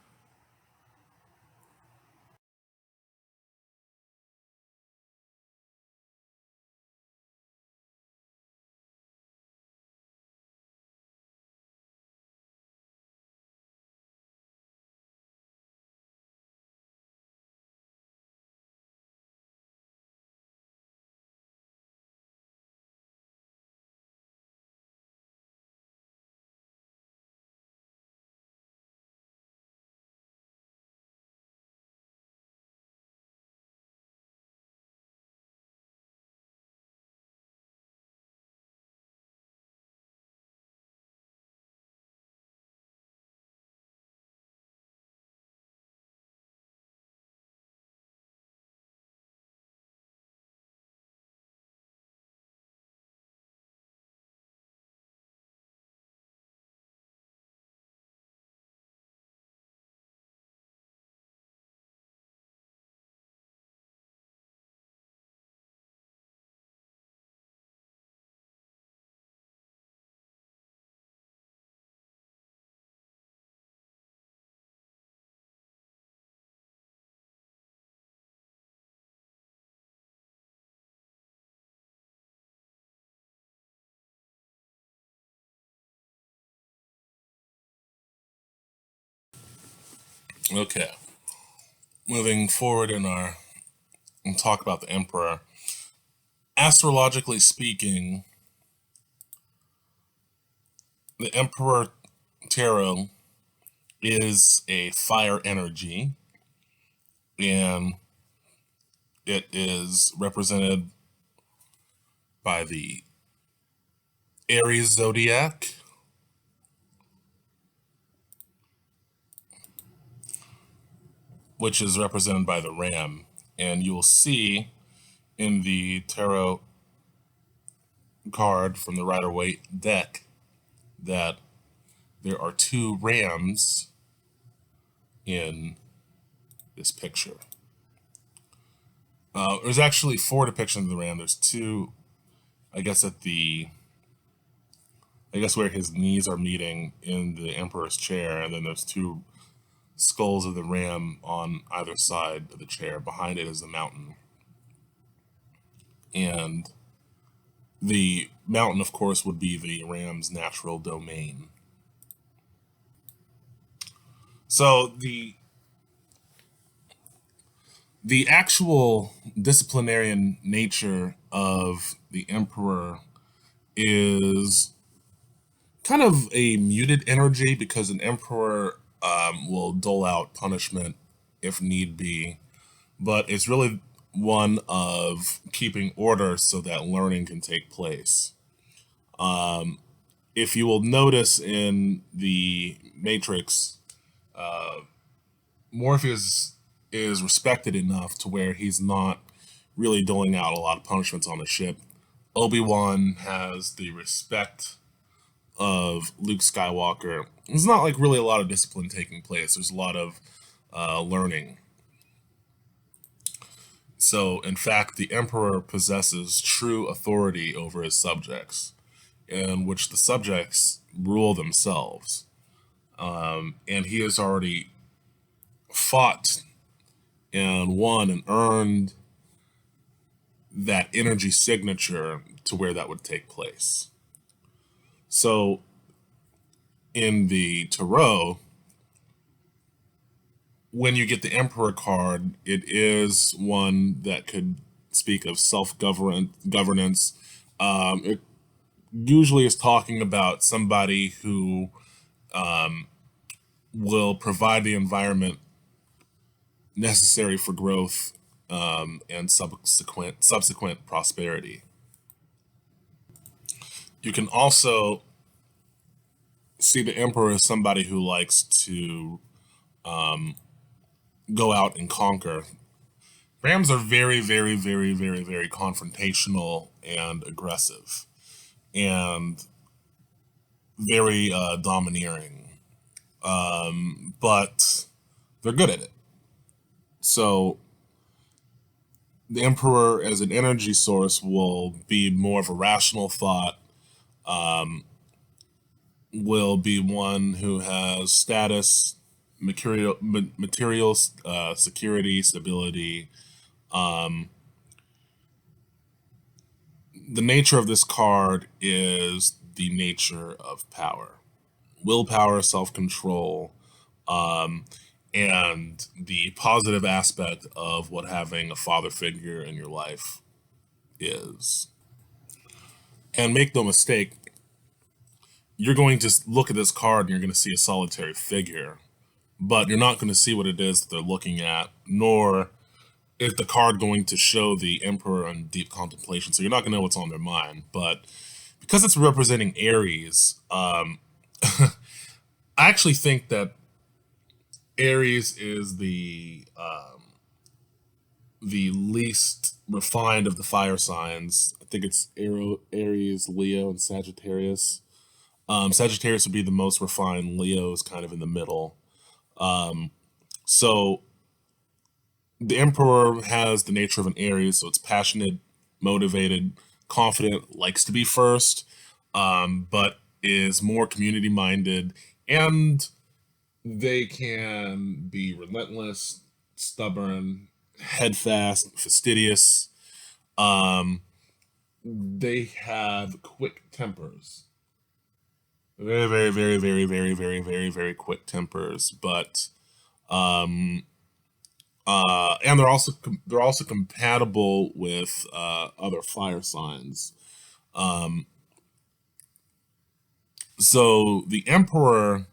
Okay, moving forward in our and talk about the Emperor. Astrologically speaking, the Emperor Tarot is a fire energy, and it is represented by the Aries zodiac, which is represented by the ram. And you will see in the tarot card from the Rider Waite deck that there are two rams in this picture. There's actually four depictions of the ram. There's two, I guess, where his knees are meeting in the emperor's chair, and then there's two skulls of the ram on either side of the chair. Behind it is the mountain. And the mountain, of course, would be the ram's natural domain. So the actual disciplinarian nature of the emperor is kind of a muted energy because an emperor will dole out punishment if need be, but it's really one of keeping order so that learning can take place. If you will notice in the Matrix, Morpheus is respected enough to where he's not really doling out a lot of punishments on the ship. Obi-Wan has the respect of Luke Skywalker. There's not like really a lot of discipline taking place. There's a lot of learning. So, in fact, the Emperor possesses true authority over his subjects, in which the subjects rule themselves. And he has already fought and won and earned that energy signature to where that would take place. So, in the tarot, when you get the Emperor card, it is one that could speak of governance. It usually is talking about somebody who will provide the environment necessary for growth and subsequent prosperity. You can also see the Emperor as somebody who likes to go out and conquer. Rams are very, very, very, very, very confrontational and aggressive, and very domineering. But they're good at it. So the Emperor, as an energy source, will be more of a rational thought. Will be one who has status, material security, stability. The nature of this card is the nature of power, willpower, self-control, and the positive aspect of what having a father figure in your life is. And make no mistake, you're going to look at this card and you're going to see a solitary figure, but you're not going to see what it is that they're looking at, nor is the card going to show the Emperor in deep contemplation. So you're not going to know what's on their mind. But because it's representing Aries, I actually think that Aries is the least refined of the fire signs. I think it's Aries, Leo, and Sagittarius. Sagittarius would be the most refined. Leo is kind of in the middle. So the Emperor has the nature of an Aries, so it's passionate, motivated, confident, likes to be first, but is more community minded, and they can be relentless, stubborn, headfast, fastidious. They have quick tempers. Very, very, very, very, very, very, very, very quick tempers, but Um, and they're also compatible with other fire signs. Um, so the Emperor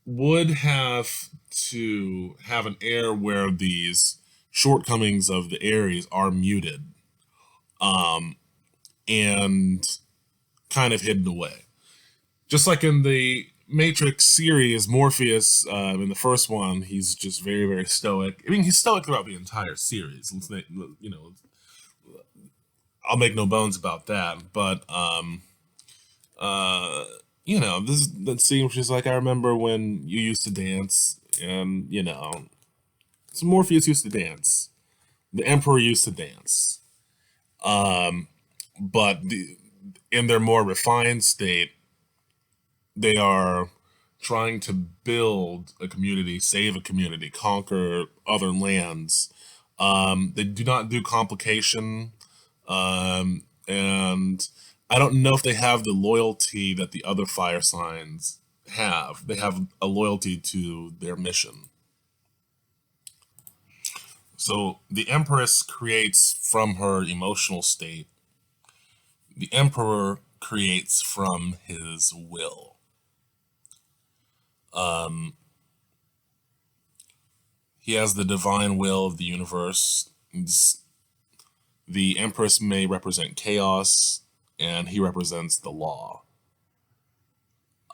would have to have an air where these shortcomings of the Aries are muted, um, and kind of hidden away. Just like in the Matrix series, Morpheus, in the first one, he's just very, very stoic. I mean, he's stoic throughout the entire series. I'll make no bones about that. But uh, this that scene which is like, I remember when you used to dance, and so Morpheus used to dance. The Emperor used to dance. Um, but in their more refined state, they are trying to build a community, save a community, conquer other lands. They do not do complication, and I don't know if they have the loyalty that the other fire signs have. They have a loyalty to their mission. So the Empress creates from her emotional state. The Emperor creates from his will. Um, he has the divine will of the universe. The Empress may represent chaos, and he represents the law.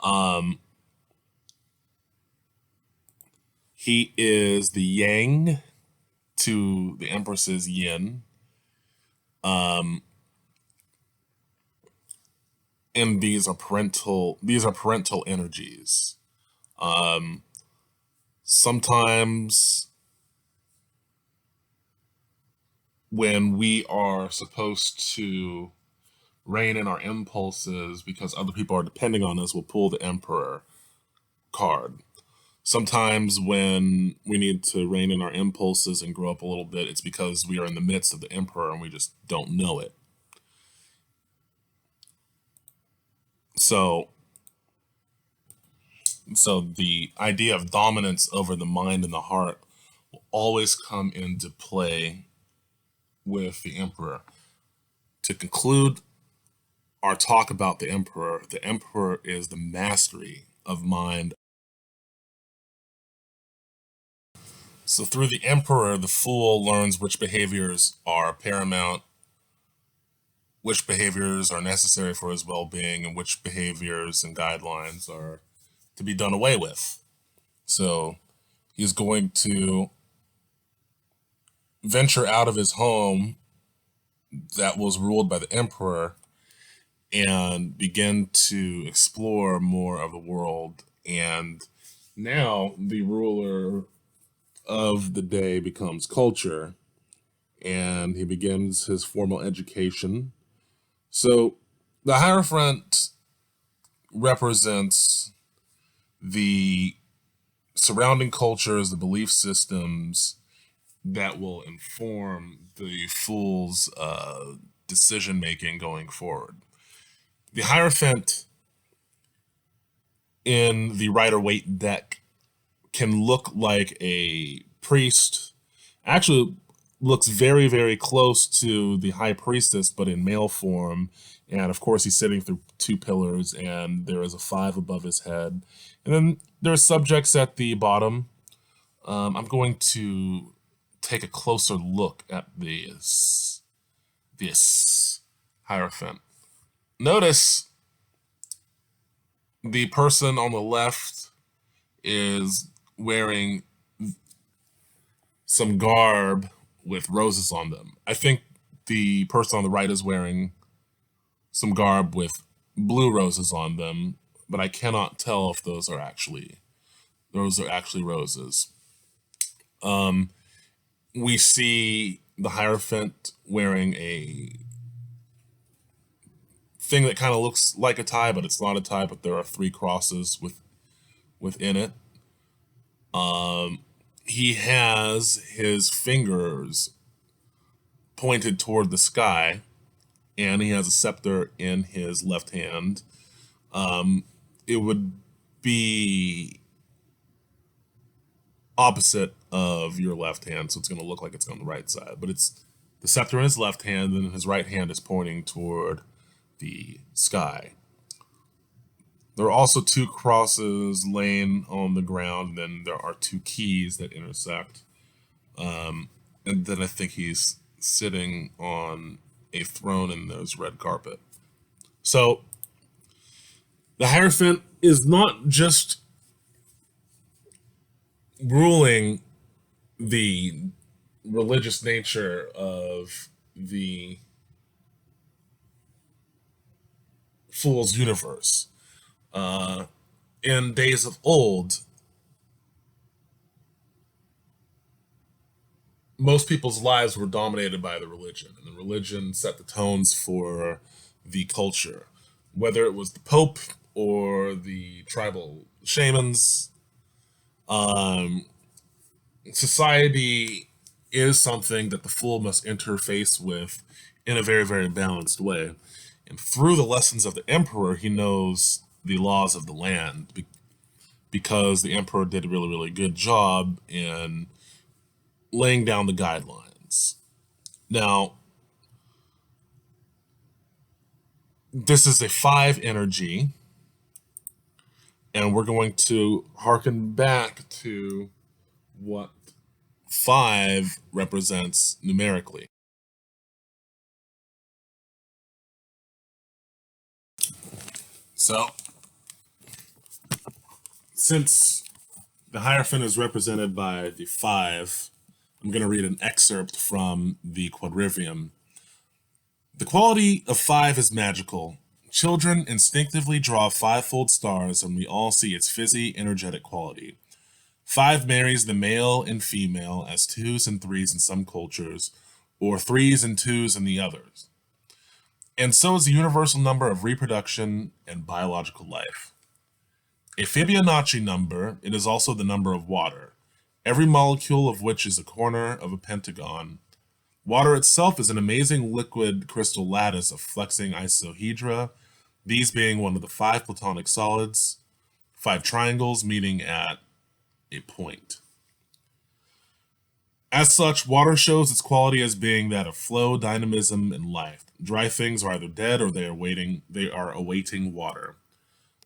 Um, he is the Yang to the Empress's Yin. Um, and these are parental energies. Um, sometimes when we are supposed to rein in our impulses because other people are depending on us, we'll pull the Emperor card. Sometimes when we need to rein in our impulses and grow up a little bit, it's because we are in the midst of the Emperor and we just don't know it. So so the idea of dominance over the mind and the heart will always come into play with the Emperor. To conclude our talk about the Emperor is the mastery of mind. So through the Emperor, the fool learns which behaviors are paramount, which behaviors are necessary for his well-being, and which behaviors and guidelines are to be done away with. So he's going to venture out of his home that was ruled by the Emperor and begin to explore more of the world. And now the ruler of the day becomes culture, and he begins his formal education. So the Hierophant represents the surrounding cultures, the belief systems that will inform the fool's decision making going forward. The Hierophant in the Rider Waite deck can look like a priest. Actually, looks very, very close to the High Priestess, but in male form. And of course, he's sitting through two pillars, and there is a 5 above his head. And then there are subjects at the bottom. I'm going to take a closer look at this Hierophant. Notice the person on the left is wearing some garb with roses on them. I think the person on the right is wearing some garb with blue roses on them, but I cannot tell if those are actually roses. Um, we see the Hierophant wearing a thing that kind of looks like a tie, but it's not a tie. But there are 3 crosses within it. He has his fingers pointed toward the sky, and he has a scepter in his left hand. It would be opposite of your left hand, so it's going to look like it's on the right side. But it's the scepter in his left hand, and his right hand is pointing toward the sky. There are also two crosses laying on the ground, and then there are two keys that intersect. And then I think he's sitting on a throne in those red carpet. So the Hierophant is not just ruling the religious nature of the Fool's universe. In days of old, most people's lives were dominated by the religion, and the religion set the tones for the culture. Whether it was the Pope or the tribal shamans, um, society is something that the fool must interface with in a very, very balanced way. And through the lessons of the emperor, he knows the laws of the land because the emperor did a really, really good job in laying down the guidelines. Now, this is a 5 energy, and we're going to harken back to what 5 represents numerically. So, since the Hierophant is represented by the 5, I'm going to read an excerpt from the Quadrivium. The quality of 5 is magical. Children instinctively draw 5-fold stars, and we all see its fizzy, energetic quality. 5 marries the male and female as 2s and 3s in some cultures, or 3s and 2s in the others. And so is the universal number of reproduction and biological life. A Fibonacci number, it is also the number of water, every molecule of which is a corner of a pentagon. Water itself is an amazing liquid crystal lattice of flexing isohedra, these being one of the 5 platonic solids, 5 triangles meeting at a point. As such, water shows its quality as being that of flow, dynamism, and life. Dry things are either dead or they are awaiting water.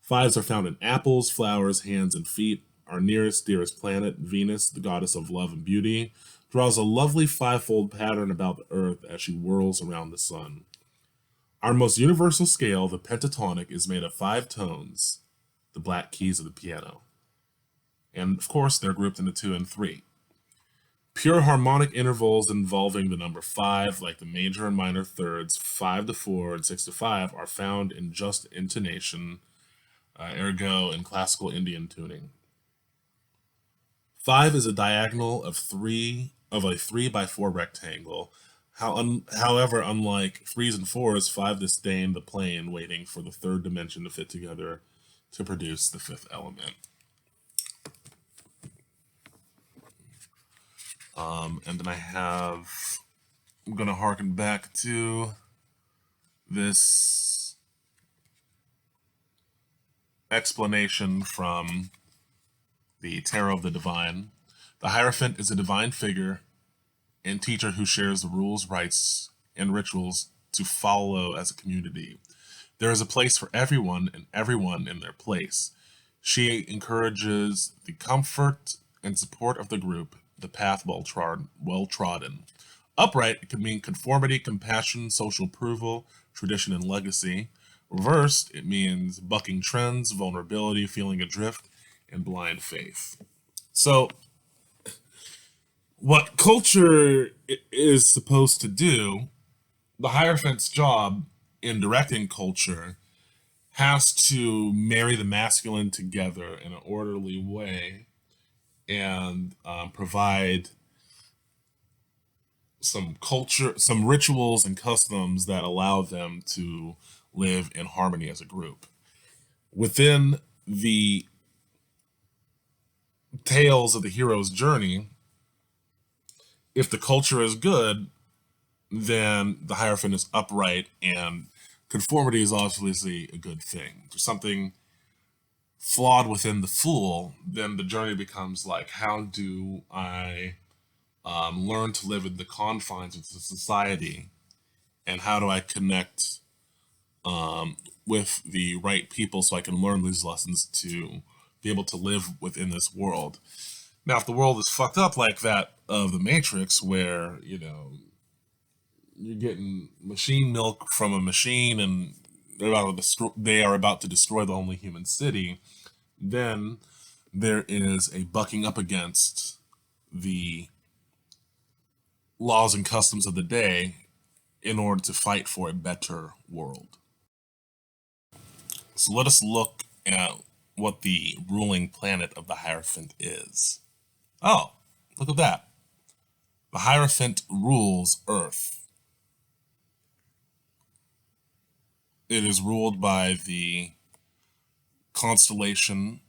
5s are found in apples, flowers, hands, and feet. Our nearest, dearest planet, Venus, the goddess of love and beauty, draws a lovely 5-fold pattern about the Earth as she whirls around the sun. Our most universal scale, the pentatonic, is made of 5 tones, the black keys of the piano. And of course, they're grouped into 2 and 3. Pure harmonic intervals involving the number 5, like the major and minor thirds, 5 to 4 and 6 to 5, are found in just intonation, ergo in classical Indian tuning. 5 is a diagonal of a 3 by 4 rectangle. However, unlike 3s and 4s, 5 disdain the plane, waiting for the third dimension to fit together to produce the 5th element. And then I'm going to harken back to this explanation from the Tarot of the Divine. The Hierophant is a divine figure and teacher who shares the rules, rites, and rituals to follow as a community. There is a place for everyone and everyone in their place. She encourages the comfort and support of the group, the path well trodden. Upright, it can mean conformity, compassion, social approval, tradition, and legacy. Reversed, it means bucking trends, vulnerability, feeling adrift, and blind faith. So, what culture is supposed to do, the Hierophant's job in directing culture has to marry the masculine together in an orderly way and provide some culture, some rituals and customs that allow them to live in harmony as a group. Within the tales of the hero's journey, if the culture is good, then the Hierophant is upright, and conformity is obviously a good thing. There's something flawed within the fool, then the journey becomes like, how do I learn to live in the confines of the society, and how do I connect with the right people so I can learn these lessons to be able to live within this world. Now, if the world is fucked up like that of the Matrix, where you're getting machine milk from a machine, and they are about to destroy the only human city, then there is a bucking up against the laws and customs of the day in order to fight for a better world. So let us look at what the ruling planet of the Hierophant is. Oh, look at that. The Hierophant rules Earth. It is ruled by the constellation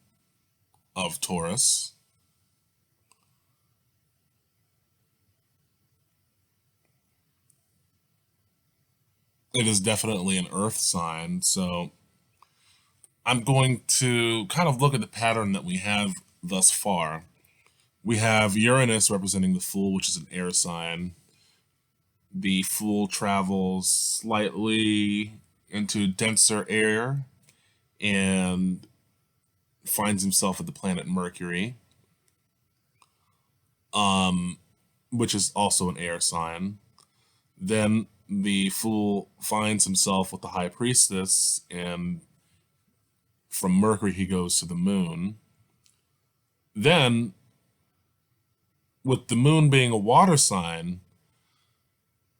of Taurus. It is definitely an Earth sign, so I'm going to kind of look at the pattern that we have thus far. We have Uranus representing the Fool, which is an air sign. The Fool travels slightly into denser air and finds himself at the planet Mercury, which is also an air sign. Then the Fool finds himself with the High Priestess, and from Mercury he goes to the Moon. Then, with the Moon being a water sign,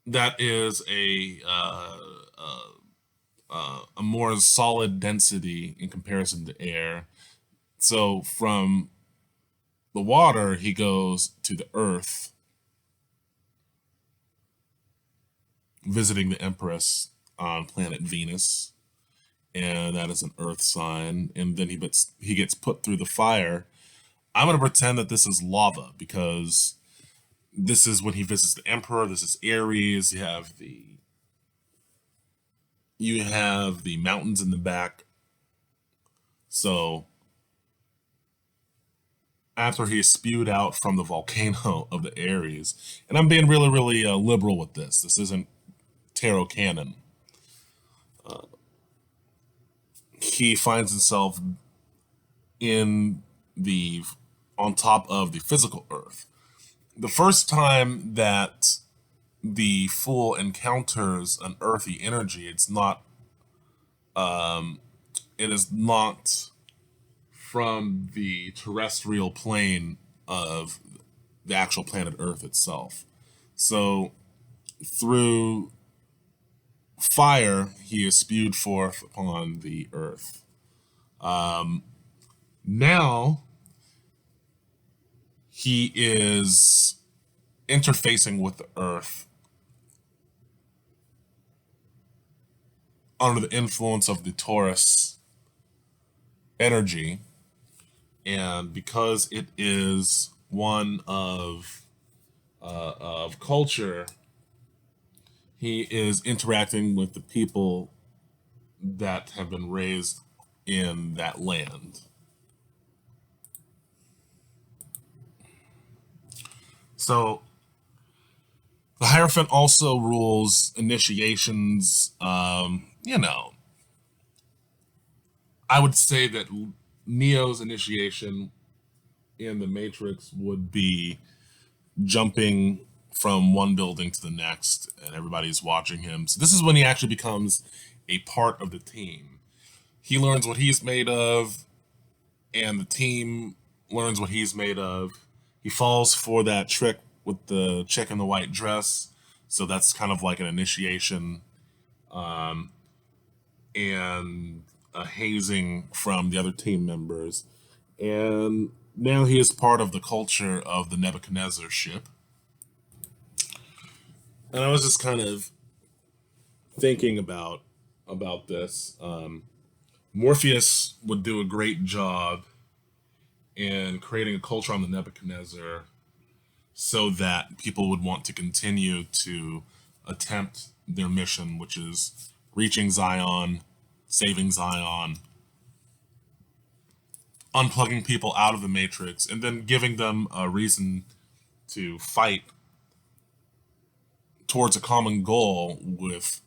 that is a more solid density in comparison to air. So from the water, he goes to the Earth, visiting the Empress on planet Venus, and that is an Earth sign. And then he gets put through the fire. I'm going to pretend that this is lava, because this is when he visits the Emperor. This is Aries. You have the mountains in the back. So after he is spewed out from the volcano of the Aries, and I'm being really, really liberal with this. This isn't tarot canon. He finds himself in the on top of the physical Earth. The first time that the Fool encounters an earthy energy, it is not from the terrestrial plane of the actual planet Earth itself. So through fire, he is spewed forth upon the Earth. Now he is interfacing with the Earth under the influence of the Taurus energy, and because it is one of culture, he is interacting with the people that have been raised in that land. So the Hierophant also rules initiations. I would say that Neo's initiation in the Matrix would be jumping from one building to the next, and everybody's watching him. So this is when he actually becomes a part of the team. He learns what he's made of, and the team learns what he's made of. He falls for that trick with the chick in the white dress, so that's kind of like an initiation, and a hazing from the other team members. And now he is part of the culture of the Nebuchadnezzar ship. And I was just kind of thinking about this. Morpheus would do a great job in creating a culture on the Nebuchadnezzar so that people would want to continue to attempt their mission, which is reaching Zion, saving Zion, unplugging people out of the matrix and then giving them a reason to fight towards a common goal with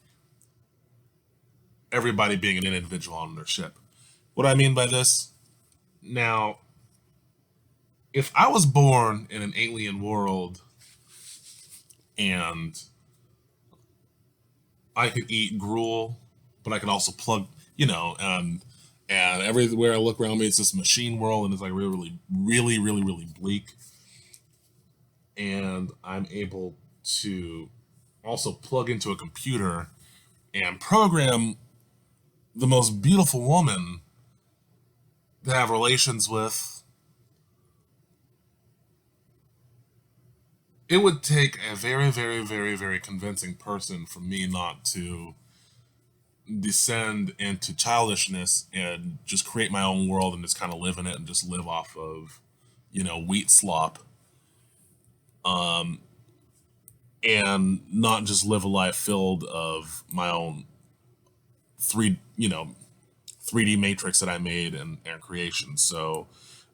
everybody being an individual on their ship. What I mean by this? Now, if I was born in an alien world and I could eat gruel, but I could also plug, and everywhere I look around me, it's this machine world, and it's like really bleak. And I'm able to also plug into a computer and program the most beautiful woman to have relations with. It would take a very convincing person for me not to descend into childishness and just create my own world and just kind of live in it and just live off of, wheat slop. And not just live a life filled of my own 3D matrix that I made and creation. So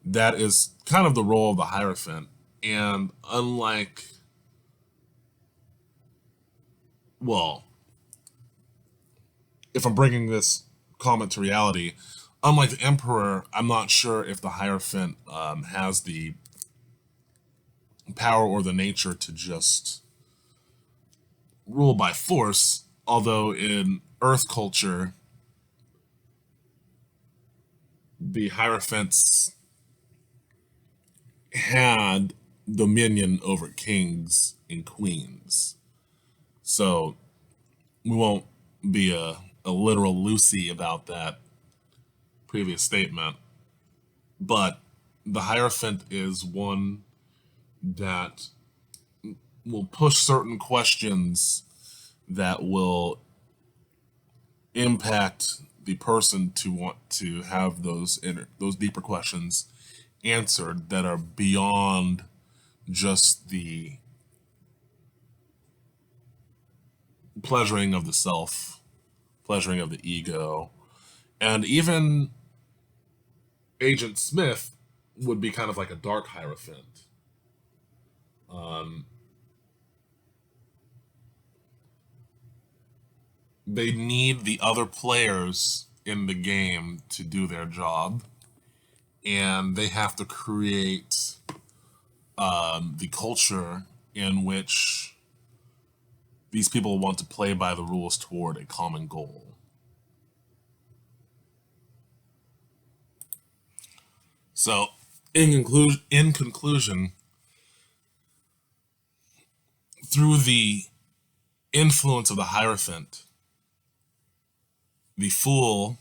that is kind of the role of the Hierophant. And unlike, well, if I'm bringing this comment to reality, unlike the Emperor, I'm not sure if the Hierophant has the power or the nature to just rule by force. Although in Earth culture, the Hierophants had dominion over kings and queens. So we won't be a literal Lucy about that previous statement. But the Hierophant is one that will push certain questions that will impact the person to want to have those deeper questions answered that are beyond just the pleasuring of the self, pleasuring of the ego. And even Agent Smith would be kind of like a dark Hierophant. They need the other players in the game to do their job, and they have to create the culture in which these people want to play by the rules toward a common goal. So, in conclusion, through the influence of the Hierophant, the fool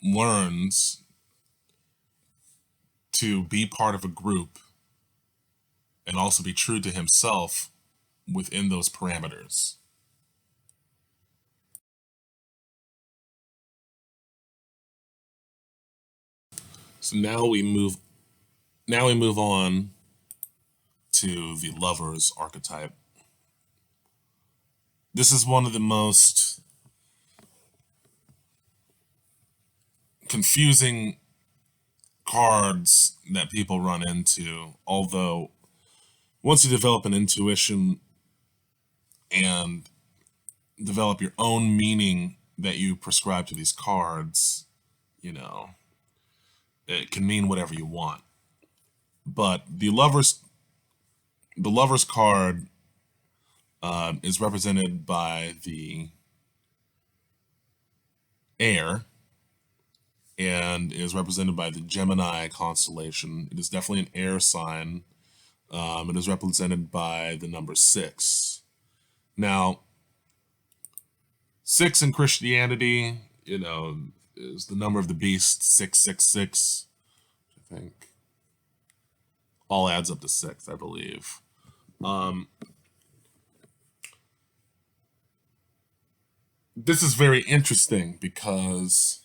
learns to be part of a group and also be true to himself within those parameters. So now we move on to the lover's archetype. This is one of the most confusing cards that people run into, although once you develop an intuition and develop your own meaning that you prescribe to these cards, it can mean whatever you want. But the lover's card is represented by the air and is represented by the Gemini constellation. It is definitely an air sign. It is represented by the number 6. Now, 6 in Christianity, is the number of the beast, 666. I think all adds up to 6, I believe. This is very interesting because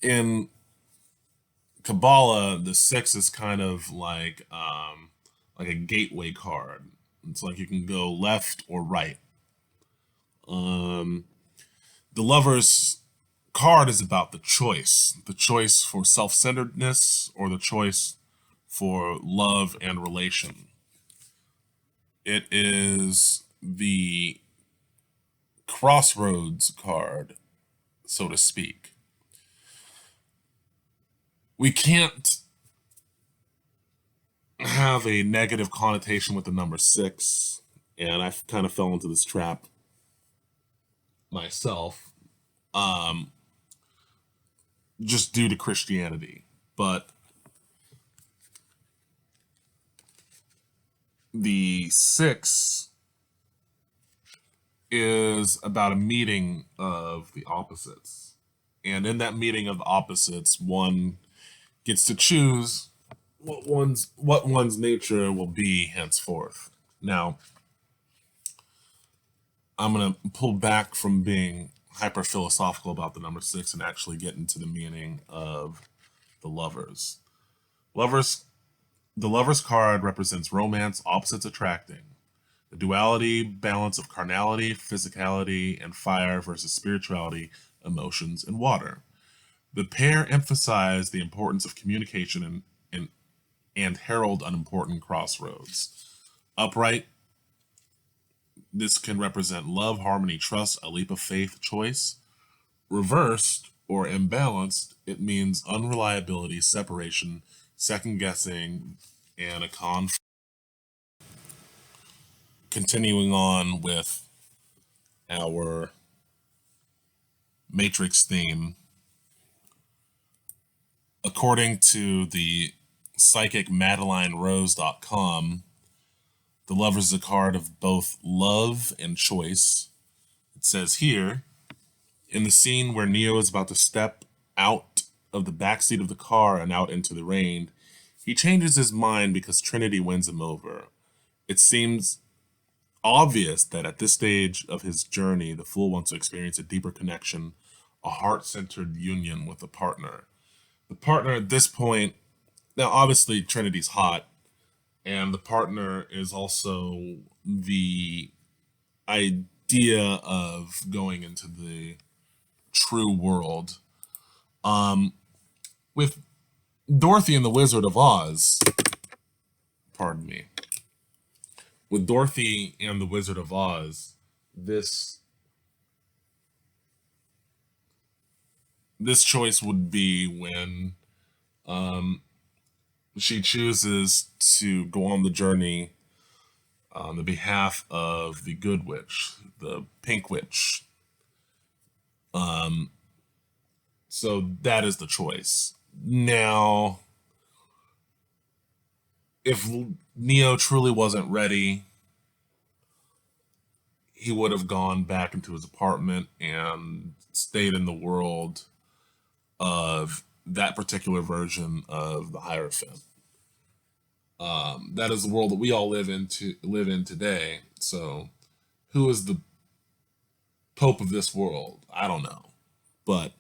in Kabbalah, the 6 is kind of like a gateway card. It's like you can go left or right. The lover's card is about the choice for self-centeredness or the choice for love and relation. It is the crossroads card, so to speak. We can't have a negative connotation with the number 6, and I kind of fell into this trap myself, just due to Christianity. But the 6 is about a meeting of the opposites. And in that meeting of the opposites, one gets to choose what one's nature will be henceforth. Now, I'm going to pull back from being hyper philosophical about the number 6 and actually get into the meaning of the lovers. The lovers card represents romance, opposites attracting. The duality, balance of carnality, physicality, and fire versus spirituality, emotions, and water. The pair emphasize the importance of communication and herald unimportant crossroads. Upright, this can represent love, harmony, trust, a leap of faith, choice. Reversed or imbalanced, it means unreliability, separation, second guessing, and a conflict. Continuing on with our Matrix theme, according to the psychic MadelineRose.com, the lover is a card of both love and choice. It says here, in the scene where Neo is about to step out of the backseat of the car and out into the rain, he changes his mind because Trinity wins him over. It seems obvious that at this stage of his journey, the fool wants to experience a deeper connection, a heart-centered union with a partner. The partner at this point, now obviously Trinity's hot, and the partner is also the idea of going into the true world. With Dorothy and the Wizard of Oz, pardon me, with Dorothy and the Wizard of Oz, this choice would be when she chooses to go on the journey on the behalf of the good witch, the pink witch. So that is the choice. Now, if Neo truly wasn't ready, he would have gone back into his apartment and stayed in the world of that particular version of the Hierophant. That is the world that we all live in today. So, who is the Pope of this world? I don't know, but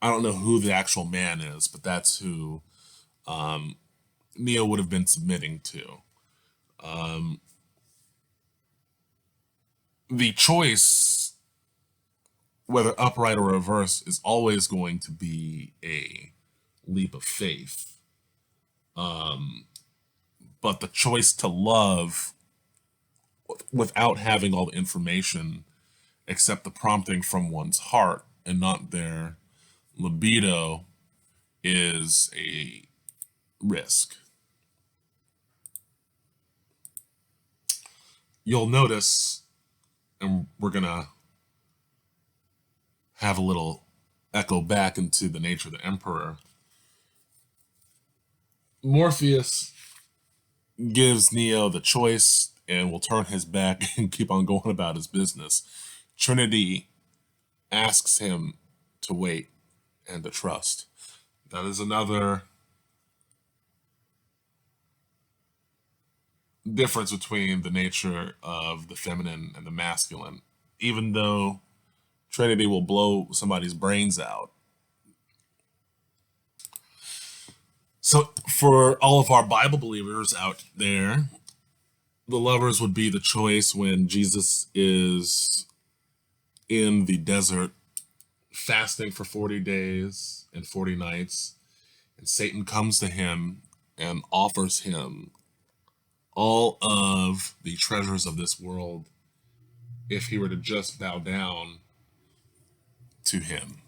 I don't know who the actual man is. But that's who Neo would have been submitting to. The choice, whether upright or reverse, is always going to be a leap of faith. But the choice to love without having all the information except the prompting from one's heart and not their libido is a risk. You'll notice, and we're going to have a little echo back into the nature of the Emperor. Morpheus gives Neo the choice and will turn his back and keep on going about his business. Trinity asks him to wait and to trust. That is another difference between the nature of the feminine and the masculine. Even though Trinity will blow somebody's brains out. So for all of our Bible believers out there, the lovers would be the choice when Jesus is in the desert fasting for 40 days and 40 nights, and Satan comes to him and offers him all of the treasures of this world if he were to just bow down to him.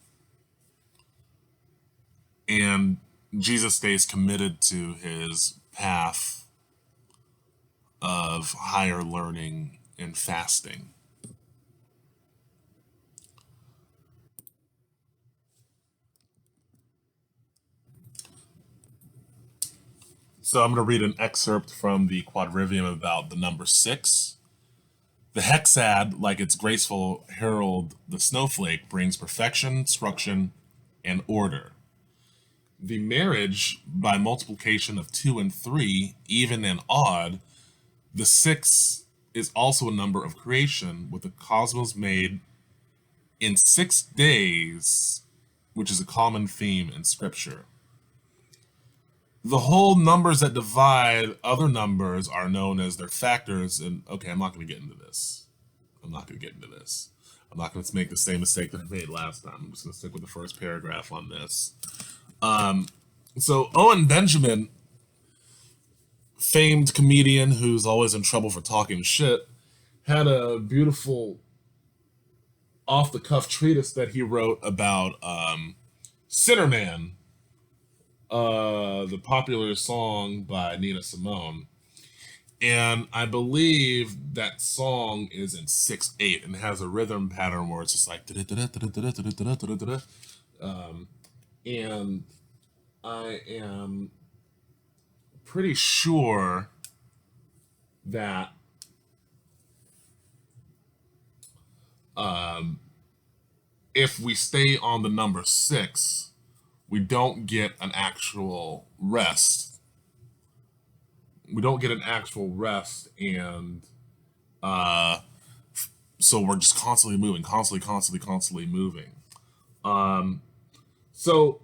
And Jesus stays committed to his path of higher learning and fasting. So I'm going to read an excerpt from the quadrivium about the number 6. The hexad, like its graceful herald, the snowflake, brings perfection, instruction, and order. The marriage, by multiplication of 2 and 3, even and odd, the 6 is also a number of creation, with the cosmos made in 6 days, which is a common theme in Scripture. The whole numbers that divide other numbers are known as their factors, and okay, I'm not going to get into this. I'm not going to make the same mistake that I made last time. I'm just going to stick with the first paragraph on this. So Owen Benjamin, famed comedian who's always in trouble for talking shit, had a beautiful off-the-cuff treatise that he wrote about Sinner Man, the popular song by Nina Simone. And I believe that song is in 6/8 and has a rhythm pattern where it's just like and I am pretty sure that if we stay on the number 6, we don't get an actual rest. And so we're just constantly moving, constantly moving. So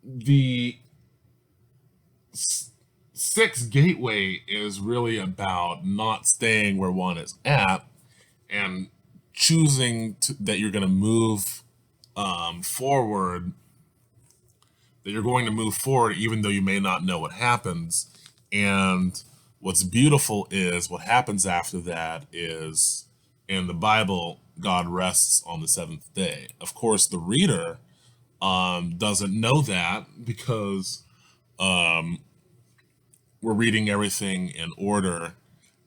the 6 gateway is really about not staying where one is at and choosing that you're going to move forward, that you're going to move forward even though you may not know what happens. And what's beautiful is what happens after that is, in the Bible, God rests on the 7th day. Of course, the reader doesn't know that because we're reading everything in order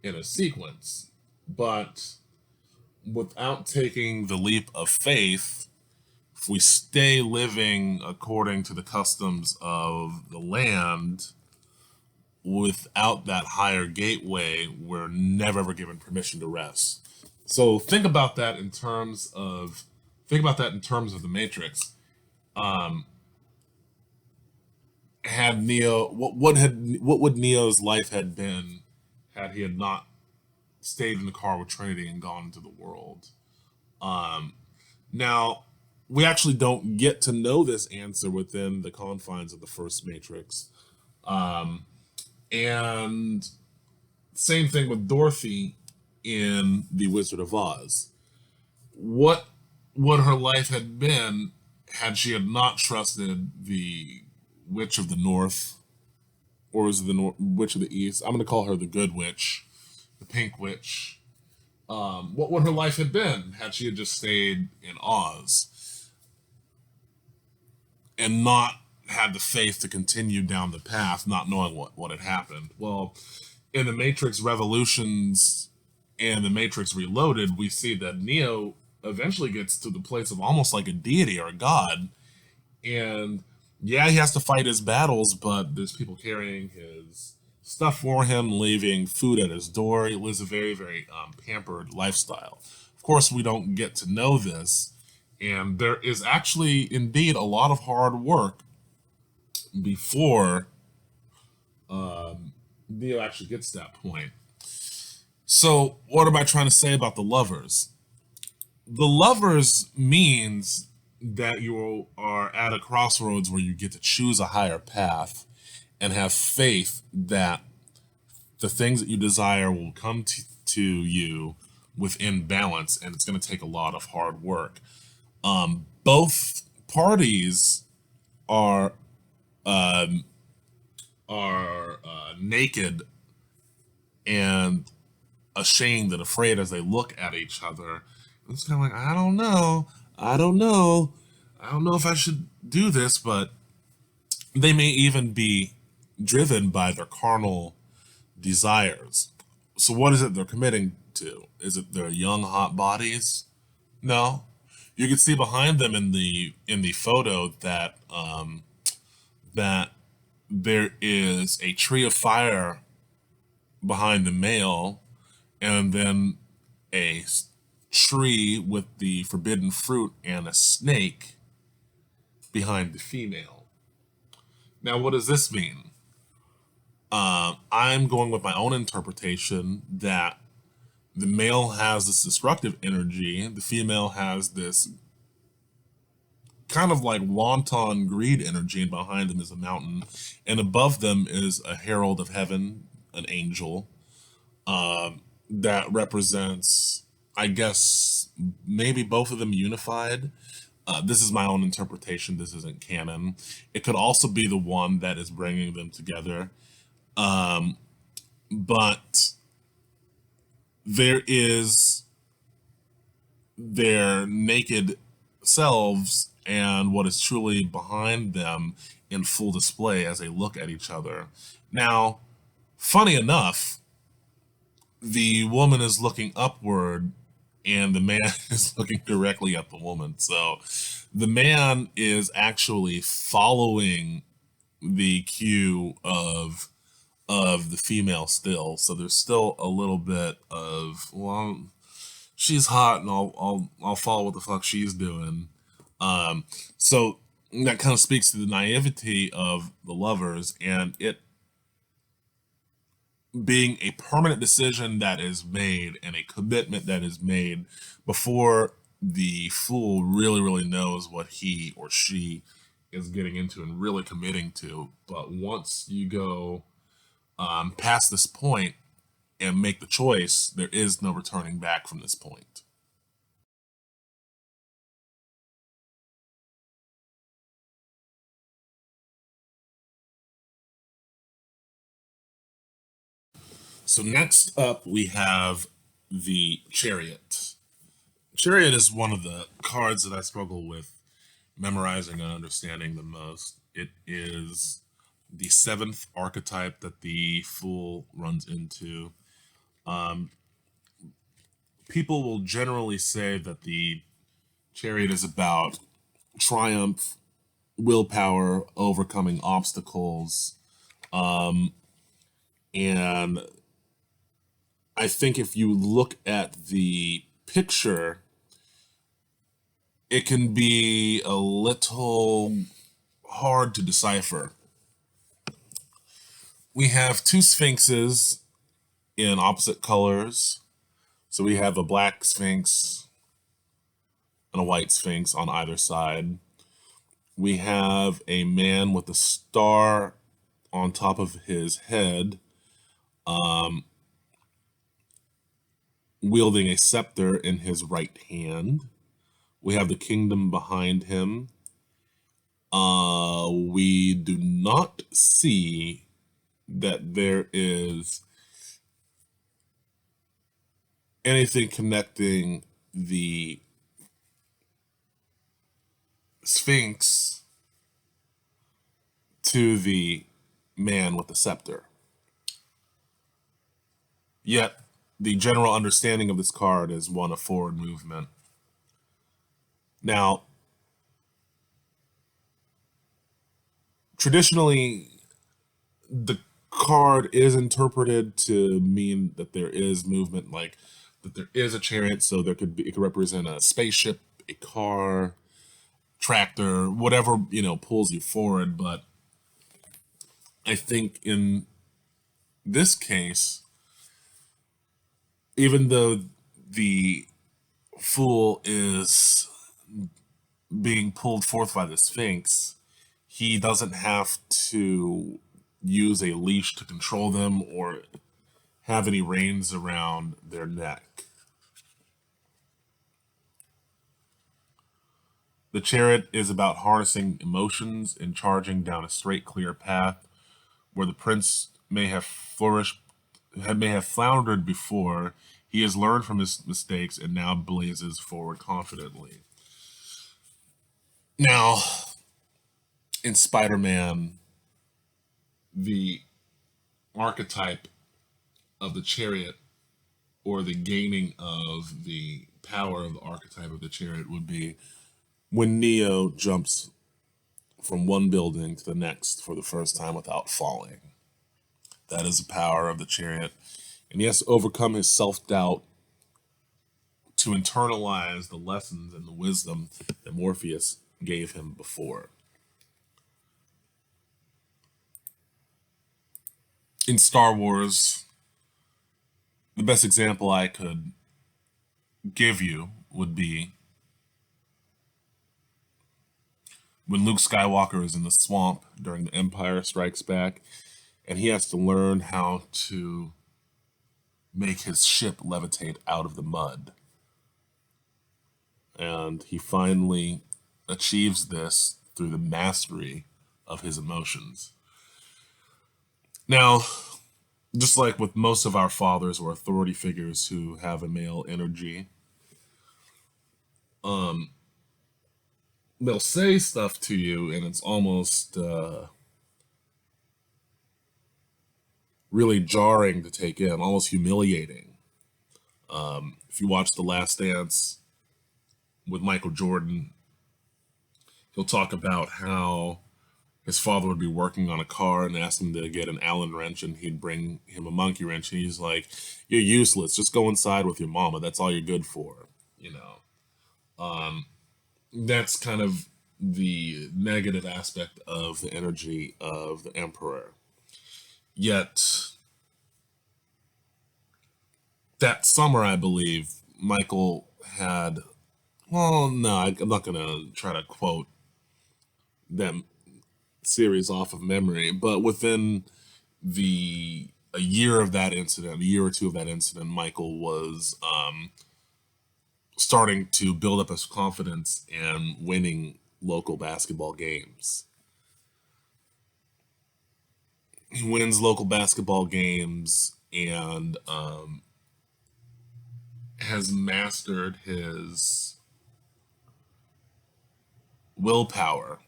in a sequence. But without taking the leap of faith, if we stay living according to the customs of the land, without that higher gateway, we're never ever given permission to rest. So think about that in terms of the Matrix. Had Neo, what would Neo's life had been had he had not stayed in the car with Trinity and gone into the world? Now, we actually don't get to know this answer within the confines of the first Matrix. And same thing with Dorothy in The Wizard of Oz. What would her life have been had she had not trusted the Witch of the North, or is it the Witch of the East? I'm going to call her the Good Witch, the Pink Witch. What would her life have been had she had just stayed in Oz and not had the faith to continue down the path, not knowing what had happened? Well, in the Matrix Revolutions and the Matrix Reloaded, we see that Neo eventually gets to the place of almost like a deity or a god. And yeah, he has to fight his battles, but there's people carrying his stuff for him, leaving food at his door. He lives a very, very pampered lifestyle. Of course, we don't get to know this, and there is actually indeed a lot of hard work before Neo actually gets to that point. So what am I trying to say about the lovers? The lovers means that you are at a crossroads where you get to choose a higher path and have faith that the things that you desire will come to you within balance, and it's going to take a lot of hard work. Both parties are naked and ashamed and afraid as they look at each other. It's kind of like, I don't know, I don't know, I don't know if I should do this, but they may even be driven by their carnal desires. So what is it they're committing to? Is it their young hot bodies? No. You can see behind them in the photo that that there is a tree of fire behind the male, and then a tree with the forbidden fruit and a snake behind the female. Now, what does this mean? I'm going with my own interpretation that the male has this destructive energy, the female has this kind of like wanton greed energy, and behind them is a mountain, and above them is a herald of heaven, an angel, that represents, I guess, maybe both of them unified. This is my own interpretation. This isn't canon. It could also be the one that is bringing them together. But there is their naked selves and what is truly behind them in full display as they look at each other. Now, funny enough, the woman is looking upward and the man is looking directly at the woman. So the man is actually following the cue of the female still. So there's still a little bit of, well, she's hot and I'll follow what the fuck she's doing. So that kind of speaks to the naivety of the lovers and it being a permanent decision that is made and a commitment that is made before the fool really knows what he or she is getting into and really committing to. But once you go past this point and make the choice, there is no returning back from this point. So next up we have the Chariot. Chariot is one of the cards that I struggle with memorizing and understanding the most. It is the seventh archetype that the Fool runs into. People will generally say that the Chariot is about triumph, willpower, overcoming obstacles, and I think if you look at the picture, it can be a little hard to decipher. We have two sphinxes in opposite colors. So we have a black sphinx and a white sphinx on either side. We have a man with a star on top of his head, wielding a scepter in his right hand. We have the kingdom behind him. We do not see that there is anything connecting the Sphinx to the man with the scepter. Yet, the general understanding of this card is one of forward movement. Now, traditionally, the card is interpreted to mean that there is movement, like that there is a chariot, so there could be, it could represent a spaceship, a car, tractor, whatever, pulls you forward. But I think in this case, even though the fool is being pulled forth by the Sphinx, he doesn't have to use a leash to control them or have any reins around their neck. The chariot is about harnessing emotions and charging down a straight, clear path where the prince may have floundered before. He has learned from his mistakes and now blazes forward confidently. Now, in Spider-Man, the archetype of the chariot, or the gaining of the power of the archetype of the chariot, would be when Neo jumps from one building to the next for the first time without falling. That is the power of the chariot. And he has to overcome his self-doubt to internalize the lessons and the wisdom that Morpheus gave him before. In Star Wars, the best example I could give you would be when Luke Skywalker is in the swamp during The Empire Strikes Back, and he has to learn how to make his ship levitate out of the mud. And he finally achieves this through the mastery of his emotions. Now, just like with most of our fathers or authority figures who have a male energy, they'll say stuff to you and it's almost really jarring to take in, almost humiliating. If you watch The Last Dance with Michael Jordan, he'll talk about how his father would be working on a car and ask him to get an Allen wrench, and he'd bring him a monkey wrench, and he's like, "You're useless. Just go inside with your mama. That's all you're good for." You know, that's kind of the negative aspect of the energy of the Emperor. Yet, that summer, I believe, Michael had, well, no, I'm not going to try to quote them series off of memory, but within a year of that incident, a year or two of that incident, Michael was starting to build up his confidence and winning local basketball games. He wins local basketball games and has mastered his willpower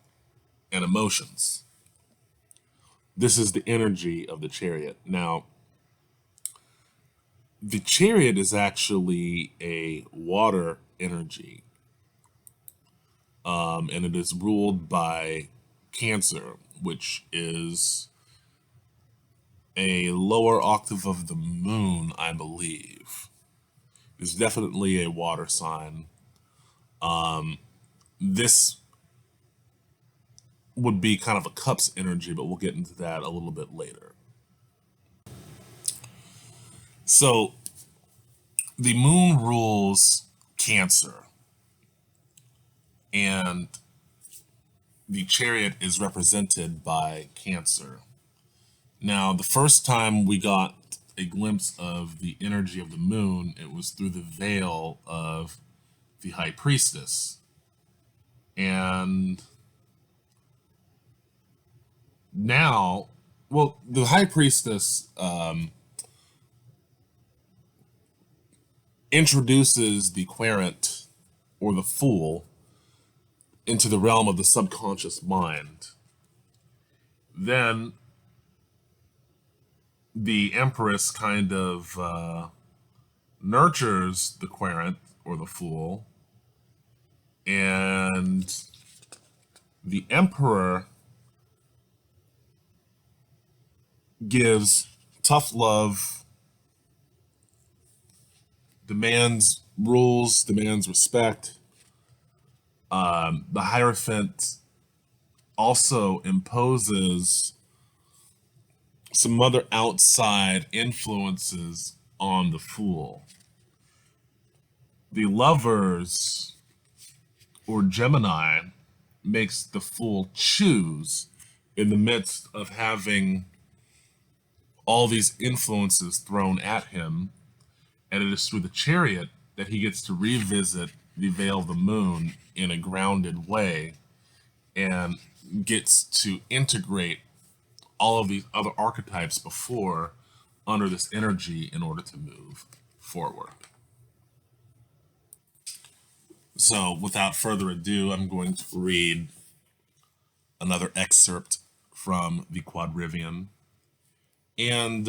and emotions. This is the energy of the chariot. Now, the chariot is actually a water energy, and it is ruled by Cancer, which is a lower octave of the moon, I believe. It's definitely a water sign. This would be kind of a cup's energy, but we'll get into that a little bit later. So, the moon rules Cancer, and the chariot is represented by Cancer. Now, the first time we got a glimpse of the energy of the moon, it was through the veil of the High Priestess. And now, well, the High Priestess introduces the querent, or the fool, into the realm of the subconscious mind. Then the Empress kind of nurtures the querent, or the fool, and the Emperor gives tough love, demands rules, demands respect. The Hierophant also imposes some other outside influences on the fool. The Lovers, or Gemini, makes the fool choose in the midst of having all these influences thrown at him, and it is through the chariot that he gets to revisit the veil of the moon in a grounded way and gets to integrate all of these other archetypes before under this energy in order to move forward. So, without further ado, I'm going to read another excerpt from the Quadrivium. And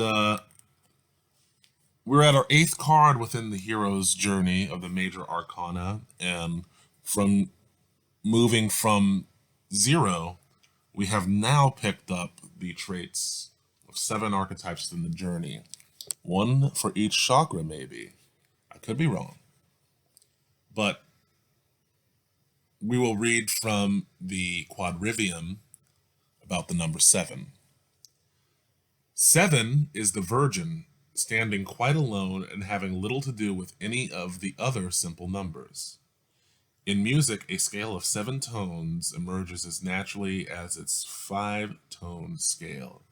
we're at our eighth card within the hero's journey of the major arcana. And from moving from 0, we have now picked up the traits of 7 archetypes in the journey. 1 for each chakra, maybe. I could be wrong. But we will read from the Quadrivium about the number 7. 7 is the virgin, standing quite alone and having little to do with any of the other simple numbers. In music, a scale of 7 tones emerges as naturally as its 5-tone scale,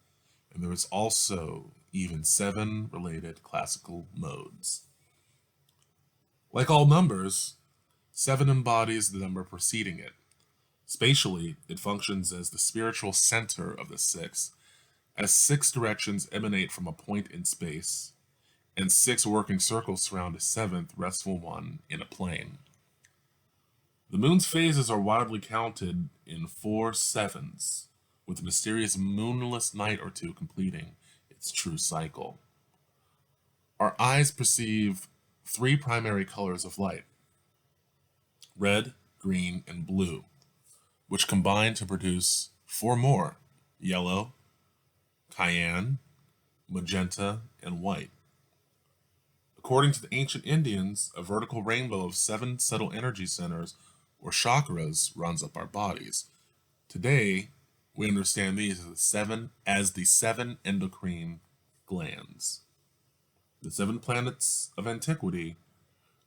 and there is also even 7 related classical modes. Like all numbers, 7 embodies the number preceding it. Spatially, it functions as the spiritual center of the 6, as 6 directions emanate from a point in space, and 6 working circles surround a 7th restful one in a plane. The moon's phases are widely counted in 4 sevens, with a mysterious moonless night or two completing its true cycle. Our eyes perceive 3 primary colors of light: red, green, and blue, which combine to produce 4 more: yellow, cyan, magenta, and white. According to the ancient Indians, a vertical rainbow of 7 subtle energy centers, or chakras, runs up our bodies. Today, we understand these as the 7 endocrine glands. The 7 planets of antiquity,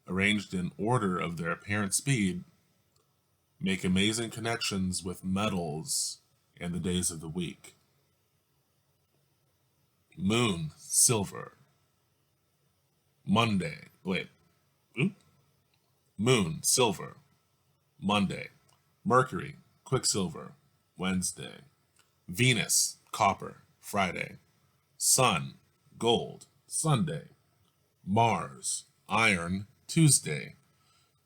arranged in order of their apparent speed, make amazing connections with metals and the days of the week. Moon, silver. Monday, wait. Moon, silver. Monday. Mercury, quicksilver. Wednesday. Venus, copper. Friday. Sun, gold. Sunday. Mars, iron. Tuesday.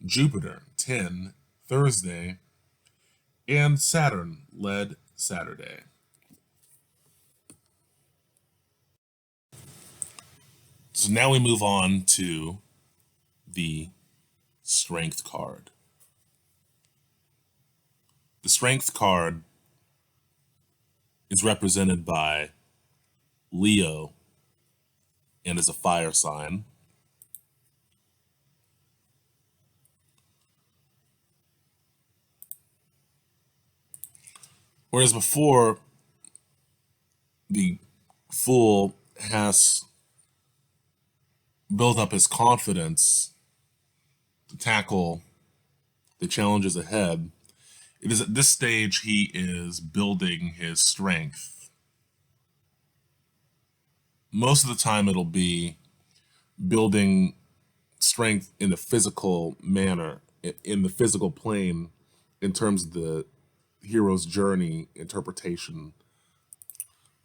Jupiter, tin. Thursday. And Saturn, lead. Saturday. So now we move on to the Strength card. The Strength card is represented by Leo and is a fire sign. Whereas before, the Fool has built up his confidence to tackle the challenges ahead. It is at this stage he is building his strength. Most of the time it'll be building strength in the physical manner, in the physical plane, in terms of the hero's journey interpretation.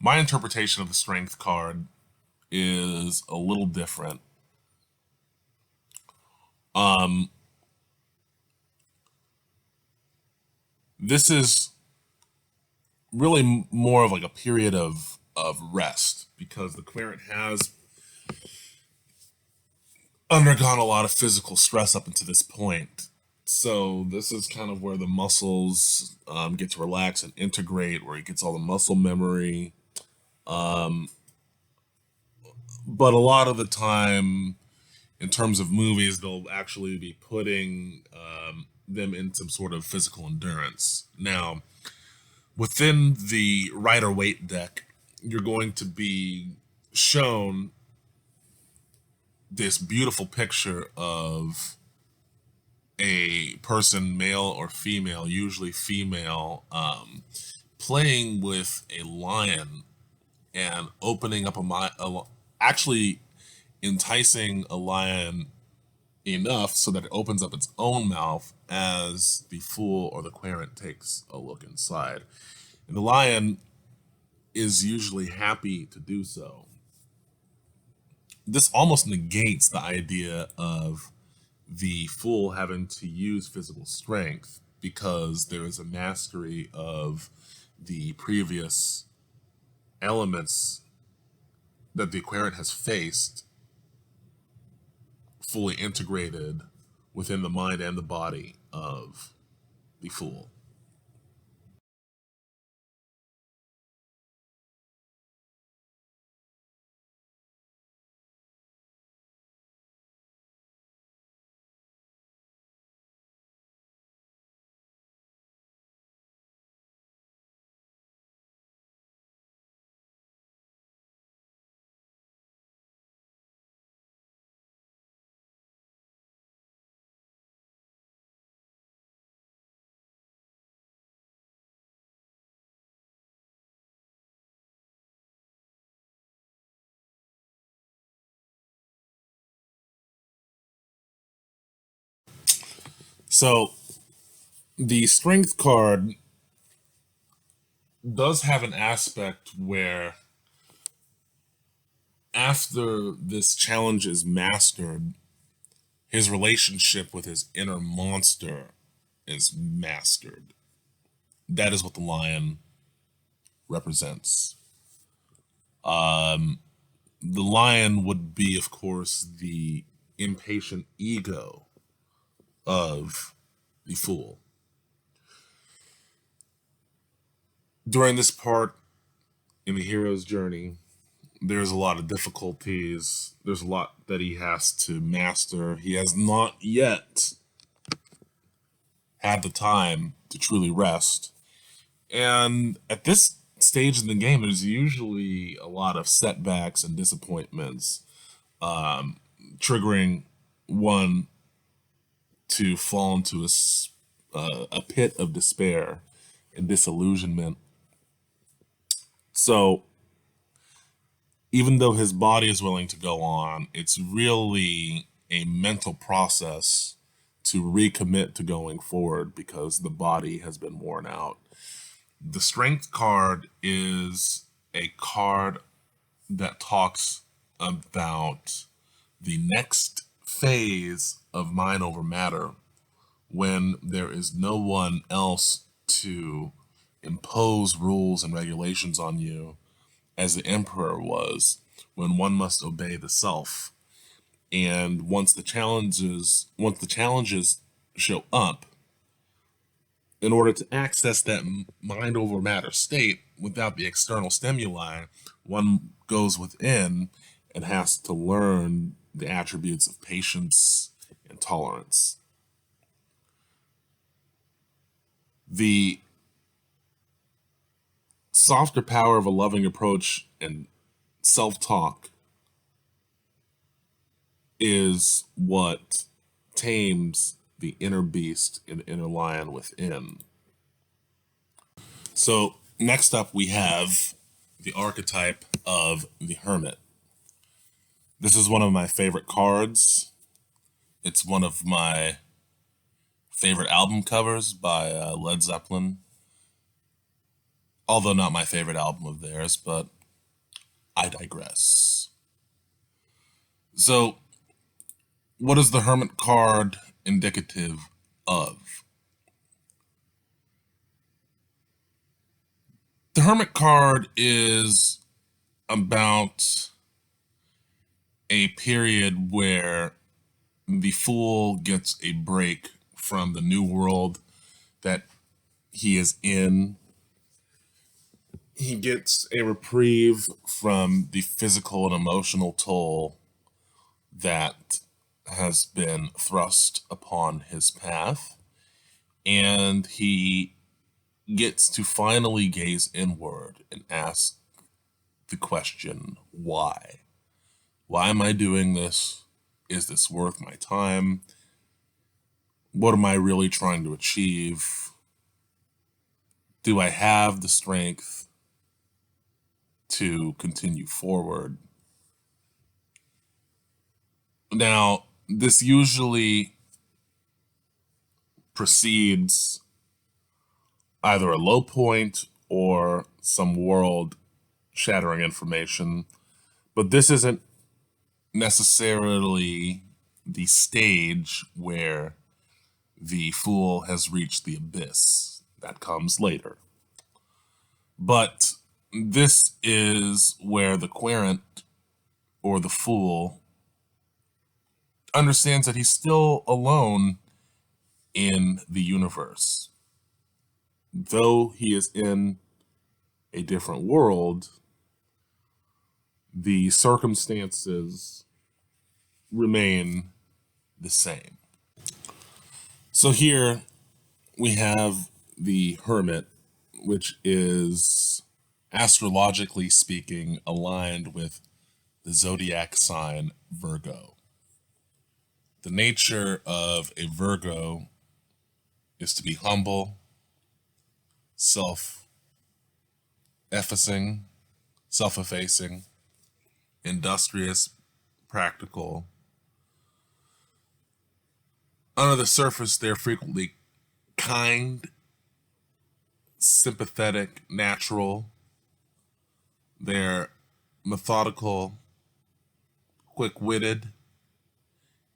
My interpretation of the Strength card is a little different. This is really more of like a period of rest, because the Querent has undergone a lot of physical stress up until this point. So this is kind of where the muscles get to relax and integrate, where he gets all the muscle memory. But a lot of the time, in terms of movies, they'll actually be putting them in some sort of physical endurance. Now, within the Rider-Waite deck, you're going to be shown this beautiful picture of a person, male or female, usually female, playing with a lion and opening up actually enticing a lion enough so that it opens up its own mouth as the fool or the querent takes a look inside. And the lion is usually happy to do so. This almost negates the idea of the fool having to use physical strength because there is a mastery of the previous elements that the querent has faced fully integrated within the mind and the body of the fool. So the strength card does have an aspect where after this challenge is mastered, his relationship with his inner monster is mastered. That is what the lion represents. The lion would be, of course, the impatient ego of the fool. During this part in the hero's journey, there's a lot of difficulties. There's a lot that he has to master. He has not yet had the time to truly rest. And at this stage in the game, there's usually a lot of setbacks and disappointments, triggering one to fall into a pit of despair and disillusionment. So even though his body is willing to go on, it's really a mental process to recommit to going forward because the body has been worn out. The strength card is a card that talks about the next phase of mind over matter when there is no one else to impose rules and regulations on you as the emperor was, when one must obey the self. And once the challenges show up, in order to access that mind over matter state without the external stimuli, one goes within and has to learn the attributes of patience and tolerance. The softer power of a loving approach and self talk is what tames the inner beast and inner lion within. So, next up, we have the archetype of the hermit. This is one of my favorite cards. It's one of my favorite album covers by Led Zeppelin. Although not my favorite album of theirs, but I digress. So, what is the hermit card indicative of? The hermit card is about a period where the fool gets a break from the new world that he is in. He gets a reprieve from the physical and emotional toll that has been thrust upon his path. And he gets to finally gaze inward and ask the question, why? Why am I doing this? Is this worth my time? What am I really trying to achieve? Do I have the strength to continue forward? Now, This usually precedes either a low point or some world shattering information, but this isn't necessarily the stage where the fool has reached the abyss. That comes later. But this is where the querent or the fool understands that he's still alone in the universe. Though he is in a different world, the circumstances remain the same. So here we have the hermit, which is astrologically speaking aligned with the zodiac sign Virgo. The nature of a Virgo is to be humble, self-effacing, industrious, practical. Under the surface, they're frequently kind, sympathetic, natural. They're methodical, quick-witted,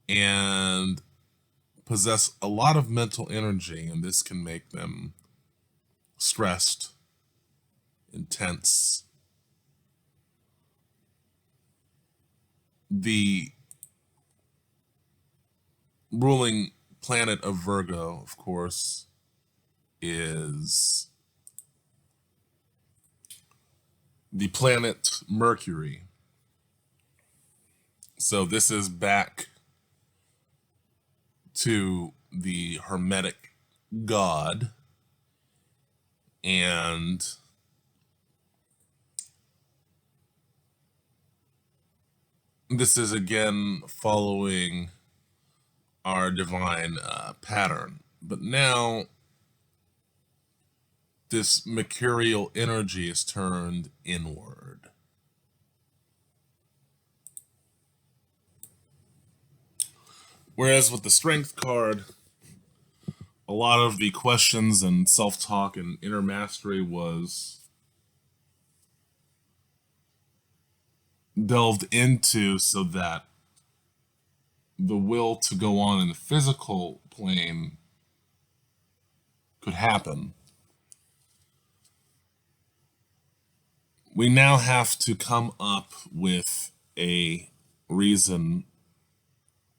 and possess a lot of mental energy, and this can make them stressed, intense. The ruling planet of Virgo, of course, is the planet Mercury. So this is back to the Hermetic god, and this is again following our divine pattern. But now this mercurial energy is turned inward. Whereas with the strength card, a lot of the questions and self-talk and inner mastery was delved into so that the will to go on in the physical plane could happen. We now have to come up with a reason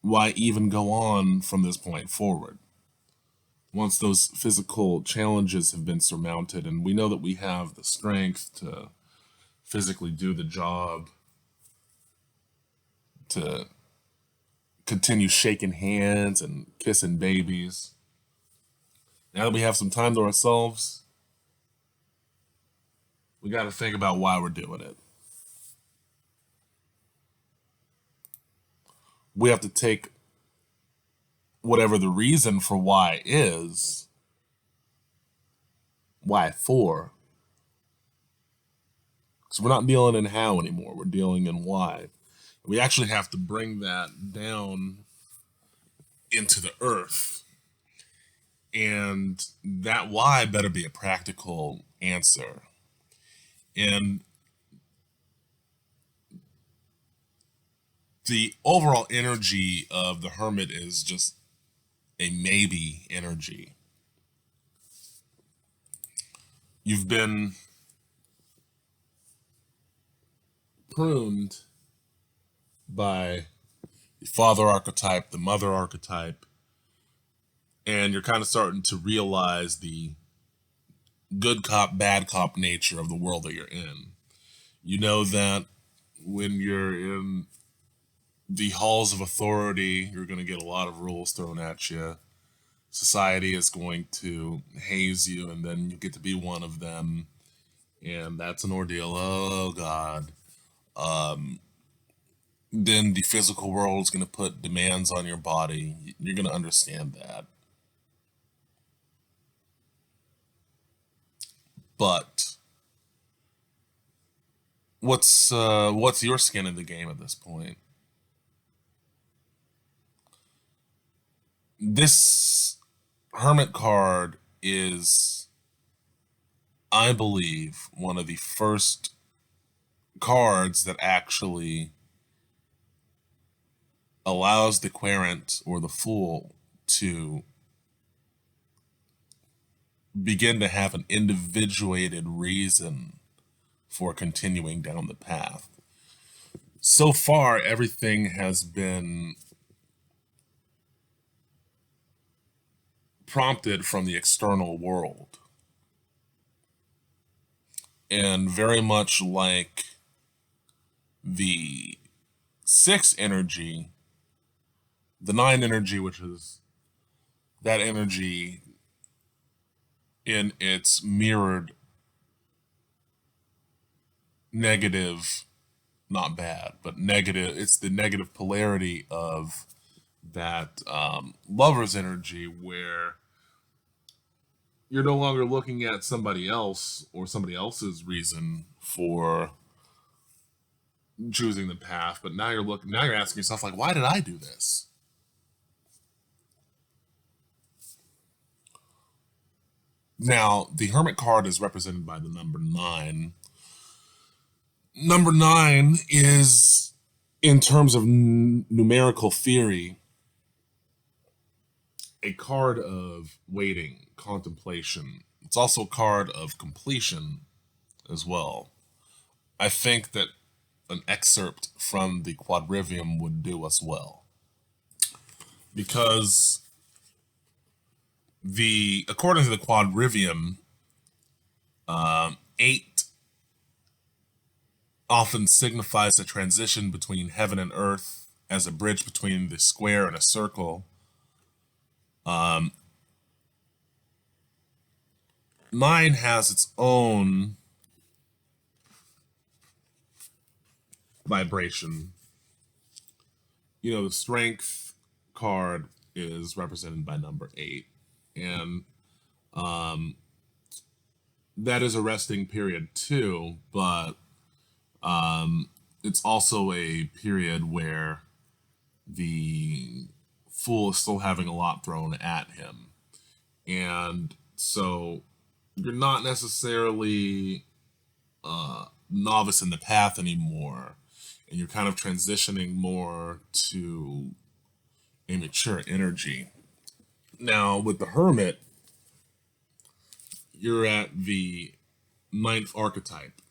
why even go on from this point forward. Once those physical challenges have been surmounted, and we know that we have the strength to physically do the job, to continue shaking hands and kissing babies. Now that we have some time to ourselves, we got to think about why we're doing it. We have to take whatever the reason for why is, why for? Because we're not dealing in how anymore, we're dealing in why. We actually have to bring that down into the earth. And that why better be a practical answer. And the overall energy of the hermit is just a maybe energy. You've been pruned by the father archetype, the mother archetype, and you're kind of starting to realize the good cop, bad cop nature of the world that you're in. You know that when you're in the halls of authority, you're going to get a lot of rules thrown at you. Society is going to haze you, and then you get to be one of them, and that's an ordeal. Oh God. Then the physical world is going to put demands on your body. You're going to understand that. But what's your skin in the game at this point? This Hermit card is, I believe, one of the first cards that actually allows the querent or the fool to begin to have an individuated reason for continuing down the path. So far, everything has been prompted from the external world. And very much like the 6 energy, the 9 energy, which is that energy in its mirrored negative, not bad, but negative, it's the negative polarity of that lover's energy, where you're no longer looking at somebody else or somebody else's reason for choosing the path, but now you're asking yourself, like, why did I do this? Now, the Hermit card is represented by the number 9. Number 9 is, in terms of numerical theory, a card of waiting, contemplation. It's also a card of completion as well. I think that an excerpt from the quadrivium would do us well, because according to the quadrivium, 8 often signifies a transition between heaven and earth as a bridge between the square and a circle. 9 has its own vibration. The strength card is represented by number 8, and that is a resting period too, but it's also a period where the fool is still having a lot thrown at him. And so you're not necessarily novice in the path anymore, and you're kind of transitioning more to a mature energy. Now, with the Hermit, you're at the 9th archetype.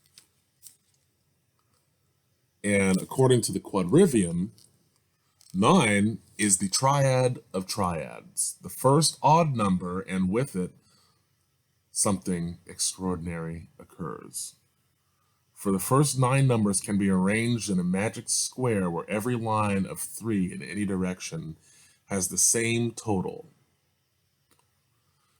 And according to the quadrivium, 9 is the triad of triads, the first odd number, and with it, something extraordinary occurs. For the first 9 numbers can be arranged in a magic square where every line of 3 in any direction has the same total.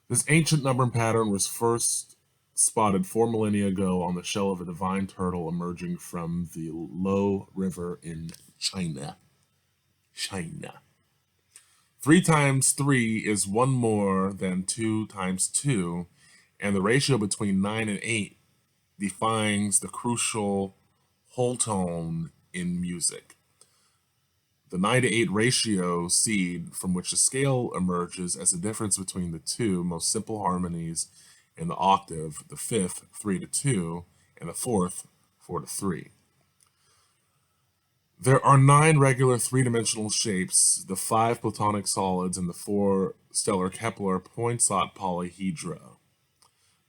This ancient number pattern was first spotted 4 millennia ago on the shell of a divine turtle emerging from the Lo River in China. 3 times 3 is 1 more than 2 times 2, and the ratio between 9 and 8 defines the crucial whole tone in music. The 9 to 8 ratio seed from which the scale emerges as the difference between the 2 most simple harmonies in the octave, the 5th, 3 to 2, and the 4th, 4 to 3. There are 9 regular 3-dimensional shapes, the 5 platonic solids, and the 4 stellar Kepler Poinsot polyhedra.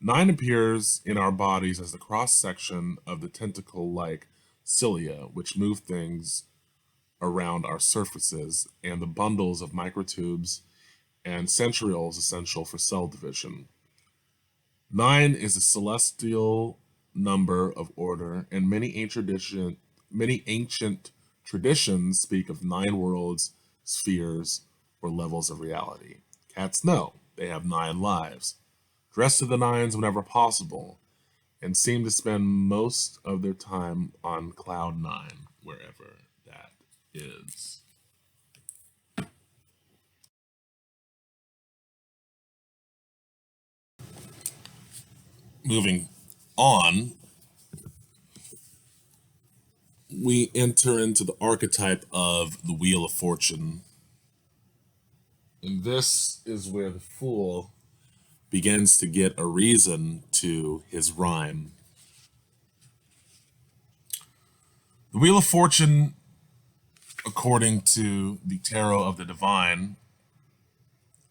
9 appears in our bodies as the cross-section of the tentacle-like cilia, which move things around our surfaces, and the bundles of microtubes and centrioles essential for cell division. 9 is a celestial number of order, and many ancient traditions speak of 9 worlds, spheres, or levels of reality. Cats know they have 9 lives, dress to the nines whenever possible, and seem to spend most of their time on cloud 9, wherever that is. Moving on, we enter into the archetype of the Wheel of Fortune. And this is where the fool begins to get a reason to his rhyme. The Wheel of Fortune, according to the Tarot of the Divine,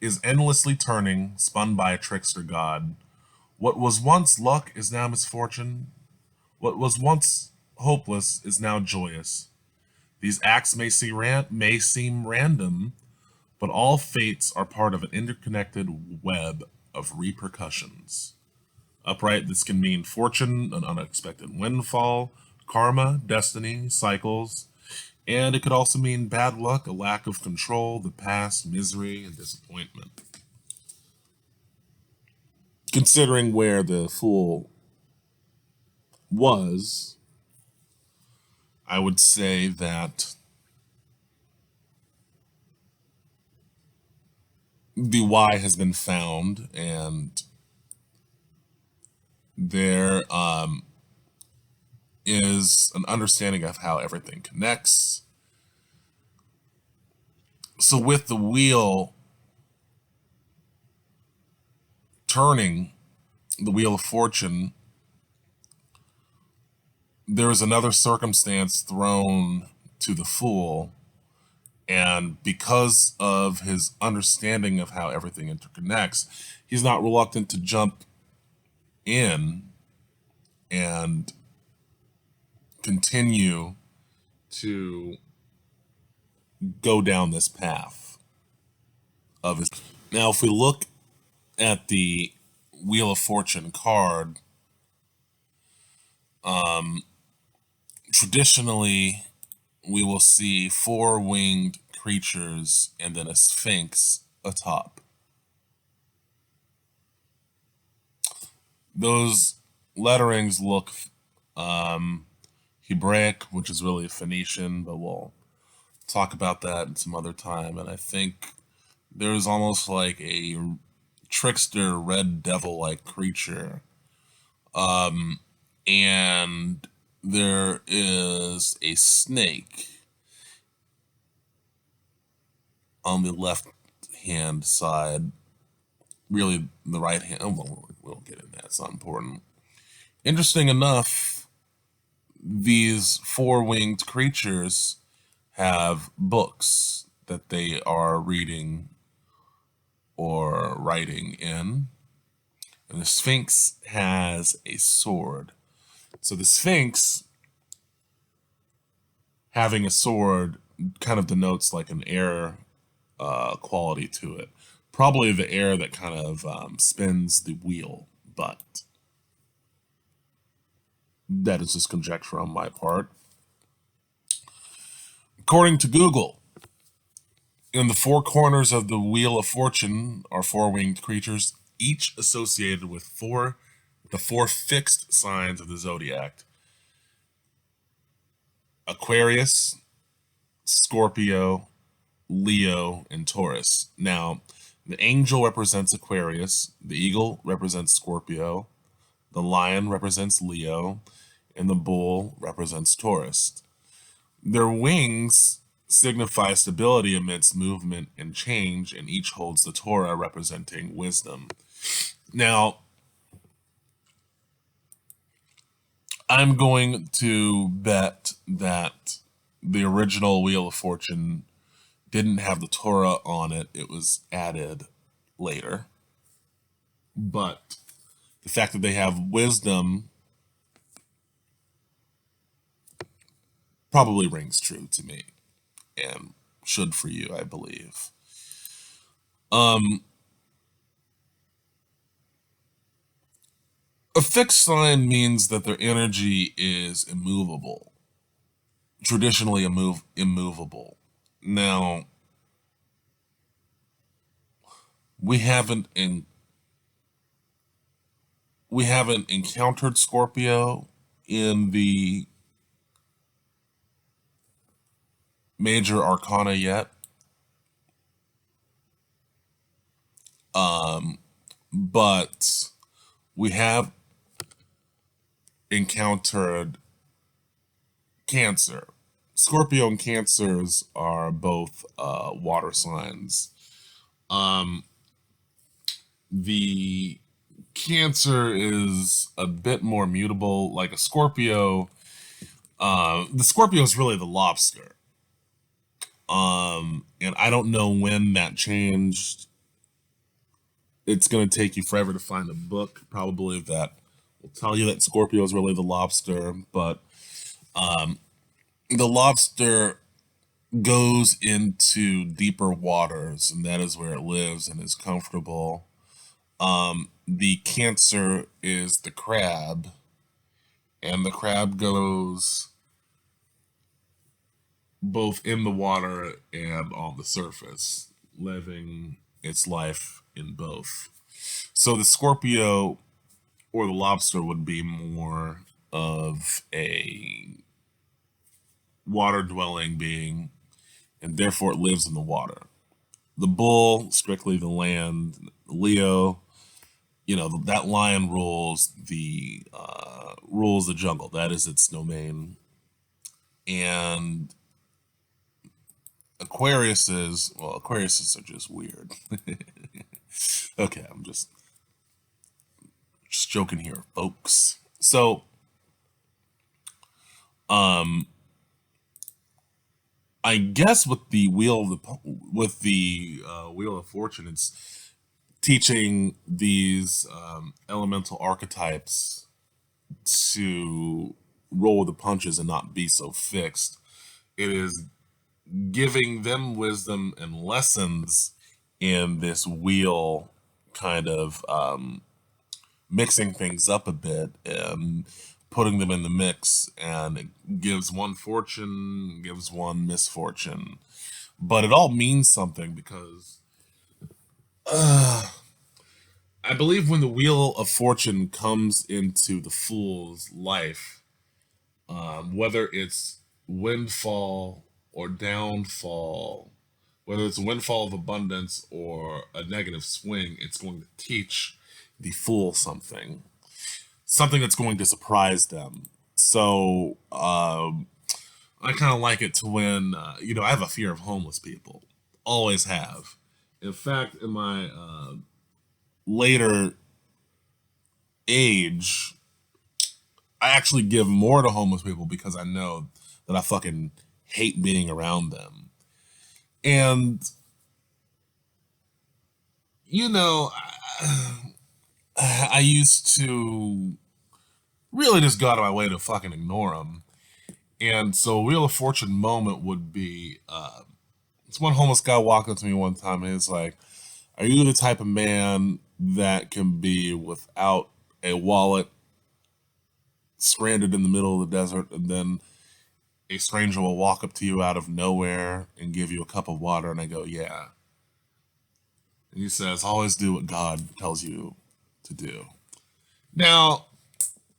is endlessly turning, spun by a trickster god. What was once luck is now misfortune. What was once hopeless is now joyous. These acts may seem random, but all fates are part of an interconnected web of repercussions. Upright, this can mean fortune, an unexpected windfall, karma, destiny, cycles, and it could also mean bad luck, a lack of control, the past, misery, and disappointment. Considering where the fool was, I would say that the why has been found, and there is an understanding of how everything connects. So, with the wheel turning, the wheel of fortune, there is another circumstance thrown to the fool, and because of his understanding of how everything interconnects, he's not reluctant to jump in and continue to go down this path of his. Now, if we look at the Wheel of Fortune card, traditionally we will see four winged creatures and then a sphinx atop. Those letterings look Hebraic, which is really Phoenician, but we'll talk about that in some other time. And I think there's almost like a trickster red devil like creature. And there is a snake on the left hand side. Really, the right hand. Oh, well, we'll get into that. It's not important. Interesting enough, these four winged creatures have books that they are reading or writing in. And the Sphinx has a sword. So the Sphinx having a sword kind of denotes like an air quality to it. Probably the air that kind of spins the wheel, but that is just conjecture on my part. According to Google, in the four corners of the Wheel of Fortune are four winged creatures, each associated with the four fixed signs of the zodiac: Aquarius, Scorpio, Leo, and Taurus. Now, the angel represents Aquarius, the eagle represents Scorpio, the lion represents Leo, and the bull represents Taurus. Their wings signify stability amidst movement and change, and each holds the Torah representing wisdom. Now, I'm going to bet that the original Wheel of Fortune didn't have the Torah on it. It was added later. But the fact that they have wisdom probably rings true to me, and should for you, I believe. A fixed sign means that their energy is immovable, traditionally immovable. Now, we haven't encountered Scorpio in the major arcana yet. But we have encountered Cancer. Scorpio and Cancers are both water signs. Um, the Cancer is a bit more mutable, like a Scorpio. The Scorpio is really the lobster. And I don't know when that changed. It's going to take you forever to find a book, probably, that will tell you that Scorpio is really the lobster. But the lobster goes into deeper waters, and that is where it lives and is comfortable. The Cancer is the crab, and the crab goes both in the water and on the surface, living its life in both. So the Scorpio or the lobster would be more of a water dwelling being, and therefore it lives in the water. The bull, strictly the land. Leo, that lion rules the jungle. That is its domain. And Aquariuses are just weird. Okay, I'm just joking here, folks. So, um, I guess with the wheel of fortune, it's teaching these elemental archetypes to roll with the punches and not be so fixed. It is giving them wisdom and lessons in this wheel, kind of mixing things up a bit and putting them in the mix, and it gives one fortune, gives one misfortune, but it all means something because I believe when the wheel of fortune comes into the fool's life, whether it's windfall or downfall, whether it's a windfall of abundance or a negative swing, it's going to teach the fool something that's going to surprise them. So I kind of like it to when, I have a fear of homeless people, always have. In fact, in my later age, I actually give more to homeless people because I know that I fucking hate being around them. And, you know, I used to really just go out of my way to fucking ignore them. And so, Wheel of Fortune moment would be this one homeless guy walked up to me one time and he's like, "Are you the type of man that can be without a wallet, stranded in the middle of the desert, and then a stranger will walk up to you out of nowhere and give you a cup of water?" And I go, "Yeah." And he says, "Always do what God tells you to do." Now,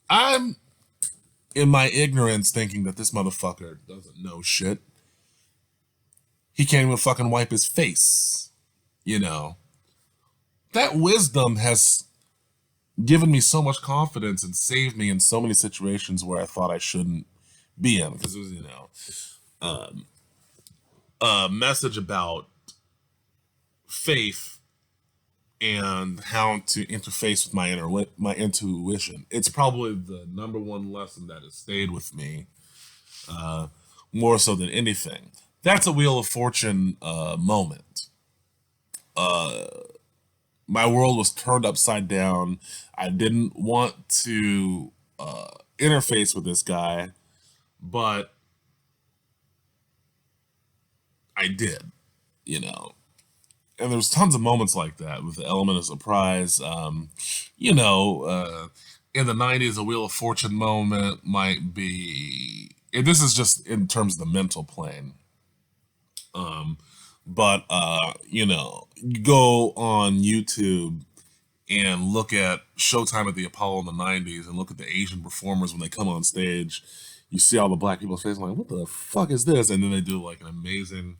I'm in my ignorance thinking that this motherfucker doesn't know shit. He can't even fucking wipe his face. You know, that wisdom has given me so much confidence and saved me in so many situations where I thought I shouldn't be in, because it was, a message about faith and how to interface with my intuition. It's probably the number one lesson that has stayed with me, more so than anything. That's a Wheel of Fortune moment. My world was turned upside down. I didn't want to interface with this guy, but I did, you know. And there's tons of moments like that with the element of surprise. In the 90s, a Wheel of Fortune moment might be, and this is just in terms of the mental plane. You go on YouTube and look at Showtime at the Apollo in the 90s and look at the Asian performers when they come on stage. You see all the black people's faces, like, what the fuck is this? And then they do like an amazing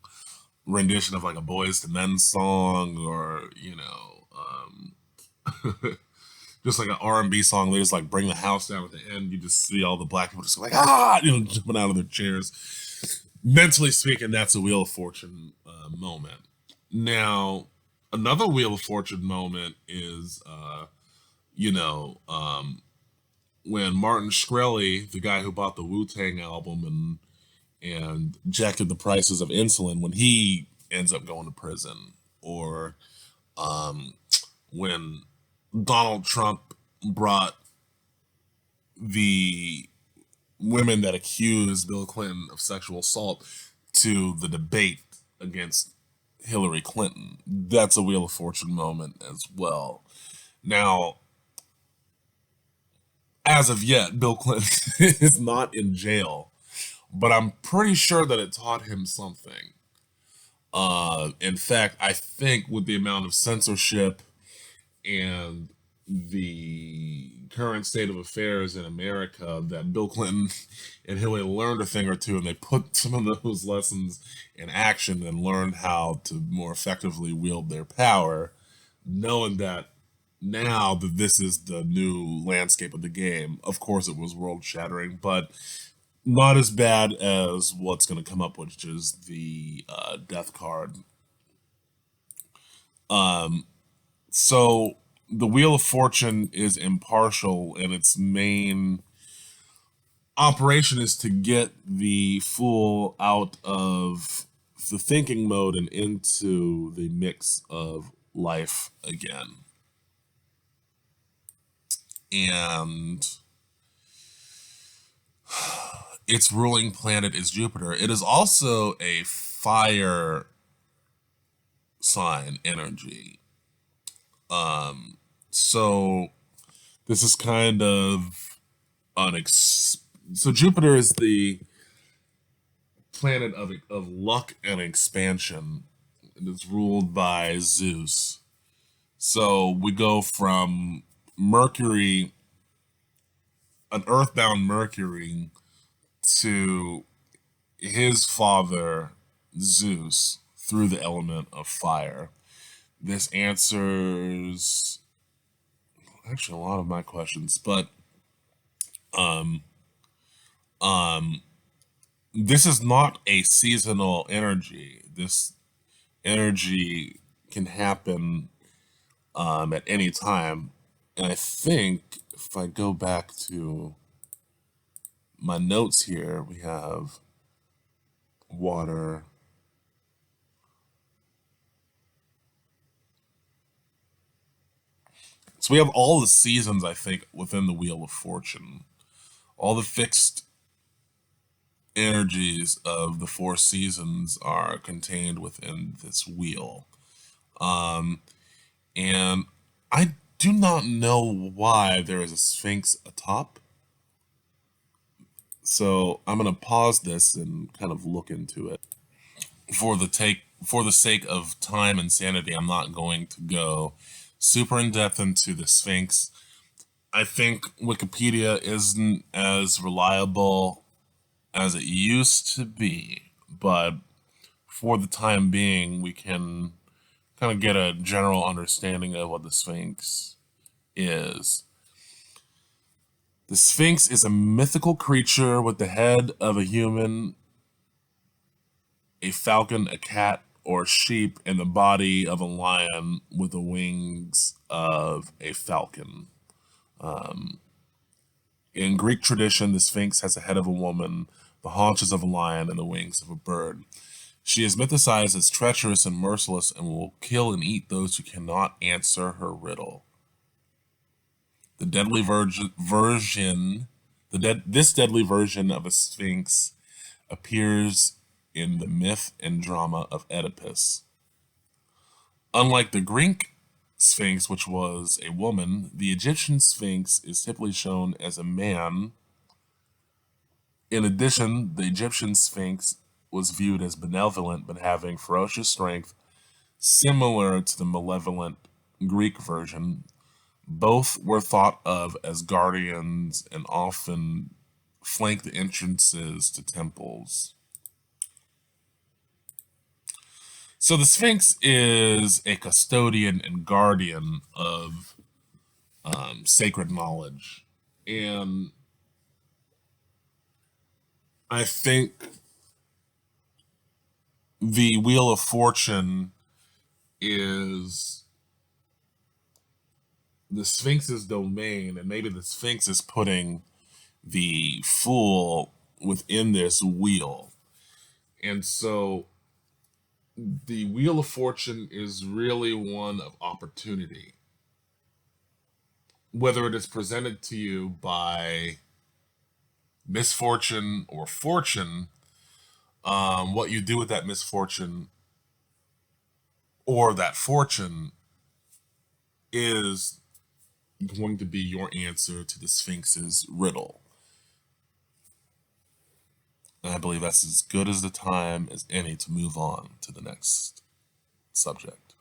rendition of like a Boys to Men song, or just like an R&B song. They just like bring the house down at the end. You just see all the black people just like jumping out of their chairs. Mentally speaking, that's a Wheel of Fortune moment. Now, Another Wheel of Fortune moment is, you know, when Martin Shkreli, the guy who bought the Wu Tang album and jacked the prices of insulin, when he ends up going to prison, or when Donald Trump brought the women that accused Bill Clinton of sexual assault to the debate against Hillary Clinton. That's a Wheel of Fortune moment as well. Now, as of yet, Bill Clinton is not in jail, but I'm pretty sure that it taught him something. In fact, I think with the amount of censorship and the current state of affairs in America, that Bill Clinton and Hillary learned a thing or two, and they put some of those lessons in action and learned how to more effectively wield their power, knowing that now that this is the new landscape of the game. Of course, it was world shattering, but not as bad as what's going to come up, which is the death card. So the Wheel of Fortune is impartial, and its main operation is to get the fool out of the thinking mode and into the mix of life again. And its ruling planet is Jupiter. It is also a fire sign energy. So this is kind of so Jupiter is the planet of luck and expansion. And it's ruled by Zeus. So we go from Mercury, an earthbound Mercury, to his father Zeus through the element of fire. This answers actually a lot of my questions, but this is not a seasonal energy. This energy can happen at any time. And I think if I go back to my notes here, we have water. So we have all the seasons, I think, within the Wheel of Fortune. All the fixed energies of the four seasons are contained within this wheel. And I do not know why there is a Sphinx atop. So I'm going to pause this and kind of look into it. For the sake of time and sanity, I'm not going to go super in depth into the Sphinx. I think Wikipedia isn't as reliable as it used to be, but for the time being, we can kind of get a general understanding of what the Sphinx is. The Sphinx is a mythical creature with the head of a human, a falcon, a cat, or sheep, and the body of a lion with the wings of a falcon. In Greek tradition, the Sphinx has the head of a woman, the haunches of a lion, and the wings of a bird. She is mythicized as treacherous and merciless and will kill and eat those who cannot answer her riddle. The deadly this deadly version of a Sphinx appears in the myth and drama of Oedipus. Unlike the Greek Sphinx, which was a woman, the Egyptian Sphinx is typically shown as a man. In addition, the Egyptian Sphinx was viewed as benevolent but having ferocious strength, similar to the malevolent Greek version. Both were thought of as guardians and often flanked the entrances to temples. So the Sphinx is a custodian and guardian of sacred knowledge. And I think the Wheel of Fortune is the Sphinx's domain, and maybe the Sphinx is putting the fool within this wheel. And so the Wheel of Fortune is really one of opportunity. Whether it is presented to you by misfortune or fortune, what you do with that misfortune or that fortune is going to be your answer to the Sphinx's riddle. And I believe that's as good as the time as any to move on to the next subject.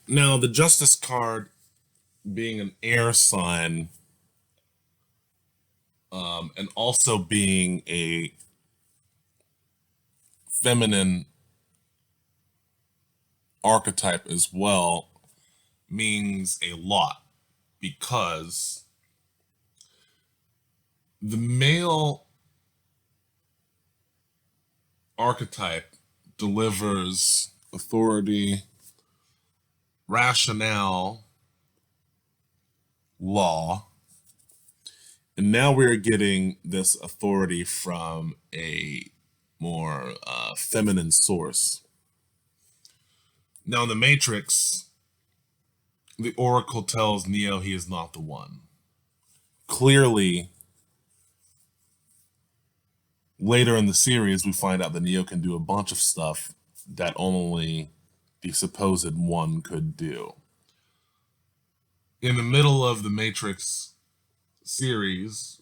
Now, the Justice card being an air sign, and also being a feminine archetype as well, means a lot because the male archetype delivers authority, rationale, law, and now we're getting this authority from a more feminine source. Now, in the Matrix, the Oracle tells Neo he is not the one. Clearly, later in the series, we find out that Neo can do a bunch of stuff that only the supposed one could do. In the middle of the Matrix series,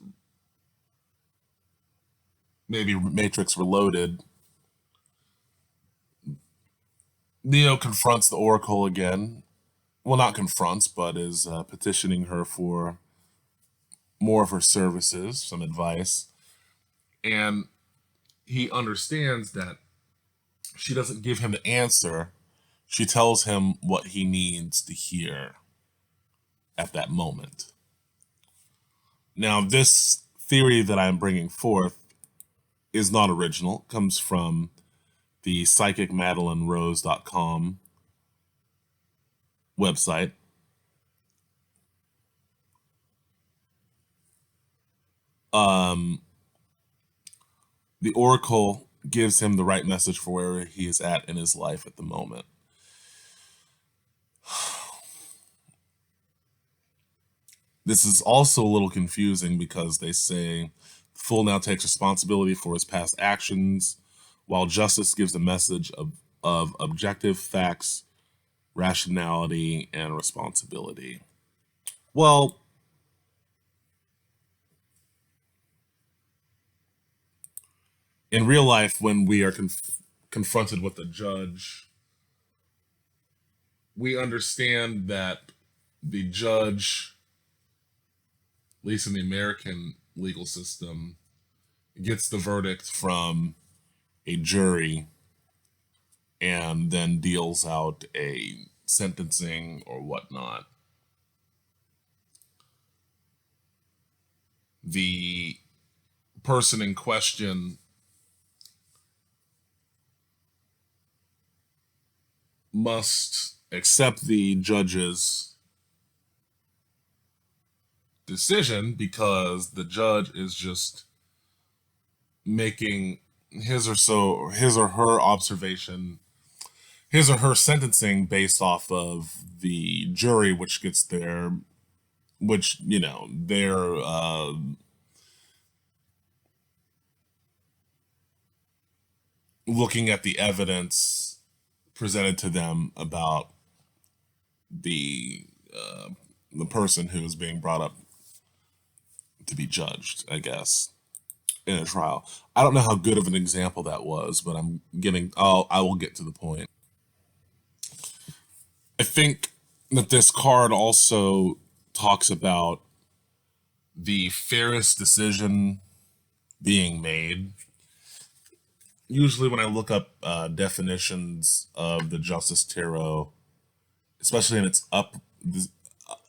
maybe Matrix Reloaded, Neo confronts the Oracle again. Well, not confronts, but is petitioning her for more of her services, some advice. And he understands that she doesn't give him the answer. She tells him what he needs to hear at that moment. Now, this theory that I'm bringing forth is not original. It comes from the psychicmadeleinerose.com website. Um, the Oracle gives him the right message for where he is at in his life at the moment. This is also a little confusing because they say the fool now takes responsibility for his past actions, while justice gives a message of objective facts, rationality, and responsibility. Well, in real life, when we are confronted with a judge, we understand that the judge, at least in the American legal system, gets the verdict from a jury and then deals out a sentencing or whatnot. The person in question must accept the judge's decision because the judge is just making his or her observation, his or her sentencing based off of the jury, which gets their, which they're looking at the evidence presented to them about the uh, the person who is being brought up to be judged, I guess, in a trial. I don't know how good of an example that was, but I will get to the point. I think that this card also talks about the fairest decision being made. Usually, when I look up definitions of the Justice Tarot, especially in its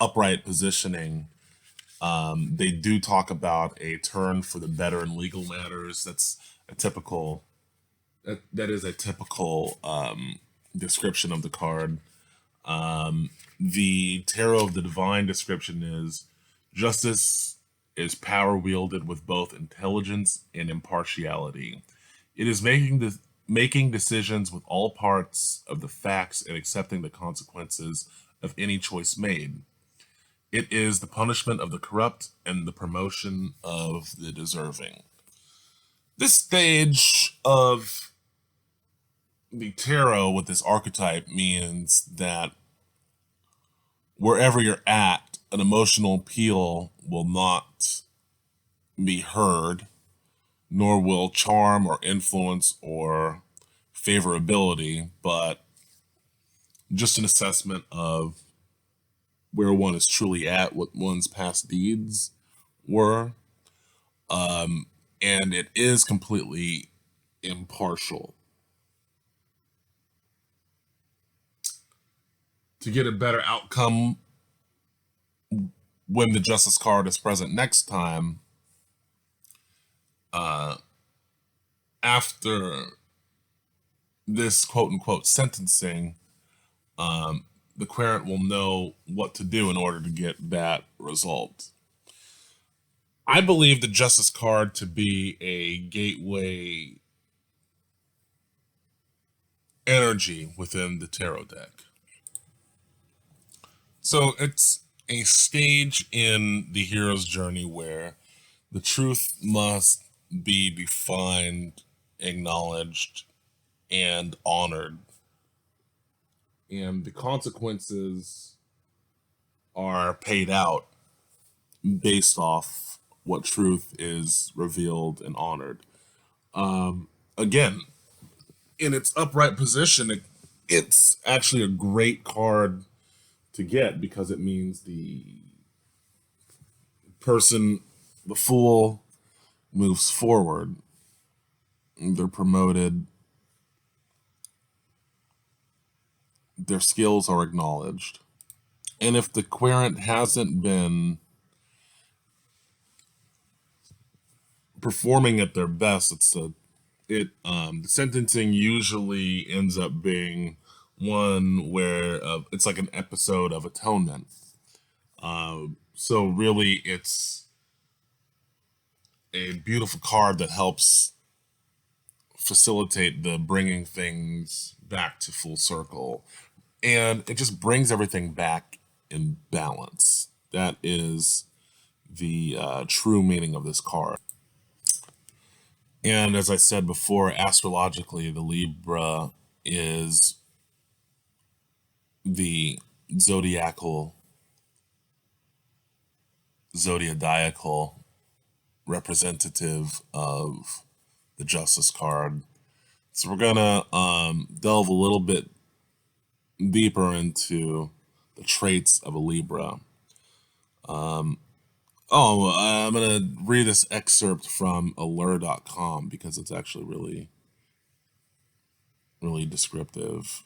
upright positioning, they do talk about a turn for the better in legal matters. That's a typical. That is a typical description of the card. The Tarot of the Divine description is justice is power wielded with both intelligence and impartiality. It is making decisions with all parts of the facts and accepting the consequences of any choice made. It is the punishment of the corrupt and the promotion of the deserving. This stage of the tarot with this archetype means that wherever you're at, an emotional appeal will not be heard, nor will charm or influence or favorability, but just an assessment of where one is truly at, what one's past deeds were. And it is completely impartial. To get a better outcome when the justice card is present next time, after this quote unquote sentencing, the querent will know what to do in order to get that result. I believe the justice card to be a gateway energy within the tarot deck. So it's a stage in the hero's journey where the truth must be defined, acknowledged, and honored. And the consequences are paid out based off what truth is revealed and honored. Again, in its upright position, It's actually a great card to get because it means the person, the fool, moves forward. They're promoted. Their skills are acknowledged. And if the querent hasn't been performing at their best, the sentencing usually ends up being one where it's like an episode of atonement. So really, it's a beautiful card that helps facilitate the bringing things back to full circle, and it just brings everything back in balance. That is the true meaning of this card. And as I said before, astrologically, the Libra is the zodiacal representative of the Justice card. So we're gonna delve a little bit deeper into the traits of a Libra. I'm gonna read this excerpt from allure.com because it's actually really, really descriptive.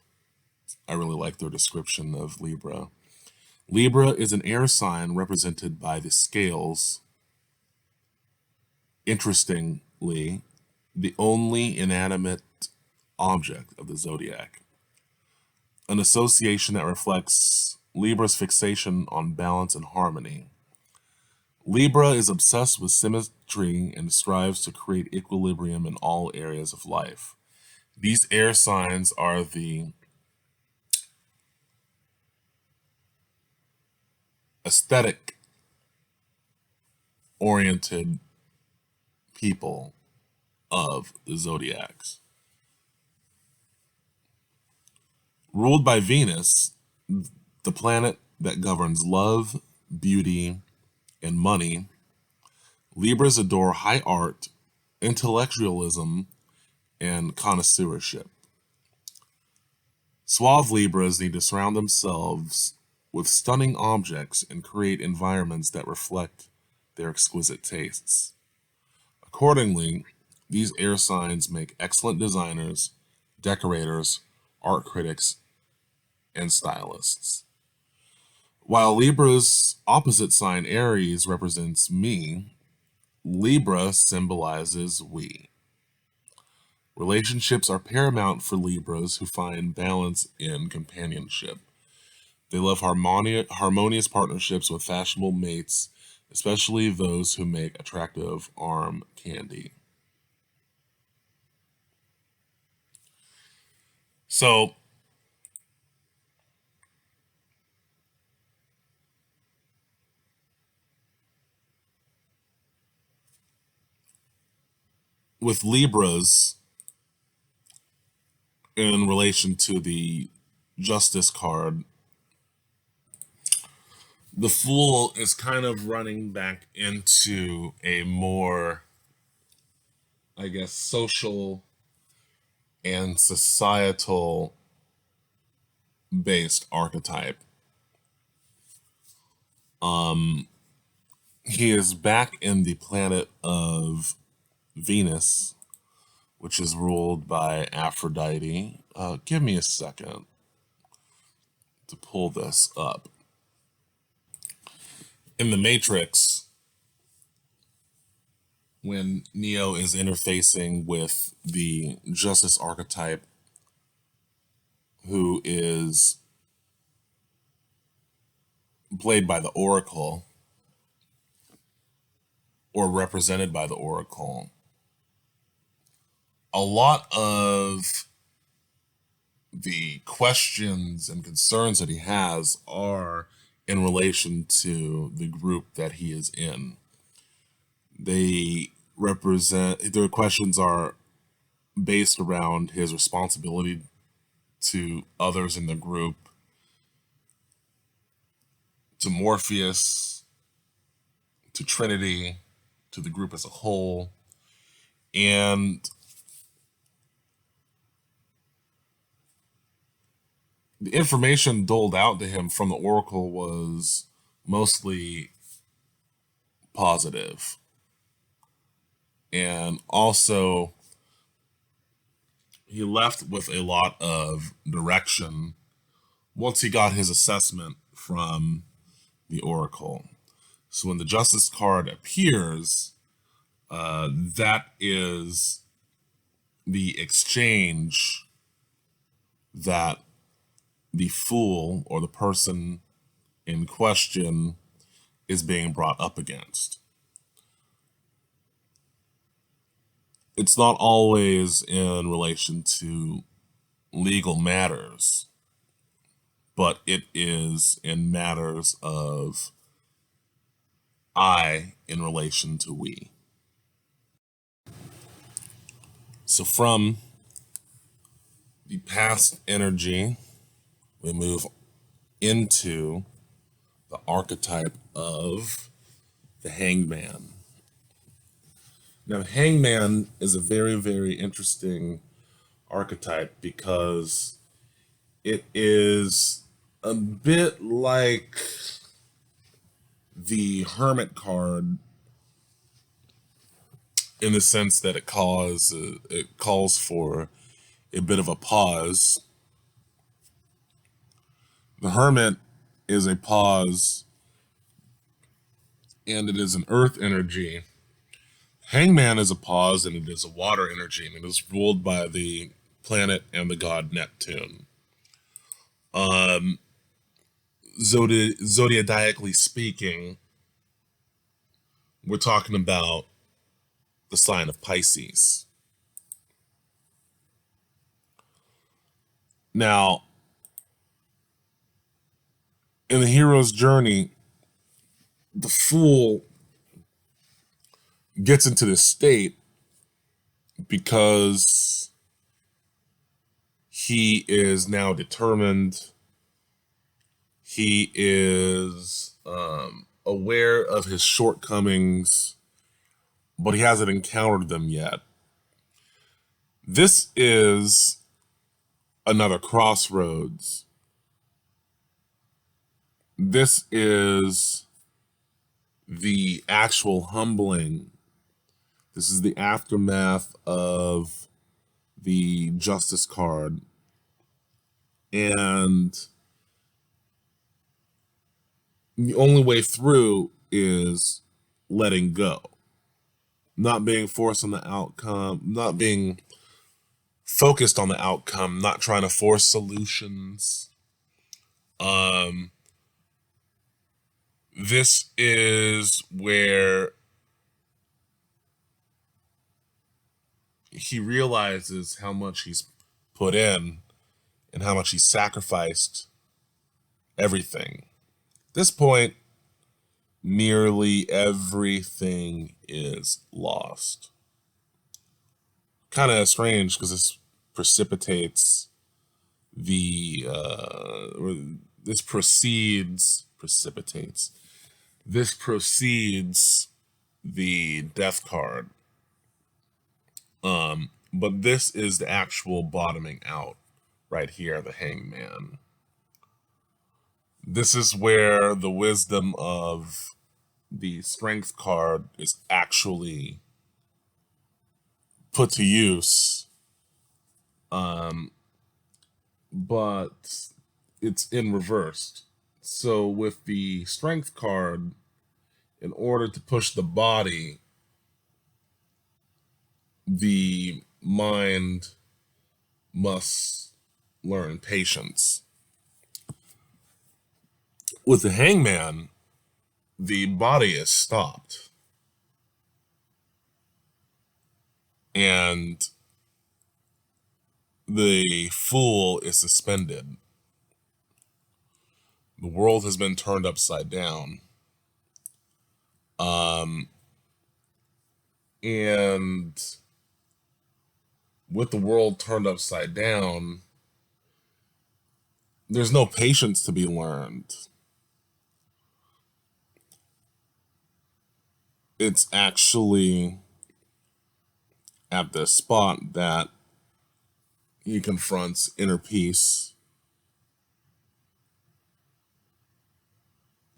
I really like their description of Libra. Libra is an air sign represented by the scales. Interestingly, the only inanimate object of the zodiac. An association that reflects Libra's fixation on balance and harmony. Libra is obsessed with symmetry and strives to create equilibrium in all areas of life. These air signs are the aesthetic oriented people of the zodiacs. Ruled by Venus, the planet that governs love, beauty, and money, Libras adore high art, intellectualism, and connoisseurship. Suave Libras need to surround themselves with stunning objects and create environments that reflect their exquisite tastes. Accordingly, these air signs make excellent designers, decorators, art critics, and stylists. While Libra's opposite sign, Aries, represents me, Libra symbolizes we. Relationships are paramount for Libras who find balance in companionship. They love harmonious partnerships with fashionable mates, especially those who make attractive arm candy. So, with Libras, in relation to the Justice card, the Fool is kind of running back into a more, I guess, social and societal based archetype. He is back in the planet of Venus, which is ruled by Aphrodite. Give me a second to pull this up. In the Matrix, when Neo is interfacing with the Justice archetype, who is played by the Oracle or represented by the Oracle, a lot of the questions and concerns that he has are in relation to the group that he is in. Their questions are based around his responsibility to others in the group, to Morpheus, to Trinity, to the group as a whole. And the information doled out to him from the oracle was mostly positive, and also he left with a lot of direction once he got his assessment from the oracle. So when the justice card appears, that is the exchange that the fool or the person in question is being brought up against. It's not always in relation to legal matters, but it is in matters of I in relation to we. So from the past energy, we move into the archetype of the hangman. Now, hangman is a very, very interesting archetype because it is a bit like the hermit card in the sense that it calls for a bit of a pause. The hermit is a pause, and it is an earth energy. Hangman is a pause, and it is a water energy, and it is ruled by the planet and the god Neptune. Zodiacally speaking, we're talking about the sign of Pisces. Now, in the hero's journey, the fool gets into this state because he is now determined. He is aware of his shortcomings, but he hasn't encountered them yet. This is another crossroads. This is the actual humbling. This is the aftermath of the justice card. And the only way through is letting go, not being forced on the outcome, not being focused on the outcome, not trying to force solutions. This is where he realizes how much he's put in and how much he's sacrificed everything. At this point, nearly everything is lost. Kind of strange because this precipitates the this precedes the death card. But this is the actual bottoming out right here, the hangman. This is where the wisdom of the strength card is actually put to use. But it's in reversed. So with the strength card, in order to push the body, the mind must learn patience. With the hangman, the body is stopped. And the fool is suspended. The world has been turned upside down. And with the world turned upside down, there's no patience to be learned. It's actually at this spot that he confronts inner peace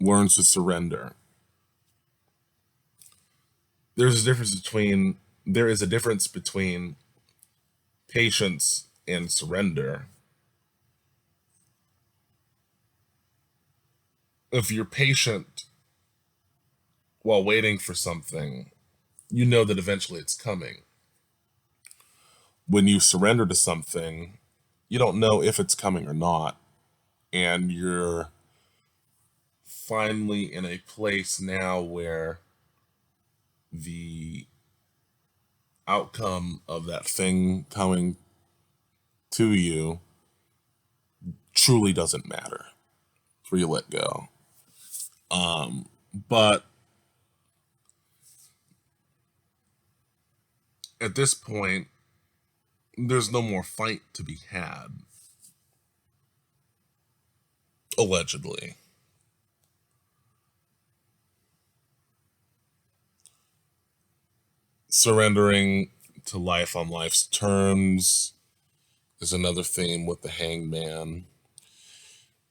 learns to surrender. There is a difference between patience and surrender. If you're patient while waiting for something, you know that eventually it's coming. When you surrender to something, you don't know if it's coming or not. And you're finally in a place now where the outcome of that thing coming to you truly doesn't matter. Where you let go. But at this point, there's no more fight to be had. Allegedly. Surrendering to life on life's terms is another theme with the hangman.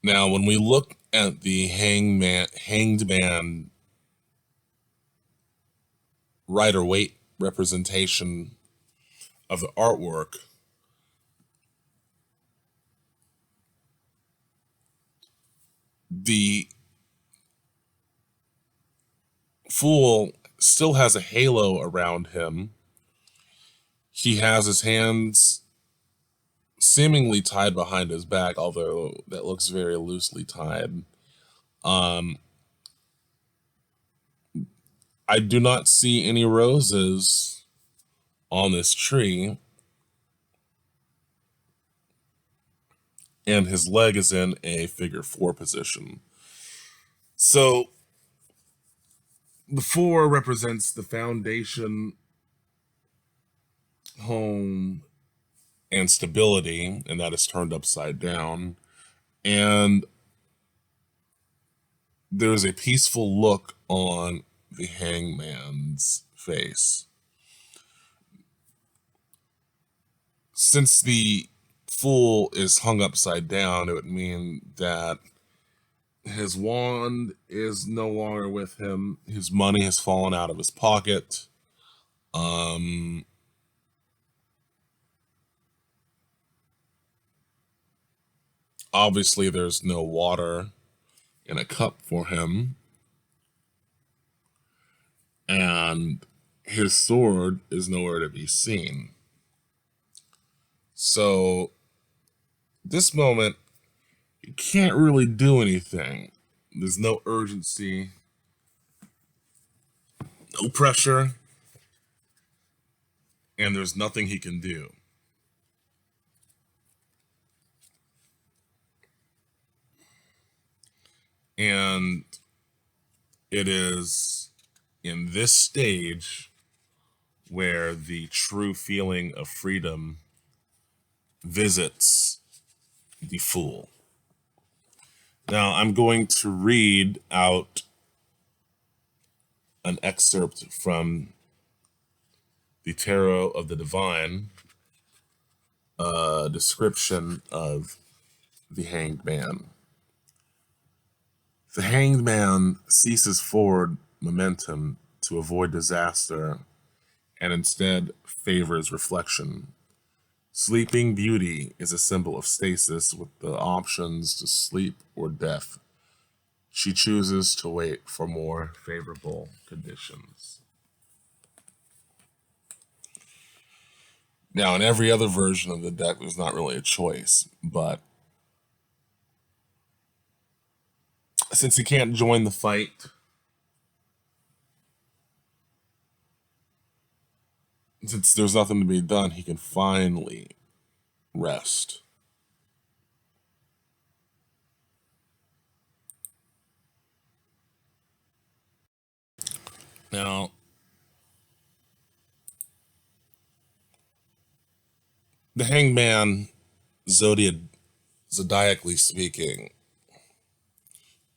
Now, when we look at the hanged man rider weight representation of the artwork, the fool still has a halo around him. He has his hands seemingly tied behind his back, although that looks very loosely tied. I do not see any roses on this tree, and his leg is in a figure 4 position. So the 4 represents the foundation, home, and stability, and that is turned upside down. And there's a peaceful look on the hangman's face. Since the fool is hung upside down, it would mean that his wand is no longer with him. His money has fallen out of his pocket. Obviously, there's no water in a cup for him. And his sword is nowhere to be seen. So, this moment, you can't really do anything. There's no urgency, no pressure, and there's nothing he can do. And it is in this stage where the true feeling of freedom visits the fool. Now, I'm going to read out an excerpt from the Tarot of the Divine, a description of the Hanged Man. The Hanged Man ceases forward momentum to avoid disaster and instead favors reflection. Sleeping Beauty is a symbol of stasis with the options to sleep or death. She chooses to wait for more favorable conditions. Now, in every other version of the deck, there's not really a choice, but since he can't join the fight, since there's nothing to be done, he can finally rest. Now, the Hangman, zodiacally speaking,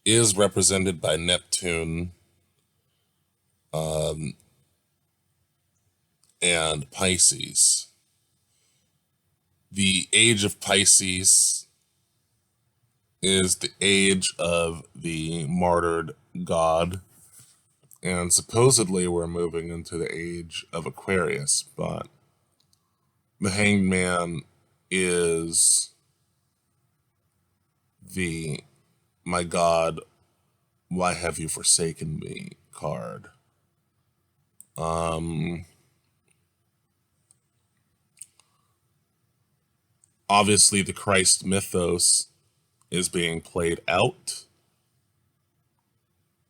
is represented by Neptune and Pisces. The age of Pisces is the age of the martyred god, and supposedly we're moving into the age of Aquarius, but the Hanged Man is the "My God, why have you forsaken me" card. Obviously, the Christ mythos is being played out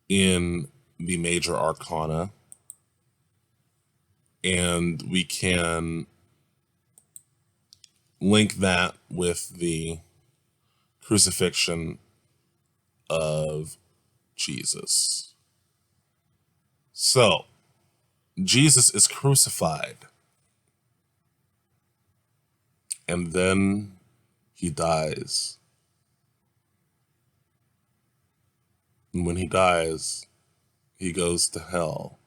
in the major arcana, and we can link that with the crucifixion of Jesus. So, Jesus is crucified, and then he dies. And when he dies, he goes to hell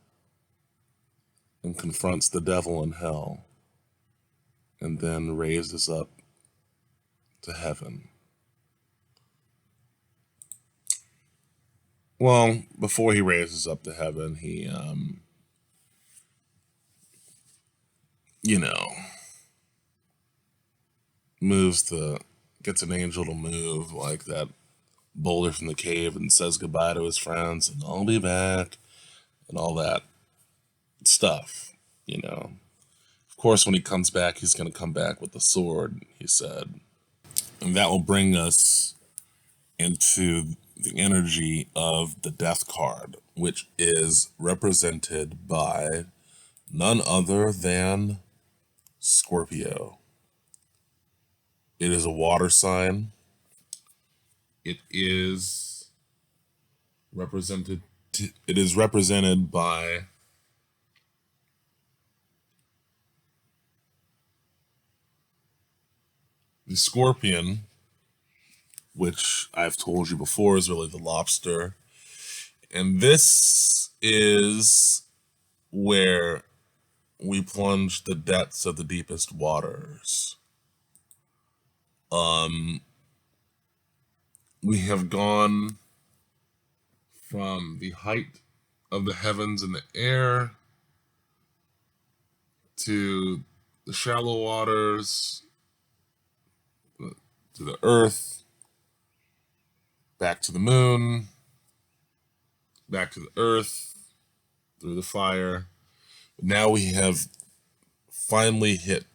and confronts the devil in hell, and then raises up to heaven. Well, before he raises up to heaven, he, you know, gets an angel to move like that boulder from the cave and says goodbye to his friends and "I'll be back" and all that stuff, you know. Of course, when he comes back, he's going to come back with the sword, he said. And that will bring us into the energy of the death card, which is represented by none other than Scorpio. It is a water sign. It is represented it is represented by the scorpion, which I've told you before is really the lobster. And this is where we plunge the depths of the deepest waters. We have gone from the height of the heavens and the air to the shallow waters, to the earth, back to the moon, back to the earth, through the fire. Now we have finally hit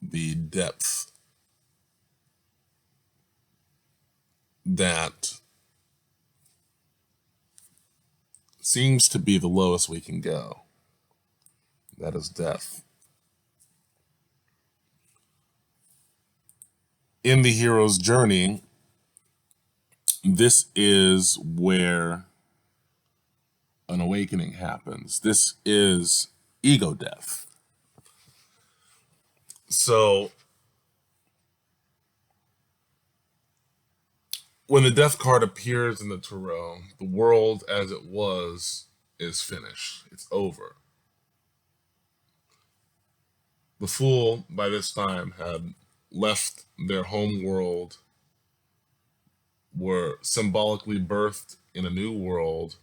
the depth that seems to be the lowest we can go. That is death. In the hero's journey, this is where an awakening happens. This is ego death. So, when the death card appears in the tarot, the world as it was is finished. It's over. The fool, by this time, had left their home world, were symbolically birthed in a new world,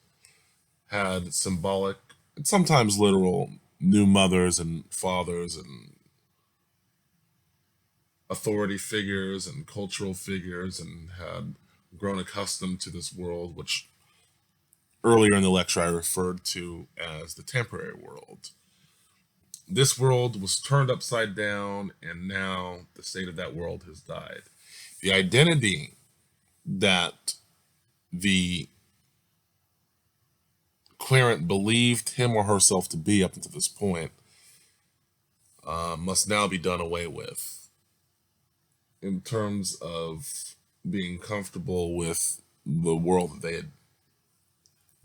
had symbolic and sometimes literal new mothers and fathers and authority figures and cultural figures, and had grown accustomed to this world, which earlier in the lecture I referred to as the temporary world. This world was turned upside down, and now the state of that world has died. The identity that the querent believed him or herself to be up until this point must now be done away with, in terms of being comfortable with the world that they had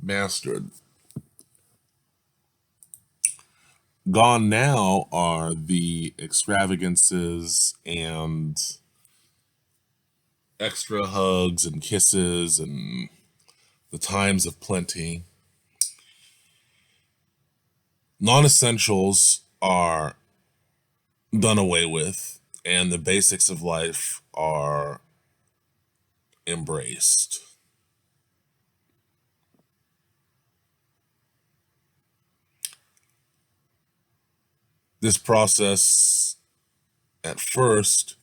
mastered. Gone now are the extravagances and extra hugs and kisses and the times of plenty. Non-essentials are done away with, and the basics of life are embraced. This process at first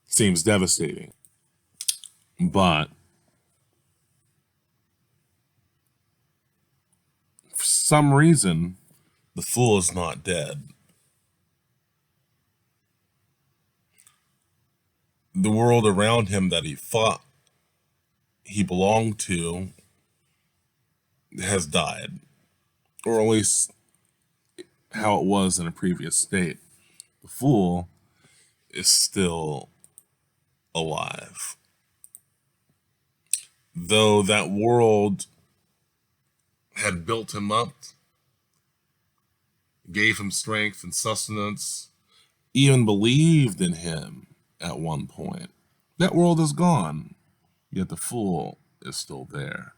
seems devastating, but for some reason, the fool is not dead. The world around him that he thought he belonged to has died, or at least how it was in a previous state. The fool is still alive. Though that world had built him up, gave him strength and sustenance, even believed in him at one point, that world is gone, yet the fool is still there.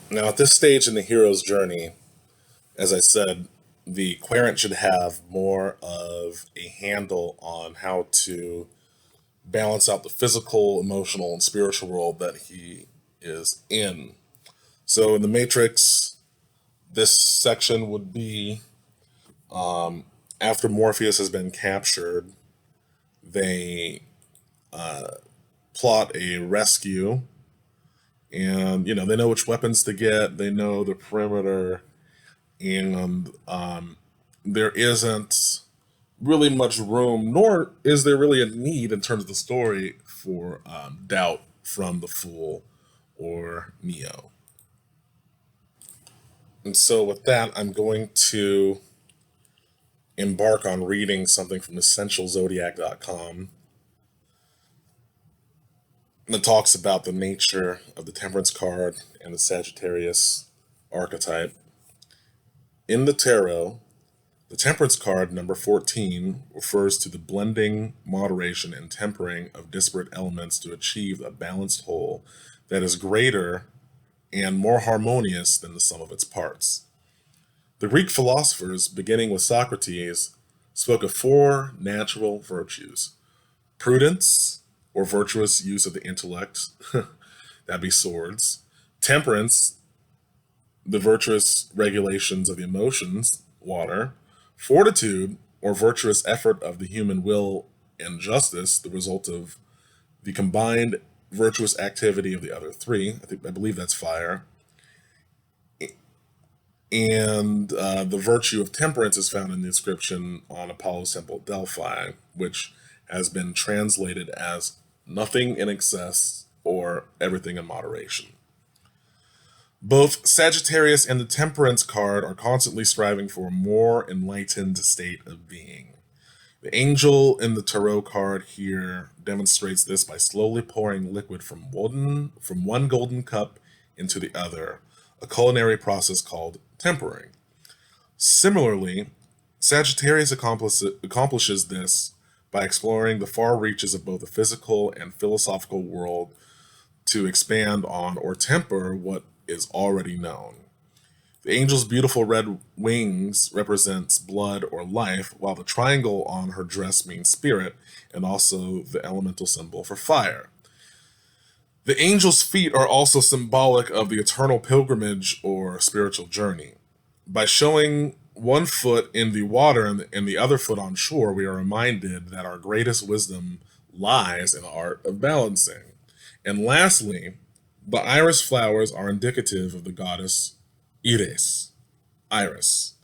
Now, at this stage in the hero's journey, as I said, the querent should have more of a handle on how to balance out the physical, emotional, and spiritual world that he is in. So in the Matrix, this section would be after Morpheus has been captured, they plot a rescue, and they know which weapons to get, they know the perimeter, and there isn't really much room, nor is there really a need in terms of the story for doubt from the Fool or Neo. And so, with that, I'm going to embark on reading something from EssentialZodiac.com that talks about the nature of the Temperance card and the Sagittarius archetype. In the tarot, the Temperance card, number 14, refers to the blending, moderation, and tempering of disparate elements to achieve a balanced whole that is greater and more harmonious than the sum of its parts. The Greek philosophers, beginning with Socrates, spoke of four natural virtues: prudence, or virtuous use of the intellect, that'd be swords; temperance, the virtuous regulations of the emotions, water; fortitude, or virtuous effort of the human will; and justice, the result of the combined virtuous activity of the other three. I believe that's fire. And the virtue of temperance is found in the inscription on Apollo's temple at Delphi, which has been translated as nothing in excess or everything in moderation. Both Sagittarius and the Temperance card are constantly striving for a more enlightened state of being. The angel in the tarot card here demonstrates this by slowly pouring liquid from one golden cup into the other, a culinary process called tempering. Similarly, Sagittarius accomplishes this by exploring the far reaches of both the physical and philosophical world to expand on or temper what is already known. The angel's beautiful red wings represents blood or life, while the triangle on her dress means spirit, and also the elemental symbol for fire. The angel's feet are also symbolic of the eternal pilgrimage or spiritual journey. By showing one foot in the water and the other foot on shore, we are reminded that our greatest wisdom lies in the art of balancing. And lastly, the iris flowers are indicative of the goddess Iris,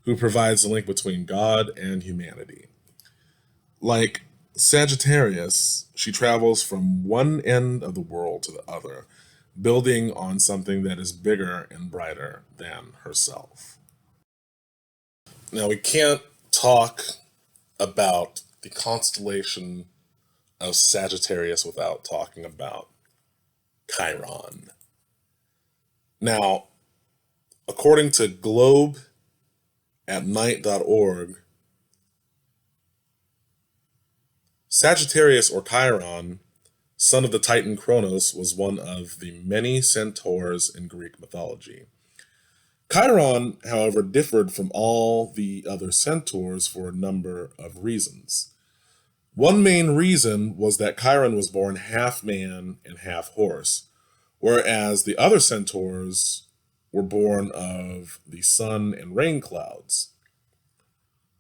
who provides the link between God and humanity. Like Sagittarius, she travels from one end of the world to the other, building on something that is bigger and brighter than herself. Now, we can't talk about the constellation of Sagittarius without talking about Chiron. Now, according to globeatnight.org, Sagittarius, or Chiron, son of the Titan Kronos, was one of the many centaurs in Greek mythology. Chiron, however, differed from all the other centaurs for a number of reasons. One main reason was that Chiron was born half man and half horse, whereas the other centaurs were born of the sun and rain clouds.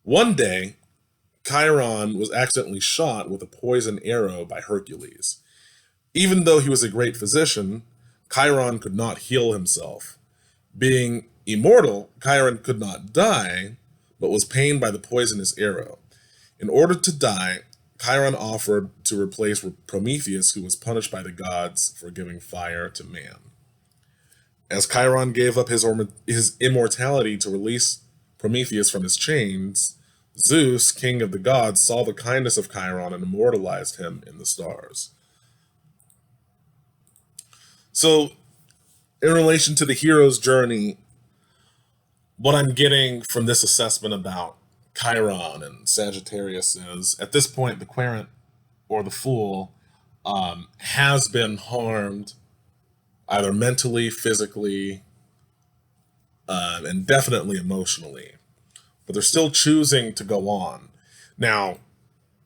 One day, Chiron was accidentally shot with a poisoned arrow by Hercules. Even though he was a great physician, Chiron could not heal himself. Being immortal, Chiron could not die, but was pained by the poisonous arrow. In order to die, Chiron offered to replace Prometheus, who was punished by the gods for giving fire to man. As Chiron gave up his immortality to release Prometheus from his chains, Zeus, king of the gods, saw the kindness of Chiron and immortalized him in the stars. So, in relation to the hero's journey, what I'm getting from this assessment about Chiron and Sagittarius is, at this point, the querent or the fool has been harmed either mentally, physically, and definitely emotionally. but they're still choosing to go on. Now,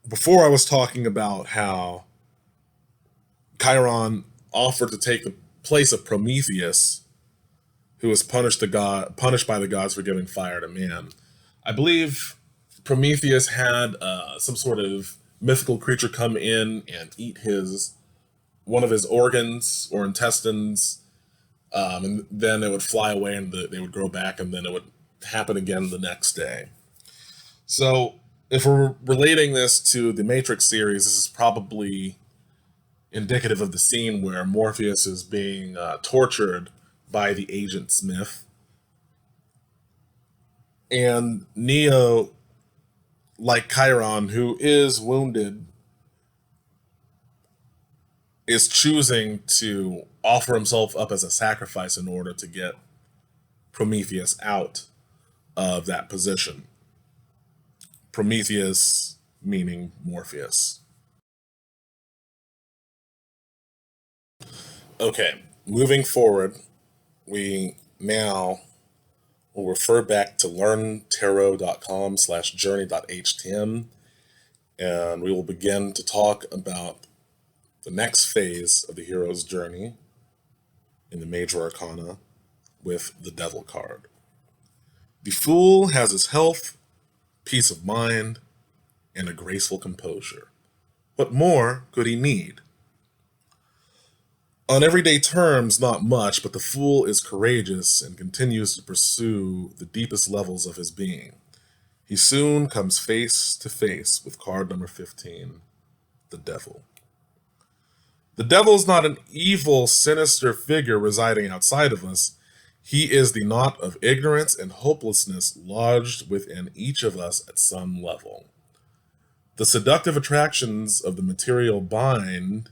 before I was talking about how Chiron offered to take the place of Prometheus, who was punished by the gods for giving fire to man. I believe Prometheus had some sort of mythical creature come in and eat his one of his organs or intestines, and then it would fly away and they would grow back, and then it would happen again the next day. So, if we're relating this to the Matrix series, this is probably indicative of the scene where Morpheus is being tortured by the agent Smith. And Neo, like Chiron, who is wounded, is choosing to offer himself up as a sacrifice in order to get Prometheus out of that position. Prometheus meaning Morpheus. Okay, moving forward, we now will refer back to learntarot.com/journey.htm, and we will begin to talk about the next phase of the hero's journey in the major arcana with the Devil card. The Fool has his health, peace of mind, and a graceful composure. What more could he need? On everyday terms, not much, but the Fool is courageous and continues to pursue the deepest levels of his being. He soon comes face to face with card number 15, the Devil. The Devil is not an evil, sinister figure residing outside of us. He is the knot of ignorance and hopelessness lodged within each of us at some level. The seductive attractions of the material bind.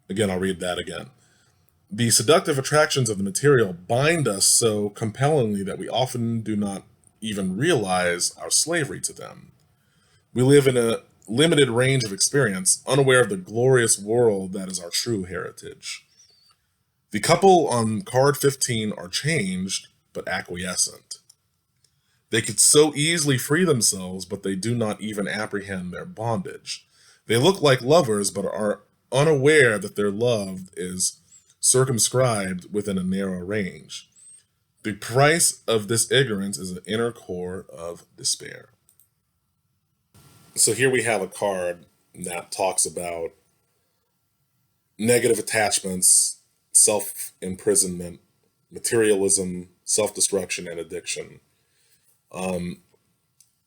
Again, I'll read that again. The seductive attractions of the material bind us so compellingly that we often do not even realize our slavery to them. We live in a limited range of experience, unaware of the glorious world that is our true heritage. The couple on card 15 are changed, but acquiescent. They could so easily free themselves, but they do not even apprehend their bondage. They look like lovers, but are unaware that their love is circumscribed within a narrow range. The price of this ignorance is an inner core of despair. So here we have a card that talks about negative attachments, self-imprisonment, materialism, self-destruction, and addiction.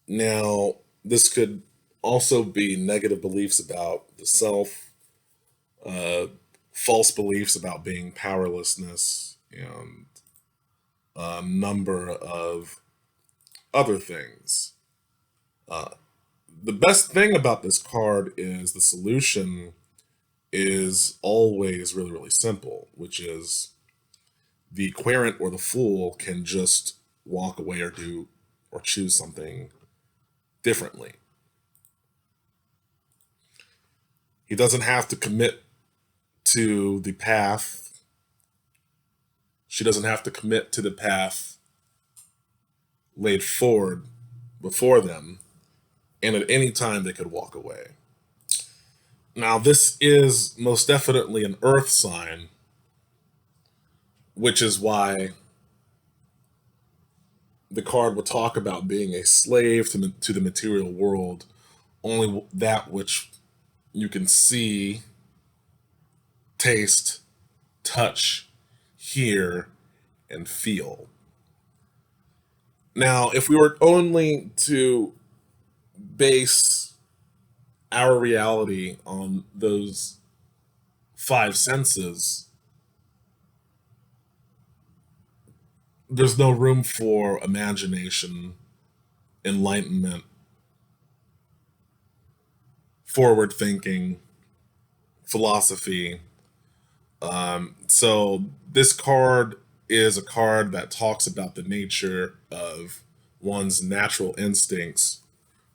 Now, this could also be negative beliefs about the self, false beliefs about being powerlessness, and a number of other things. The best thing about this card is the solution is always really, really simple, which is the querent or the fool can just walk away or do or choose something differently. He doesn't have to commit to the path. She doesn't have to commit to the path laid forward before them, and at any time they could walk away. Now, this is most definitely an earth sign, which is why the card would talk about being a slave to the material world, only that which you can see, taste, touch, hear, and feel. Now, if we were only to base our reality on those five senses, there's no room for imagination, enlightenment, forward thinking, philosophy. So this card is a card that talks about the nature of one's natural instincts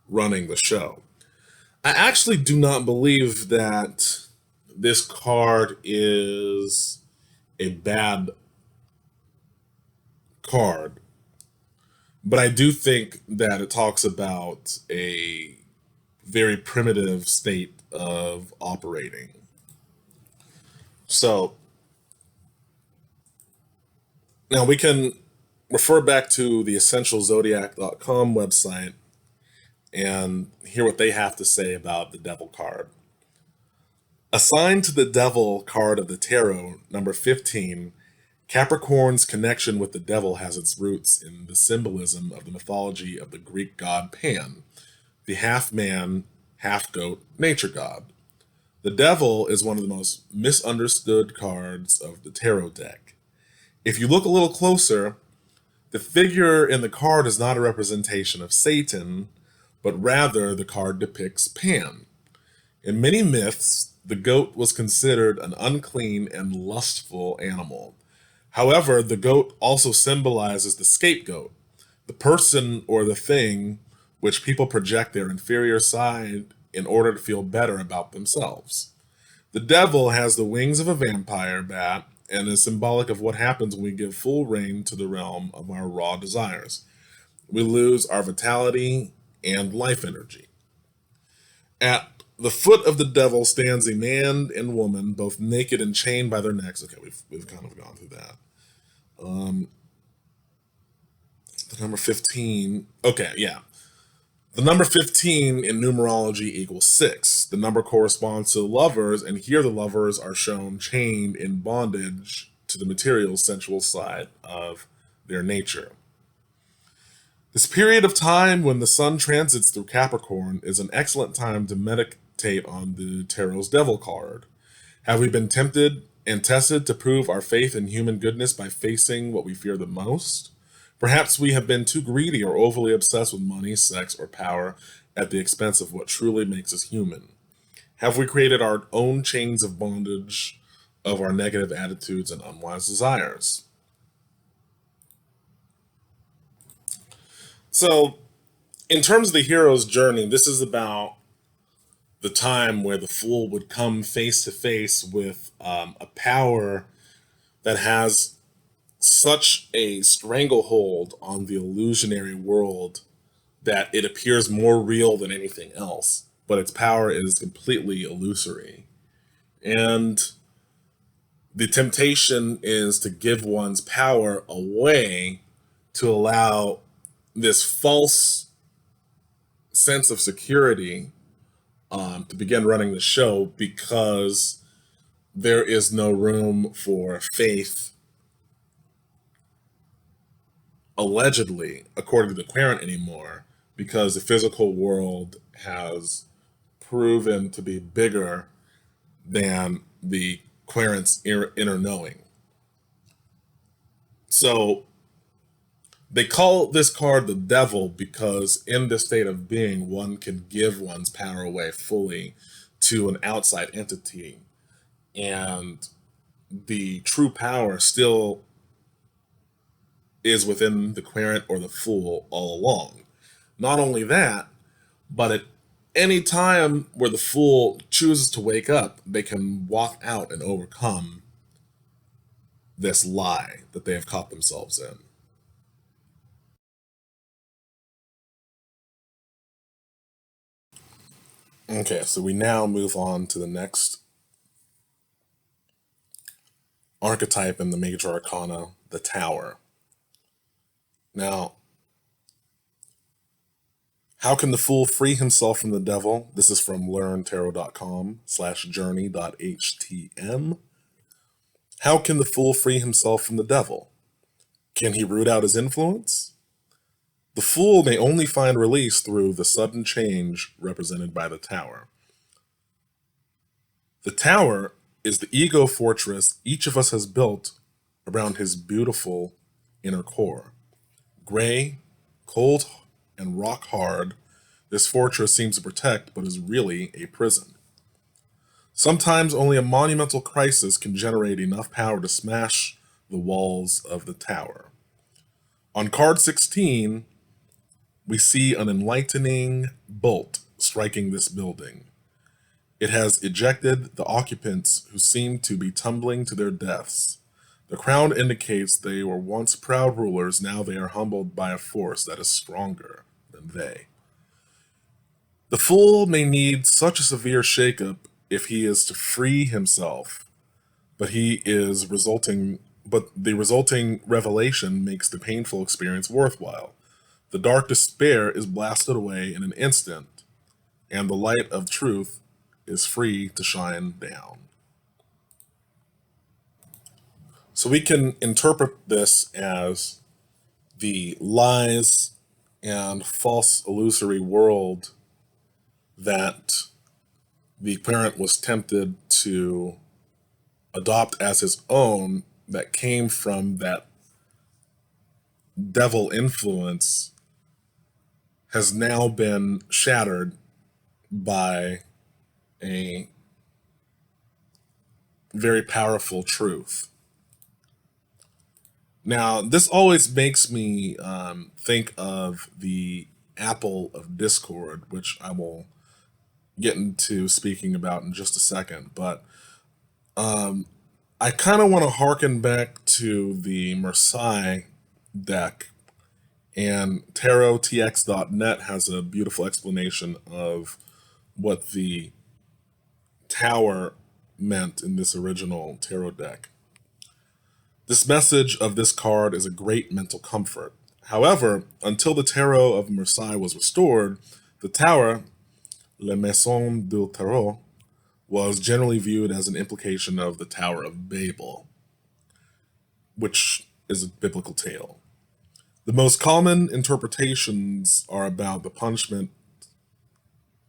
running the show. I actually do not believe that this card is a bad card. But I do think that it talks about a very primitive state of operating. So now we can refer back to the essentialzodiac.com website and hear what they have to say about the devil card. Assigned to the devil card of the tarot, number 15, Capricorn's connection with the devil has its roots in the symbolism of the mythology of the Greek god Pan, the half man, half goat nature god. The devil is one of the most misunderstood cards of the tarot deck. If you look a little closer, the figure in the card is not a representation of Satan, but rather the card depicts Pan. In many myths, the goat was considered an unclean and lustful animal. However, the goat also symbolizes the scapegoat, the person or the thing which people project their inferior side in order to feel better about themselves. The devil has the wings of a vampire bat and is symbolic of what happens when we give full rein to the realm of our raw desires. We lose our vitality and life energy. At the foot of the devil stands a man and woman, both naked and chained by their necks. Okay, we've kind of gone through that. The number 15. Okay, yeah. The number 15 in numerology equals 6. The number corresponds to the lovers, and here the lovers are shown chained in bondage to the material sensual side of their nature. This period of time when the sun transits through Capricorn is an excellent time to meditate on the tarot's devil card. Have we been tempted and tested to prove our faith in human goodness by facing what we fear the most? Perhaps we have been too greedy or overly obsessed with money, sex, or power at the expense of what truly makes us human. Have we created our own chains of bondage of our negative attitudes and unwise desires? So, in terms of the hero's journey, this is about the time where the fool would come face to face with a power that has such a stranglehold on the illusionary world that it appears more real than anything else, but its power is completely illusory. And the temptation is to give one's power away to allow this false sense of security to begin running the show, because there is no room for faith, allegedly, according to the Querent anymore, because the physical world has proven to be bigger than the Querent's inner knowing. So they call this card the devil because in this state of being, one can give one's power away fully to an outside entity, and the true power still is within the querent or the fool all along. Not only that, but at any time where the fool chooses to wake up, they can walk out and overcome this lie that they have caught themselves in. Okay, so we now move on to the next archetype in the major arcana, the Tower. Now, how can the fool free himself from the devil? This is from learntarot.com/journey.htm. How can the fool free himself from the devil? Can he root out his influence? The fool may only find release through the sudden change represented by the Tower. The Tower is the ego fortress each of us has built around his beautiful inner core. Gray, cold, and rock hard, this fortress seems to protect, but is really a prison. Sometimes only a monumental crisis can generate enough power to smash the walls of the tower. On card 16, we see an enlightening bolt striking this building. It has ejected the occupants who seem to be tumbling to their deaths. The crown indicates they were once proud rulers, now they are humbled by a force that is stronger than they. The fool may need such a severe shakeup if he is to free himself, but the resulting revelation makes the painful experience worthwhile. The dark despair is blasted away in an instant, and the light of truth is free to shine down. So we can interpret this as the lies and false illusory world that the parent was tempted to adopt as his own, that came from that devil influence, has now been shattered by a very powerful truth. Now, this always makes me think of the apple of discord, which I will get into speaking about in just a second. But I kind of want to harken back to the Marseille deck, and tarottx.net has a beautiful explanation of what the tower meant in this original tarot deck. This message of this card is a great mental comfort. However, until the Tarot of Marseille was restored, the tower, La Maison du Tarot, was generally viewed as an implication of the Tower of Babel, which is a biblical tale. The most common interpretations are about the punishment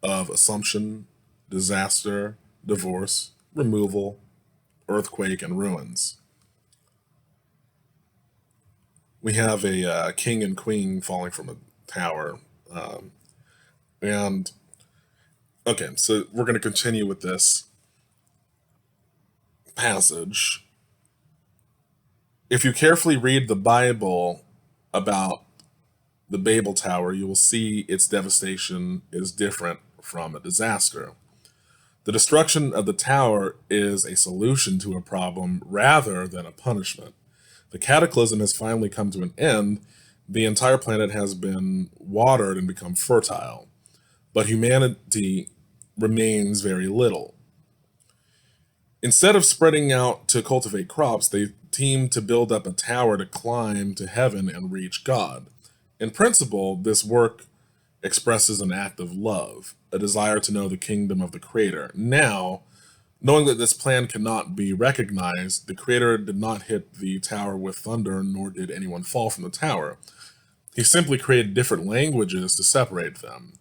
of assumption, disaster, divorce, removal, earthquake, and ruins. We have a king and queen falling from a tower. And okay, so we're going to continue with this passage. If you carefully read the Bible about the Babel Tower, you will see its devastation is different from a disaster. The destruction of the tower is a solution to a problem rather than a punishment. The cataclysm has finally come to an end. The entire planet has been watered and become fertile, but humanity remains very little. Instead of spreading out to cultivate crops, they team to build up a tower to climb to heaven and reach God. In principle, this work expresses an act of love, a desire to know the kingdom of the Creator. Now, knowing that this plan cannot be recognized, the Creator did not hit the tower with thunder, nor did anyone fall from the tower. He simply created different languages to separate them.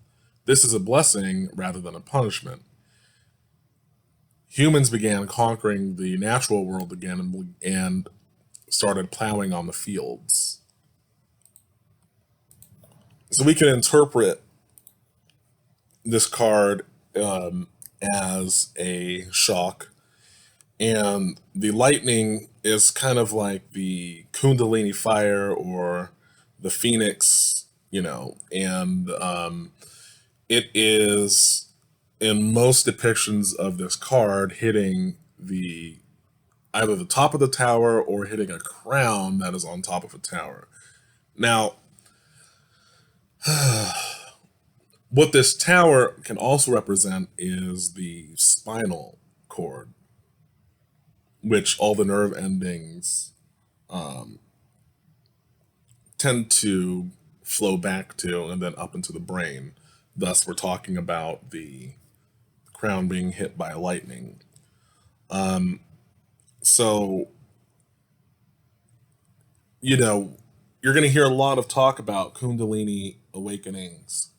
This is a blessing rather than a punishment. Humans began conquering the natural world again and started plowing on the fields. So we can interpret this card as a shock, and the lightning is kind of like the Kundalini fire or the phoenix, and it is in most depictions of this card hitting either the top of the tower or hitting a crown that is on top of a tower. Now, what this tower can also represent is the spinal cord, which all the nerve endings tend to flow back to and then up into the brain. Thus, we're talking about the crown being hit by lightning. So, you're going to hear a lot of talk about Kundalini awakenings.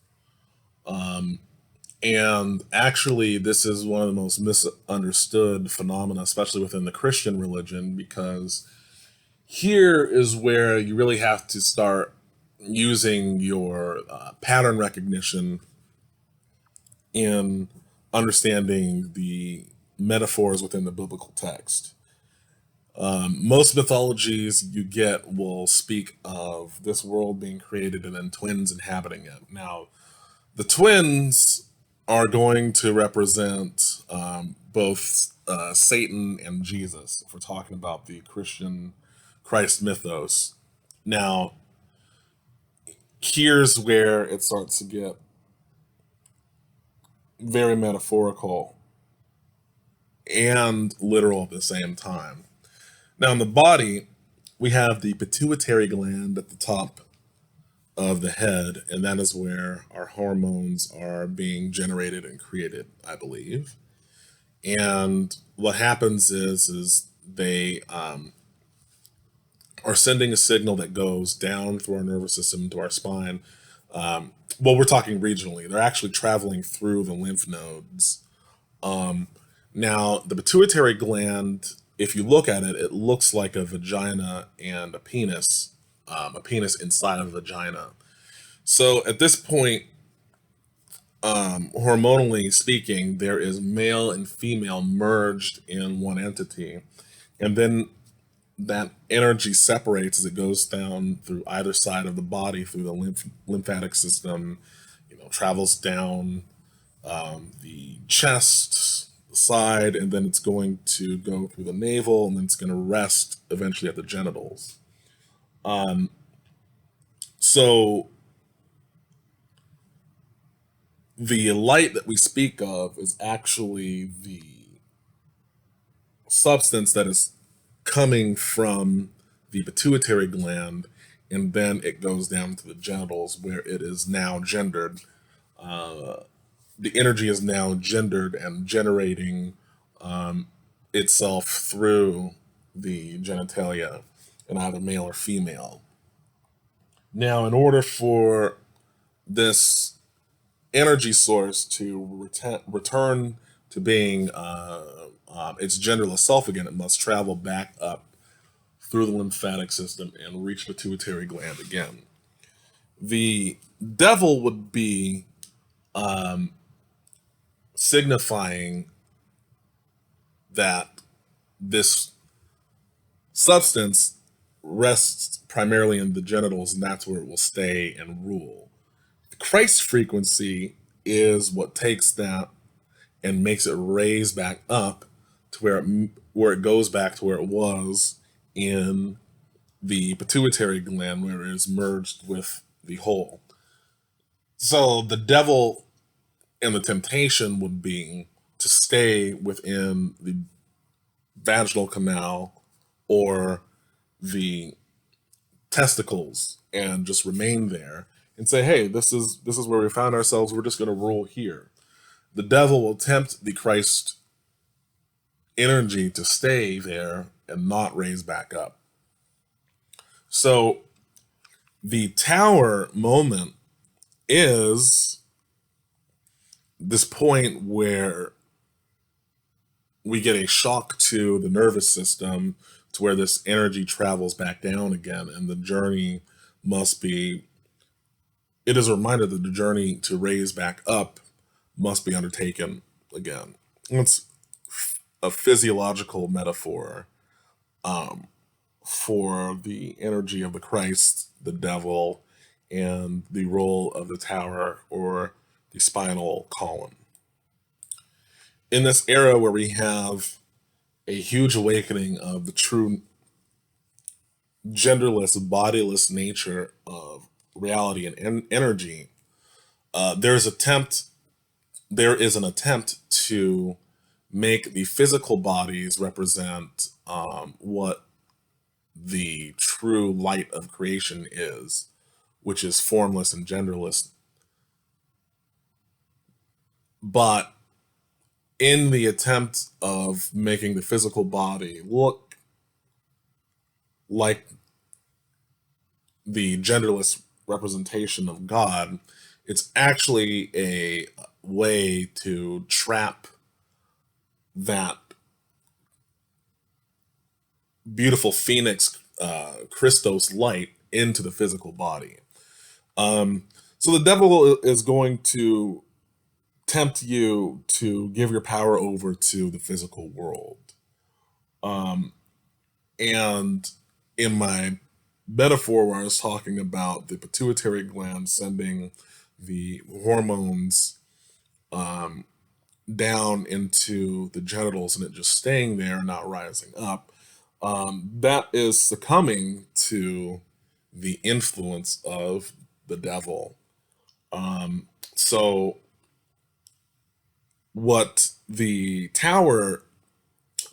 And actually, this is one of the most misunderstood phenomena, especially within the Christian religion, because here is where you really have to start using your pattern recognition in understanding the metaphors within the biblical text. Most mythologies you get will speak of this world being created and then twins inhabiting it. Now, the twins are going to represent both Satan and Jesus, if we're talking about the Christian Christ mythos. Now, here's where it starts to get very metaphorical and literal at the same time. Now, in the body, we have the pituitary gland at the top of the head, and that is where our hormones are being generated and created, I believe. And what happens is they are sending a signal that goes down through our nervous system to our spine. Well, we're talking regionally. They're actually traveling through the lymph nodes. Now, the pituitary gland, if you look at it, it looks like a vagina and a penis inside of a vagina. So at this point, hormonally speaking, there is male and female merged in one entity. And then that energy separates as it goes down through either side of the body through the lymphatic system, travels down the chest, the side, and then it's going to go through the navel, and then it's going to rest eventually at the genitals. So the light that we speak of is actually the substance that is coming from the pituitary gland, and then it goes down to the genitals where it is now gendered. The energy is now gendered and generating itself through the genitalia in either male or female. Now, in order for this energy source to return to being its genderless self again, it must travel back up through the lymphatic system and reach the pituitary gland again. The devil would be signifying that this substance rests primarily in the genitals, and that's where it will stay and rule. The Christ frequency is what takes that and makes it raise back up to where it goes back to where it was in the pituitary gland, where it is merged with the whole. So the devil and the temptation would be to stay within the vaginal canal or the testicles and just remain there and say, hey, this is where we found ourselves, we're just going to rule here. The devil will tempt the Christ energy to stay there and not raise back up. So the tower moment is this point where we get a shock to the nervous system to where this energy travels back down again, and the journey must be, it is a reminder that the journey to raise back up must be undertaken again. It's a physiological metaphor for the energy of the Christ, the devil, and the role of the tower or the spinal column. In this era where we have a huge awakening of the true genderless, bodiless nature of reality and energy, there is an attempt to make the physical bodies represent what the true light of creation is, which is formless and genderless. But in the attempt of making the physical body look like the genderless representation of God, it's actually a way to trap that beautiful phoenix Christos light into the physical body. So the devil is going to tempt you to give your power over to the physical world. And in my metaphor where I was talking about the pituitary gland sending the hormones down into the genitals and it just staying there, not rising up, that is succumbing to the influence of the devil. So, what the tower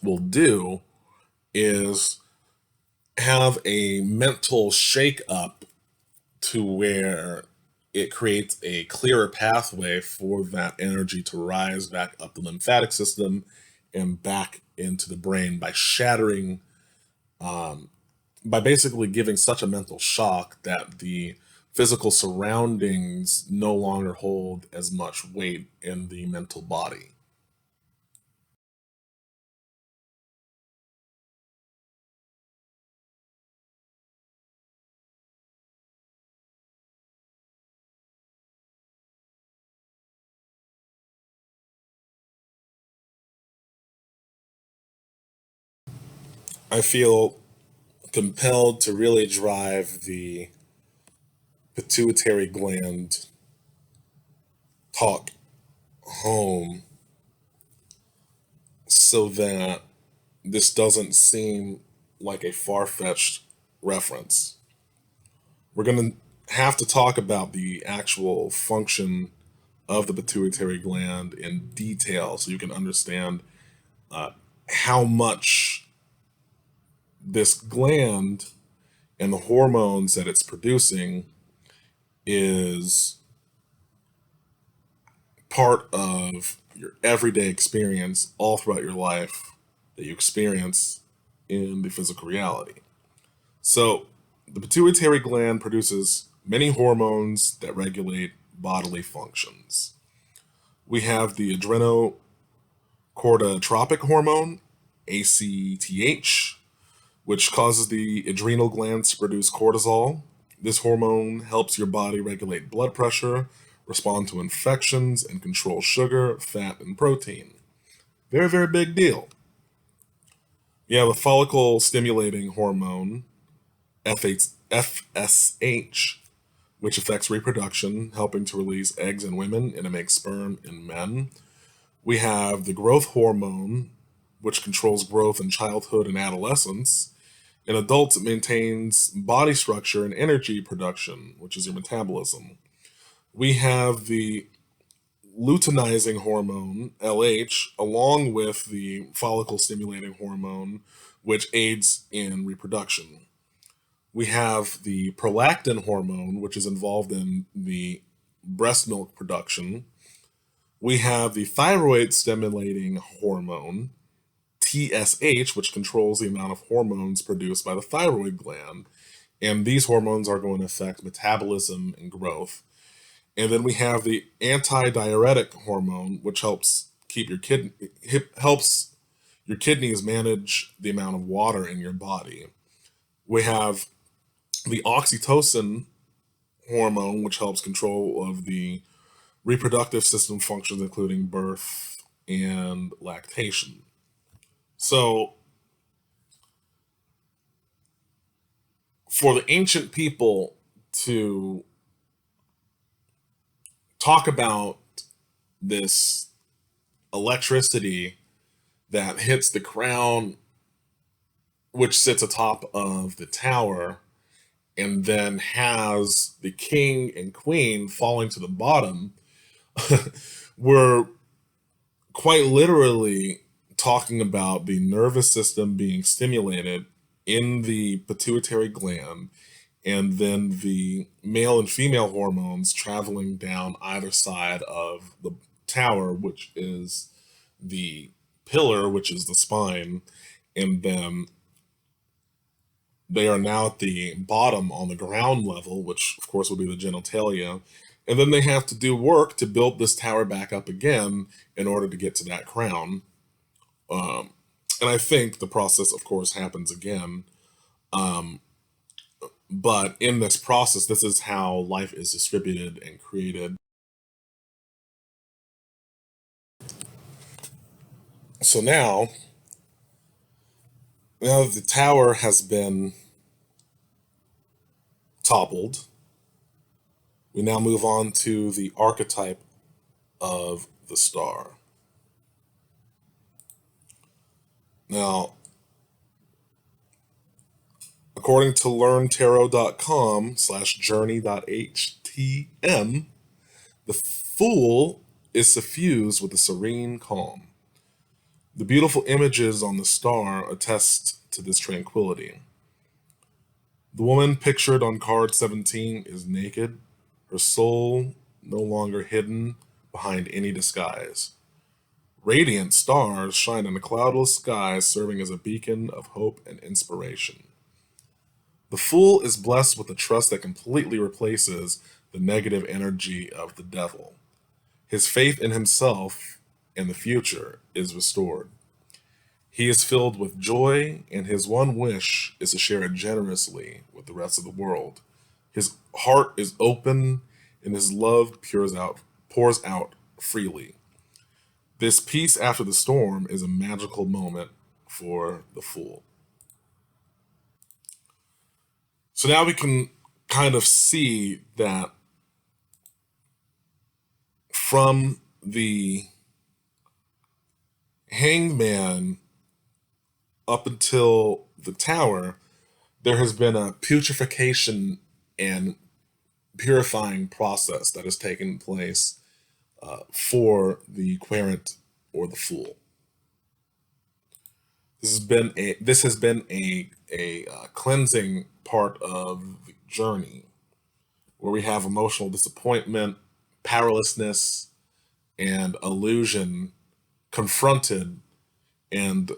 will do is have a mental shake up to where it creates a clearer pathway for that energy to rise back up the lymphatic system and back into the brain by shattering, by basically giving such a mental shock that the physical surroundings no longer hold as much weight in the mental body. I feel compelled to really drive the pituitary gland talk home so that this doesn't seem like a far fetched reference. We're going to have to talk about the actual function of the pituitary gland in detail so you can understand how much this gland and the hormones that it's producing is part of your everyday experience all throughout your life that you experience in the physical reality. So, the pituitary gland produces many hormones that regulate bodily functions. We have the adrenocorticotropic hormone, ACTH, which causes the adrenal glands to produce cortisol. This hormone helps your body regulate blood pressure, respond to infections, and control sugar, fat, and protein. Very, very big deal. You have a follicle stimulating hormone, FSH, which affects reproduction, helping to release eggs in women and to make sperm in men. We have the growth hormone, which controls growth in childhood and adolescence. In adults, it maintains body structure and energy production, which is your metabolism. We have the luteinizing hormone, LH, along with the follicle stimulating hormone, which aids in reproduction. We have the prolactin hormone, which is involved in the breast milk production. We have the thyroid stimulating hormone, TSH, which controls the amount of hormones produced by the thyroid gland. And these hormones are going to affect metabolism and growth. And then we have the antidiuretic hormone, which helps keep your helps your kidneys manage the amount of water in your body. We have the oxytocin hormone, which helps control of the reproductive system functions, including birth and lactation. So, for the ancient people to talk about this electricity that hits the crown, which sits atop of the tower, and then has the king and queen falling to the bottom, we're quite literally talking about the nervous system being stimulated in the pituitary gland and then the male and female hormones traveling down either side of the tower, which is the pillar, which is the spine, and then they are now at the bottom on the ground level, which of course will be the genitalia. And then they have to do work to build this tower back up again in order to get to that crown. Um, and I think the process, of course, happens again. Um, but in this process, this is how life is distributed and created. So now that the tower has been toppled, we now move on to the archetype of the star. Now, according to learntarot.com/journey.htm, the Fool is suffused with a serene calm. The beautiful images on the star attest to this tranquility. The woman pictured on card 17 is naked, her soul no longer hidden behind any disguise. Radiant stars shine in a cloudless sky, serving as a beacon of hope and inspiration. The Fool is blessed with a trust that completely replaces the negative energy of the devil. His faith in himself and the future is restored. He is filled with joy, and his one wish is to share it generously with the rest of the world. His heart is open, and his love pours out freely. This peace after the storm is a magical moment for the Fool. So now we can kind of see that from the Hangman up until the Tower, there has been a putrefaction and purifying process that has taken place for the Querent or the Fool. This has been a cleansing part of the journey, where we have emotional disappointment, powerlessness, and illusion confronted and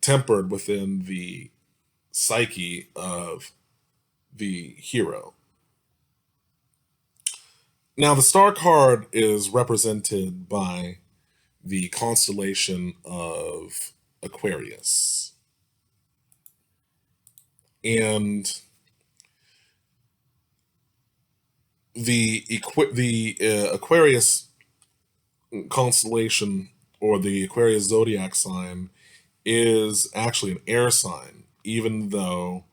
tempered within the psyche of the hero. Now, the star card is represented by the constellation of Aquarius. And the Aquarius constellation, or the Aquarius zodiac sign, is actually an air sign, even though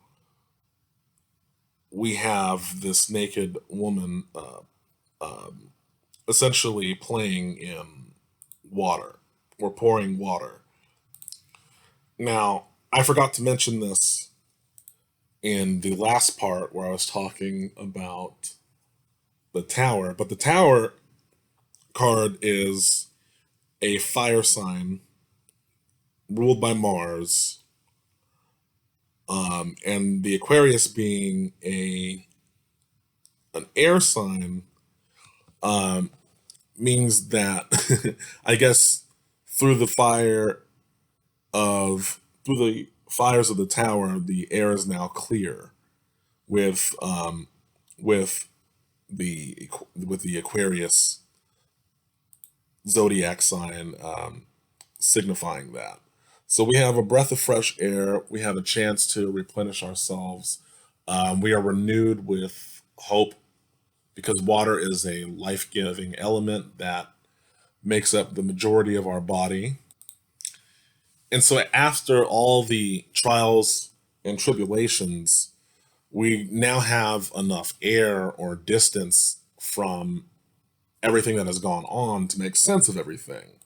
we have this naked woman essentially playing in water or pouring water. Now, I forgot to mention this in the last part where I was talking about the Tower, but the Tower card is a fire sign ruled by Mars, and the Aquarius being an air sign means that I guess through the fires of the Tower, the air is now clear with the Aquarius zodiac sign signifying that. So we have a breath of fresh air. We have a chance to replenish ourselves. We are renewed with hope, because water is a life-giving element that makes up the majority of our body. And so after all the trials and tribulations, we now have enough air or distance from everything that has gone on to make sense of everything.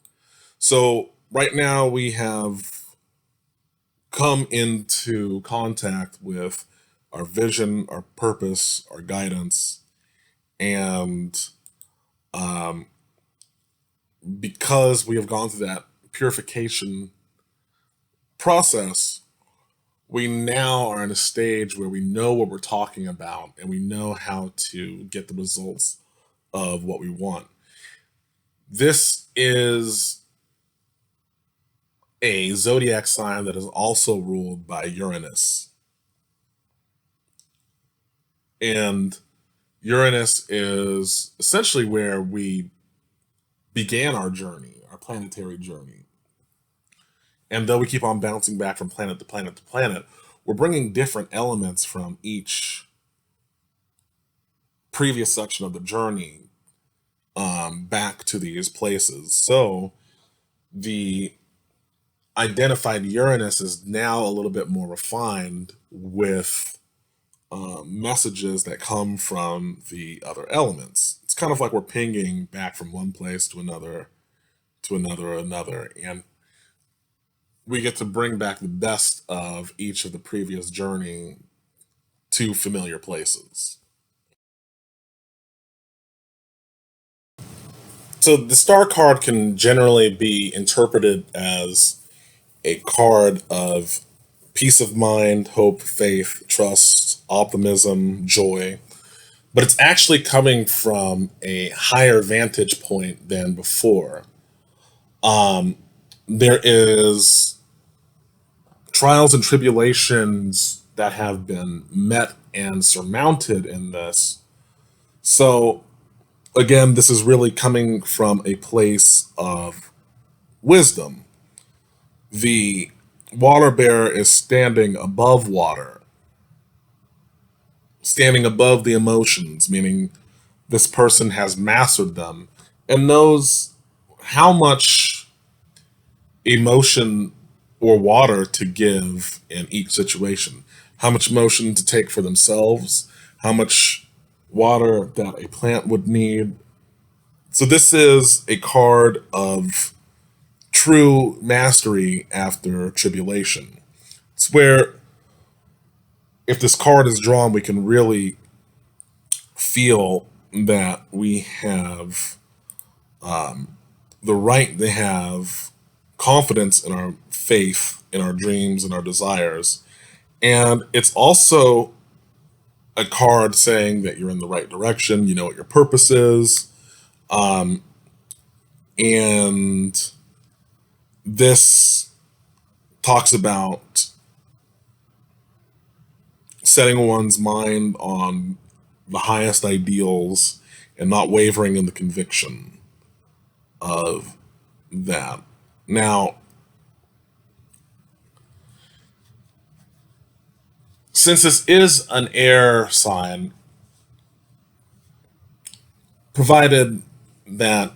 So right now we have come into contact with our vision, our purpose, our guidance, and because we have gone through that purification process, we now are in a stage where we know what we're talking about and we know how to get the results of what we want. This is a zodiac sign that is also ruled by Uranus. And Uranus is essentially where we began our journey, our planetary journey. And though we keep on bouncing back from planet to planet to planet, we're bringing different elements from each previous section of the journey back to these places. So the identified Uranus is now a little bit more refined with messages that come from the other elements. It's kind of like we're pinging back from one place to another to another. And we get to bring back the best of each of the previous journey to familiar places. So the star card can generally be interpreted as a card of peace of mind, hope, faith, trust, optimism, joy. But it's actually coming from a higher vantage point than before. There is trials and tribulations that have been met and surmounted in this. So again, this is really coming from a place of wisdom. The water bearer is standing above water, standing above the emotions, meaning this person has mastered them and knows how much emotion or water to give in each situation, how much emotion to take for themselves, how much water that a plant would need. So, this is a card of true mastery after tribulation. It's where, if this card is drawn, we can really feel that we have the right to have confidence in our faith, in our dreams, and our desires. And it's also a card saying that you're in the right direction, you know what your purpose is. And this talks about setting one's mind on the highest ideals and not wavering in the conviction of that. Now, since this is an air sign, provided that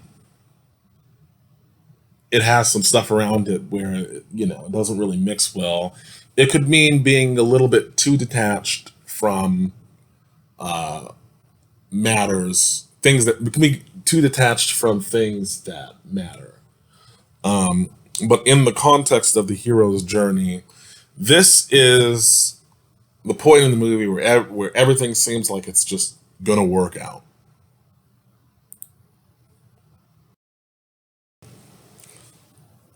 it has some stuff around it where, it doesn't really mix well, it could mean being a little bit too detached from matters, things that can be too detached from things that matter. But in the context of the hero's journey, this is the point in the movie where everything seems like it's just gonna work out.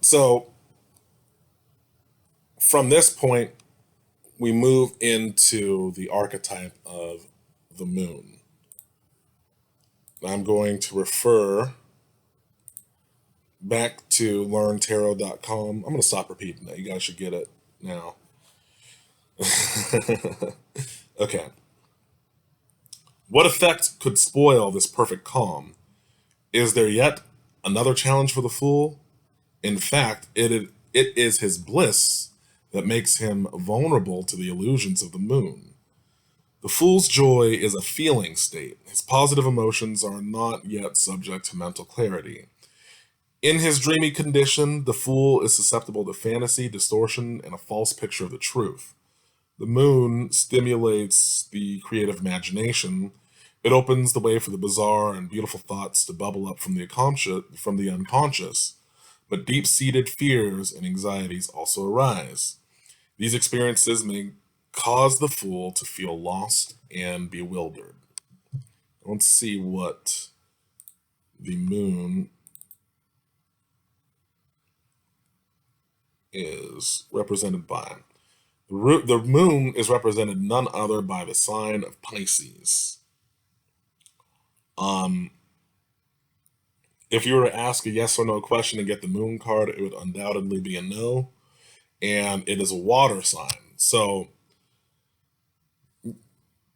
So from this point, we move into the archetype of the moon. I'm going to refer back to learntarot.com. I'm going to stop repeating that. You guys should get it now. Okay. What effect could spoil this perfect calm? Is there yet another challenge for the fool? In fact, it is his bliss that makes him vulnerable to the illusions of the moon. The fool's joy is a feeling state. His positive emotions are not yet subject to mental clarity. In his dreamy condition, the fool is susceptible to fantasy, distortion, and a false picture of the truth. The moon stimulates the creative imagination. It opens the way for the bizarre and beautiful thoughts to bubble up from the unconscious. But deep-seated fears and anxieties also arise. These experiences may cause the fool to feel lost and bewildered. Let's see what the moon is represented by. The moon is represented none other by the sign of Pisces. Um, if you were to ask a yes or no question and get the moon card, it would undoubtedly be a no. And it is a water sign. So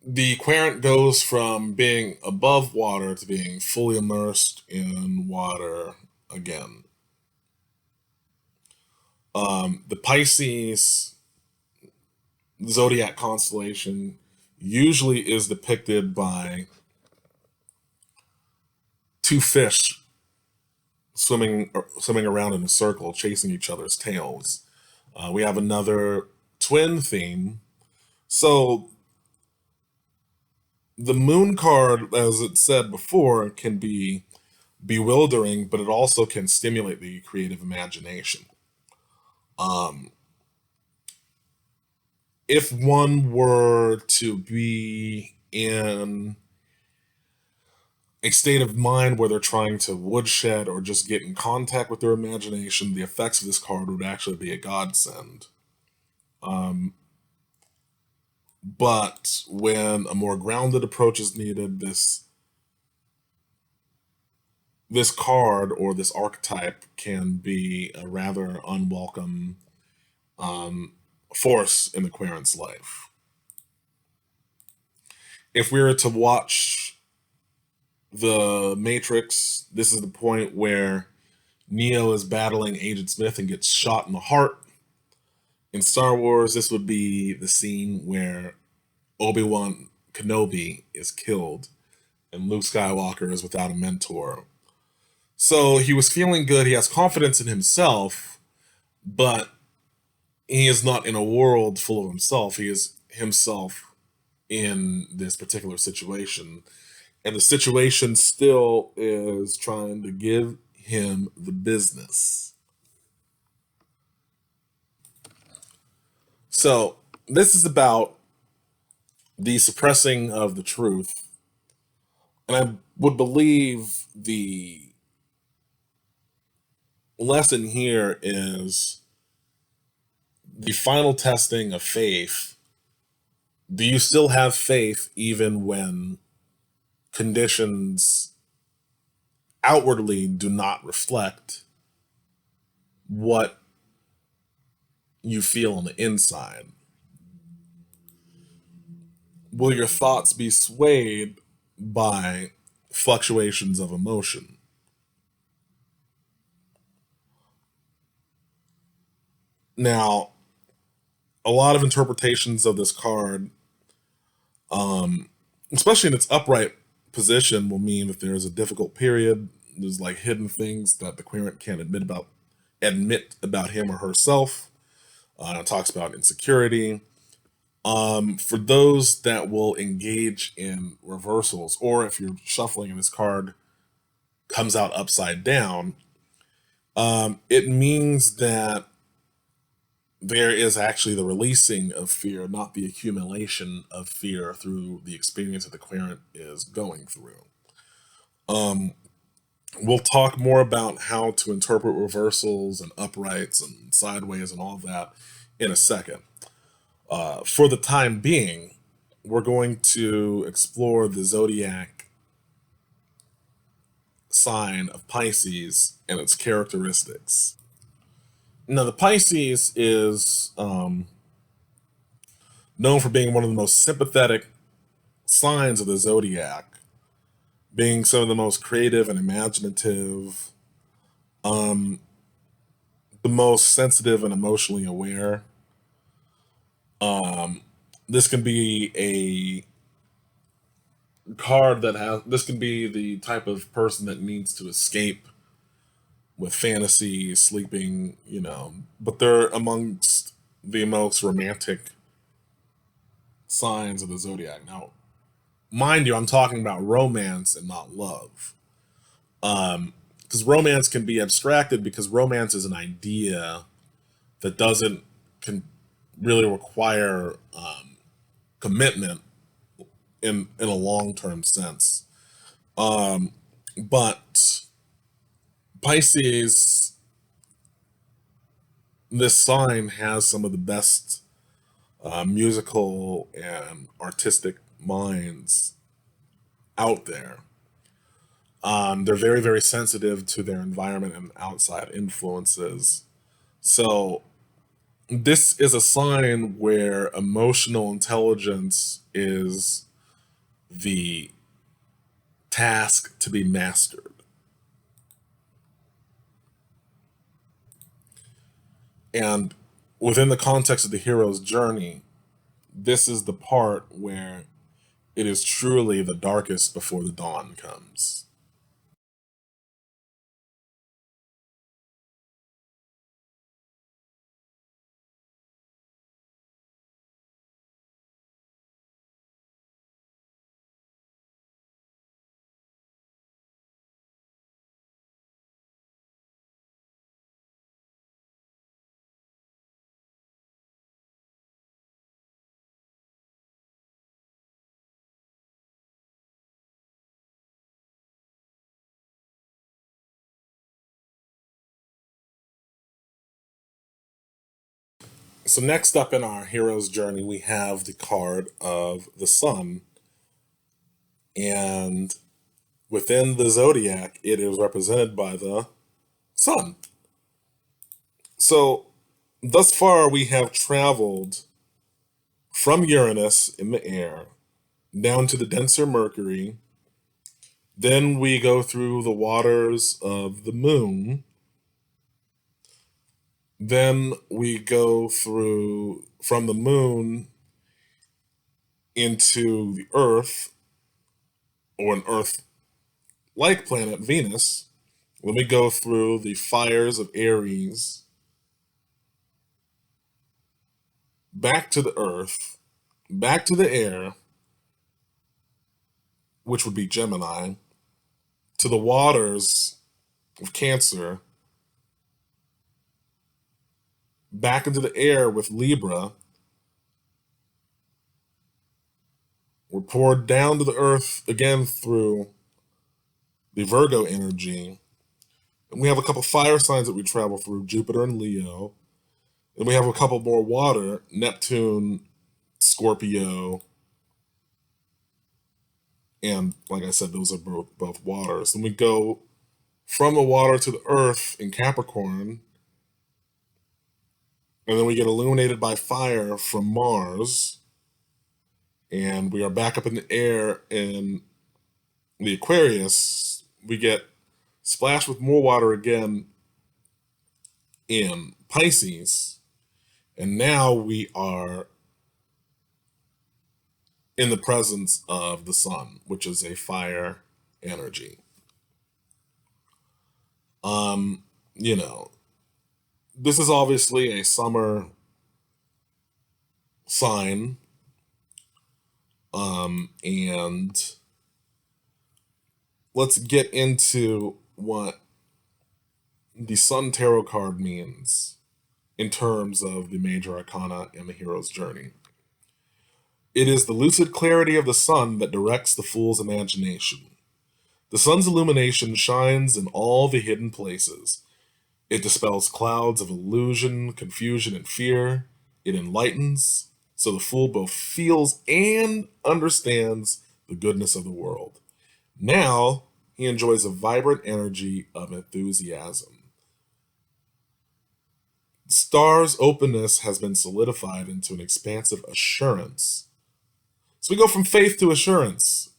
the querent goes from being above water to being fully immersed in water again. The Pisces zodiac constellation usually is depicted by two fish swimming around in a circle, chasing each other's tails. We have another twin theme. So the moon card, as it said before, can be bewildering, but it also can stimulate the creative imagination. Um, if one were to be in a state of mind where they're trying to woodshed or just get in contact with their imagination, the effects of this card would actually be a godsend. Um, but when a more grounded approach is needed, this card or this archetype can be a rather unwelcome um, force in the querent's life. If we were to watch The Matrix, this is the point where Neo is battling Agent Smith and gets shot in the heart. In Star Wars, this would be the scene where Obi-Wan Kenobi is killed and Luke Skywalker is without a mentor. So he was feeling good. He has confidence in himself, but he is not in a world full of himself. He is himself in this particular situation. And the situation still is trying to give him the business. So this is about the suppressing of the truth. And I would believe the lesson here is the final testing of faith. Do you still have faith even when conditions outwardly do not reflect what you feel on the inside? Will your thoughts be swayed by fluctuations of emotion? Now, a lot of interpretations of this card, um, especially in its upright position, will mean that there's a difficult period. There's like hidden things that the querent can't admit about him or herself. It talks about insecurity. For those that will engage in reversals, or if you're shuffling and this card comes out upside down, it means that there is actually the releasing of fear, not the accumulation of fear through the experience that the querent is going through. Um, we'll talk more about how to interpret reversals and uprights and sideways and all that in a second. For the time being, we're going to explore the zodiac sign of Pisces and its characteristics. Now, the Pisces is known for being one of the most sympathetic signs of the zodiac, being some of the most creative and imaginative, um, the most sensitive and emotionally aware. Um, this can be a card that has, this can be the type of person that needs to escape with fantasy, sleeping, but they're amongst the most romantic signs of the zodiac. Now, mind you, I'm talking about romance and not love. Because romance can be abstracted because romance is an idea that doesn't can really require commitment in a long term sense. But Pisces, this sign has some of the best musical and artistic minds out there. They're very, very sensitive to their environment and outside influences. So, this is a sign where emotional intelligence is the task to be mastered. And within the context of the hero's journey, this is the part where it is truly the darkest before the dawn comes. So next up in our hero's journey, we have the card of the sun, and within the zodiac, it is represented by the sun. So thus far, we have traveled from Uranus in the air down to the denser Mercury. Then we go through the waters of the moon. Then we go through from the moon into the Earth, or an Earth like planet, Venus. Then we go through the fires of Aries, back to the Earth, back to the air, which would be Gemini, to the waters of Cancer, back into the air with Libra. We're poured down to the Earth again through the Virgo energy. And we have a couple fire signs that we travel through, Jupiter and Leo. And we have a couple more water, Neptune, Scorpio, and like I said, those are both waters. And we go from the water to the Earth in Capricorn, and then we get illuminated by fire from Mars, and we are back up in the air in the Aquarius. We get splashed with more water again in Pisces, and now we are in the presence of the sun, which is a fire energy. Um, you know, this is obviously a summer sign, and let's get into what the Sun Tarot card means in terms of the major arcana and the hero's journey. It is the lucid clarity of the sun that directs the fool's imagination. The sun's illumination shines in all the hidden places. It dispels clouds of illusion, confusion, and fear. It enlightens, so the fool both feels and understands the goodness of the world. Now, he enjoys a vibrant energy of enthusiasm. The star's openness has been solidified into an expansive assurance. So we go from faith to assurance.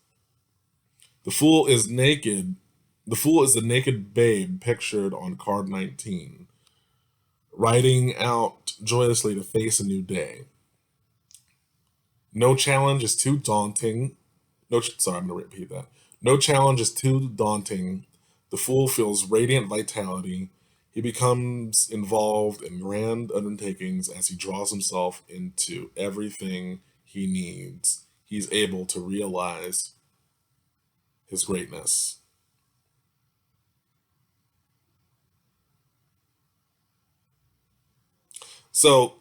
The fool is naked. The fool is the naked babe pictured on card 19, riding out joyously to face a new day. No challenge is too daunting. Sorry, I'm going to repeat that. No challenge is too daunting. The fool feels radiant vitality. He becomes involved in grand undertakings as he draws himself into everything he needs. He's able to realize his greatness. So,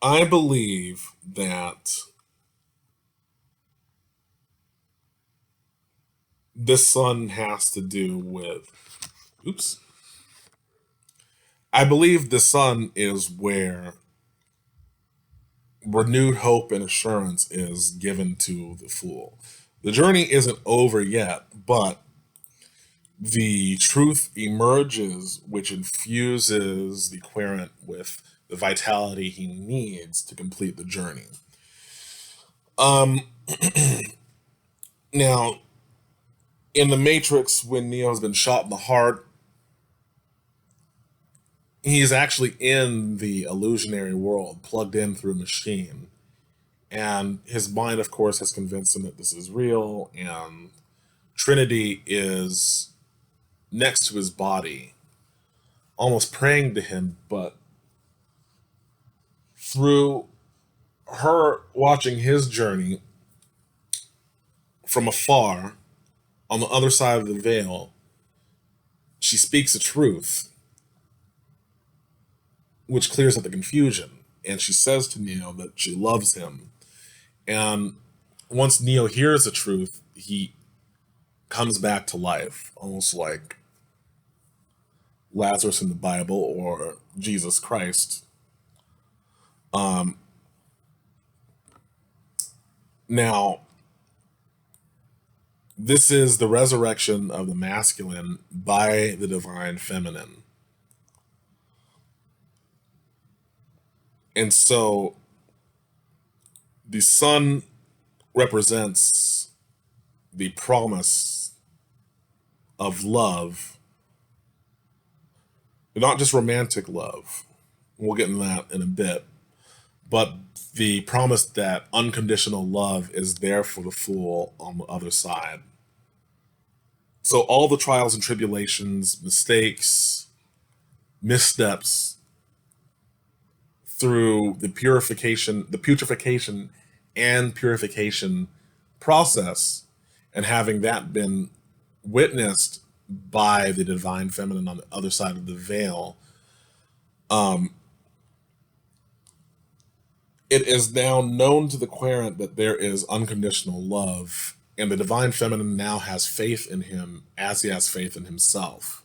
I believe that this sun has to do with, oops. I believe the sun is where renewed hope and assurance is given to the fool. The journey isn't over yet, but the truth emerges, which infuses the querent with the vitality he needs to complete the journey. Um, Now, in the Matrix, when Neo has been shot in the heart, he's actually in the illusionary world, plugged in through a machine. And his mind, of course, has convinced him that this is real, and Trinity is next to his body, almost praying to him, but through her watching his journey from afar, on the other side of the veil, she speaks a truth, which clears up the confusion. And she says to Neo that she loves him. And once Neo hears the truth, he comes back to life, almost Lazarus in the Bible or Jesus Christ. Now, this is the resurrection of the masculine by the divine feminine. And so the sun represents the promise of love, not just romantic love. We'll get into that in a bit, but the promise that unconditional love is there for the fool on the other side. So all the trials and tribulations, mistakes, missteps through the putrefaction and purification process, and having that been witnessed by the divine feminine on the other side of the veil, it is now known to the querent that there is unconditional love, and the divine feminine now has faith in him as he has faith in himself.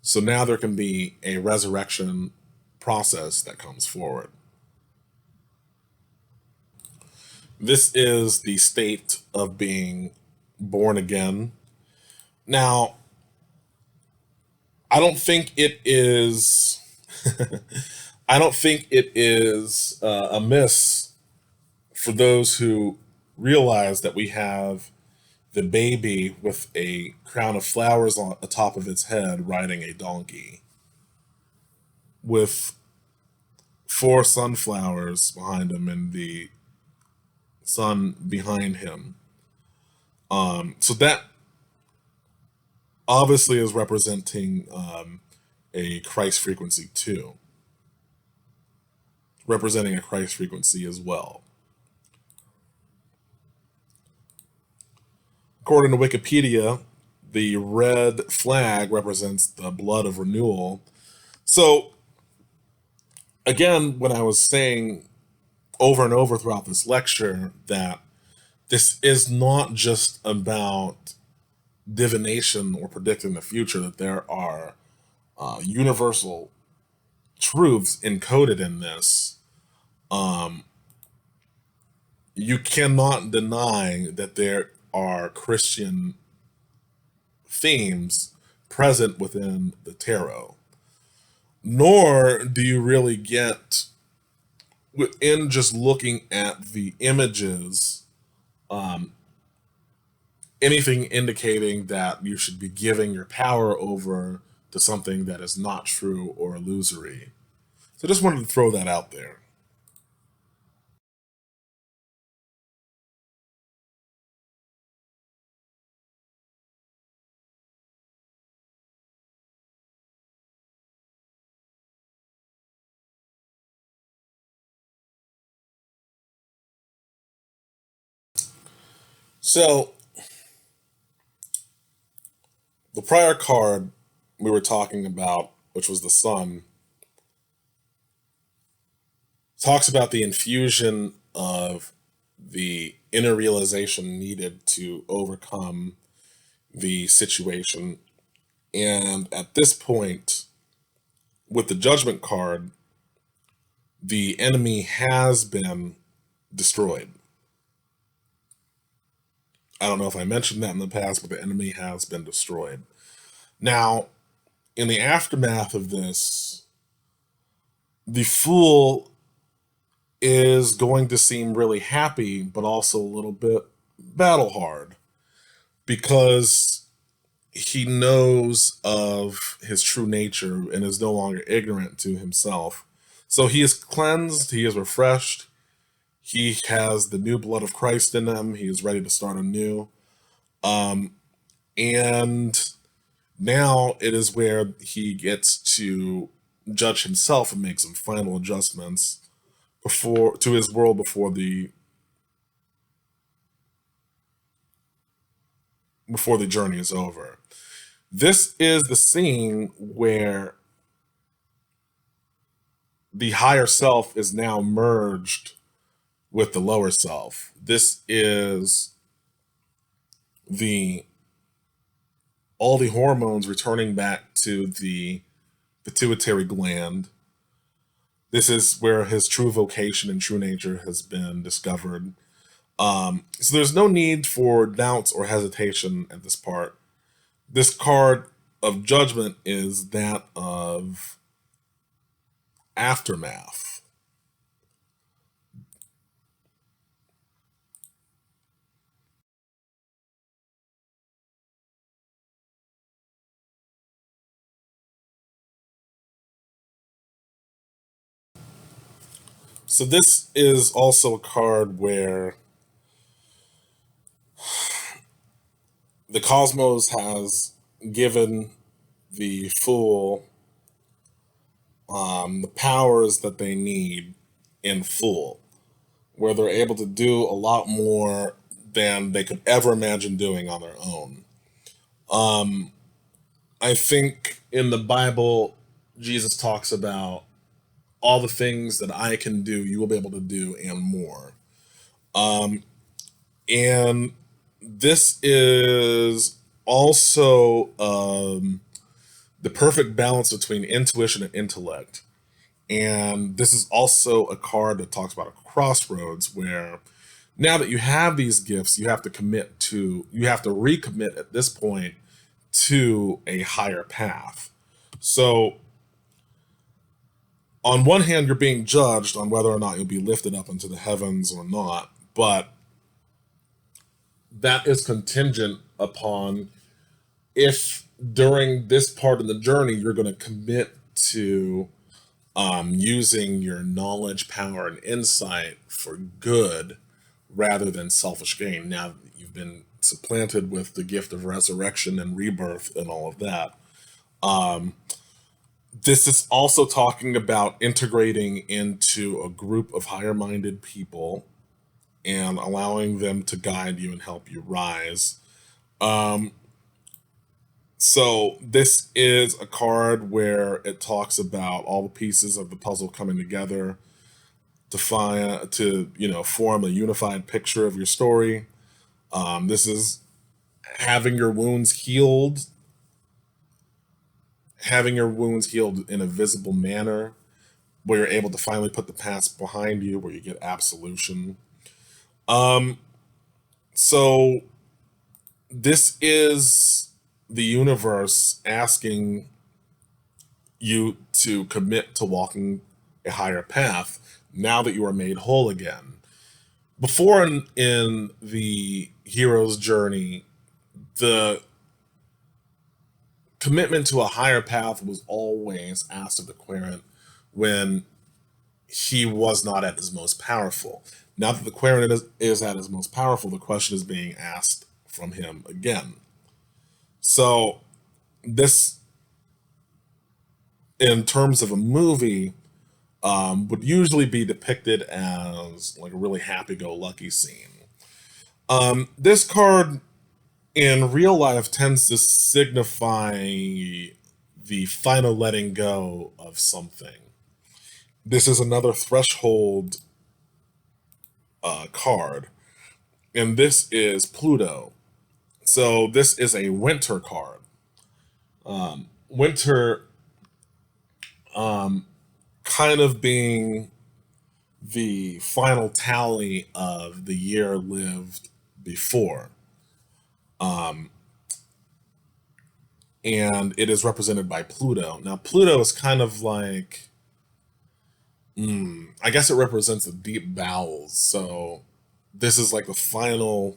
So now there can be a resurrection process that comes forward. This is the state of being born again. Now, I don't think it is. I don't think it is amiss for those who realize that we have the baby with a crown of flowers on the top of its head riding a donkey with 4 sunflowers behind him and the sun behind him. So that obviously is representing a Christ frequency too, representing a Christ frequency as well. According to Wikipedia, the red flag represents the blood of renewal. So, again, when I was saying over and over throughout this lecture that this is not just about divination or predicting the future, that there are universal truths encoded in this, you cannot deny that there are Christian themes present within the tarot. Nor do you really get, within just looking at the images, anything indicating that you should be giving your power over to something that is not true or illusory. So I just wanted to throw that out there. So the prior card we were talking about, which was the sun, talks about the infusion of the inner realization needed to overcome the situation. And at this point, with the judgment card, the enemy has been destroyed. I don't know if I mentioned that in the past, but the enemy has been destroyed. Now, in the aftermath of this, the fool is going to seem really happy, but also a little bit battle hard, because he knows of his true nature and is no longer ignorant to himself. So he is cleansed, he is refreshed, he has the new blood of Christ in him, he is ready to start anew. And now it is where he gets to judge himself and make some final adjustments to his world before the journey is over. This is the scene where the higher self is now merged with the lower self. This is the all the hormones returning back to the pituitary gland. This is where his true vocation and true nature has been discovered. So there's no need for doubts or hesitation at this part. This card of judgment is that of aftermath. So this is also a card where the cosmos has given the fool the powers that they need in full, where they're able to do a lot more than they could ever imagine doing on their own. I think in the Bible, Jesus talks about all the things that I can do, you will be able to do, and more. And this is also the perfect balance between intuition and intellect. And this is also a card that talks about a crossroads where now that you have these gifts, you have to recommit at this point to a higher path. So, on one hand, you're being judged on whether or not you'll be lifted up into the heavens or not, but that is contingent upon if during this part of the journey you're going to commit to using your knowledge, power, and insight for good rather than selfish gain. Now that you've been supplanted with the gift of resurrection and rebirth and all of that. This is also talking about integrating into a group of higher minded people and allowing them to guide you and help you rise. So this is a card where it talks about all the pieces of the puzzle coming together to form a unified picture of your story. This is having your wounds healed, in a visible manner, where you're able to finally put the past behind you, where you get absolution. So this is the universe asking you to commit to walking a higher path now that you are made whole again. Before in the hero's journey, the commitment to a higher path was always asked of the querent when he was not at his most powerful. Now that the querent is at his most powerful, the question is being asked from him again. So this, in terms of a movie, would usually be depicted as like a really happy-go-lucky scene. This card in real life tends to signify the final letting go of something. This is another threshold card, and this is Pluto. So this is a winter card. Winter kind of being the final tally of the year lived before. And it is represented by Pluto. Now, Pluto is kind of like, I guess it represents the deep bowels. So this is like the final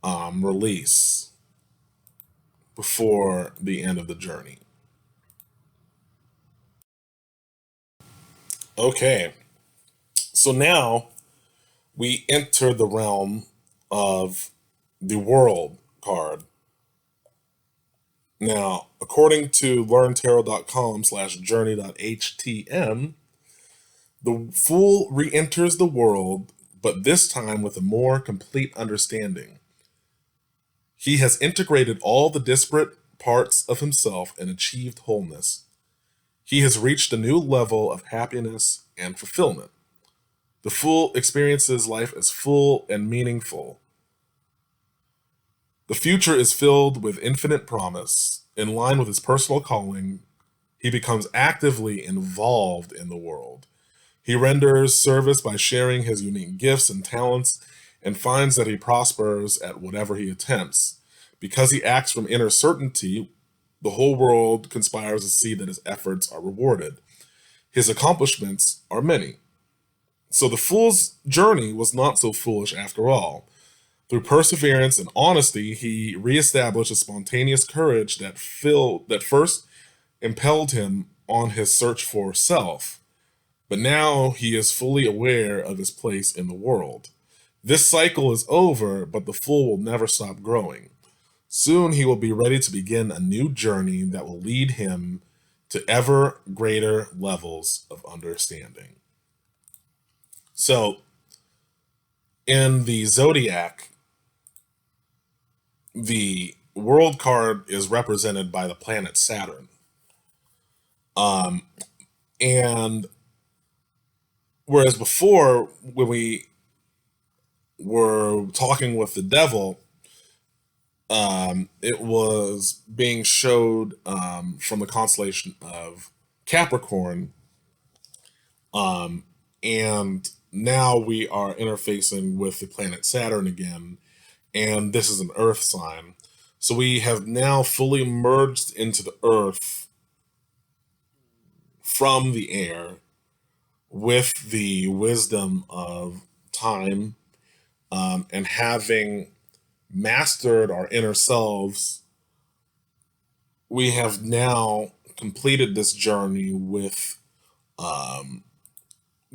release before the end of the journey. Okay, so now we enter the realm of the world card. Now, according to learntarot.com/journey.htm, the fool re-enters the world, but this time with a more complete understanding. He has integrated all the disparate parts of himself and achieved wholeness. He has reached a new level of happiness and fulfillment. The fool experiences life as full and meaningful. The future is filled with infinite promise. In line with his personal calling, he becomes actively involved in the world. He renders service by sharing his unique gifts and talents and finds that he prospers at whatever he attempts. Because he acts from inner certainty, the whole world conspires to see that his efforts are rewarded. His accomplishments are many. So the fool's journey was not so foolish after all. Through perseverance and honesty, he reestablished a spontaneous courage that first impelled him on his search for self. But now he is fully aware of his place in the world. This cycle is over, but the fool will never stop growing. Soon he will be ready to begin a new journey that will lead him to ever greater levels of understanding. So, in the zodiac, the world card is represented by the planet Saturn. And whereas before, when we were talking with the devil, it was being showed from the constellation of Capricorn. And now we are interfacing with the planet Saturn again, and this is an Earth sign. So we have now fully merged into the Earth from the air with the wisdom of time, and having mastered our inner selves, we have now completed this journey with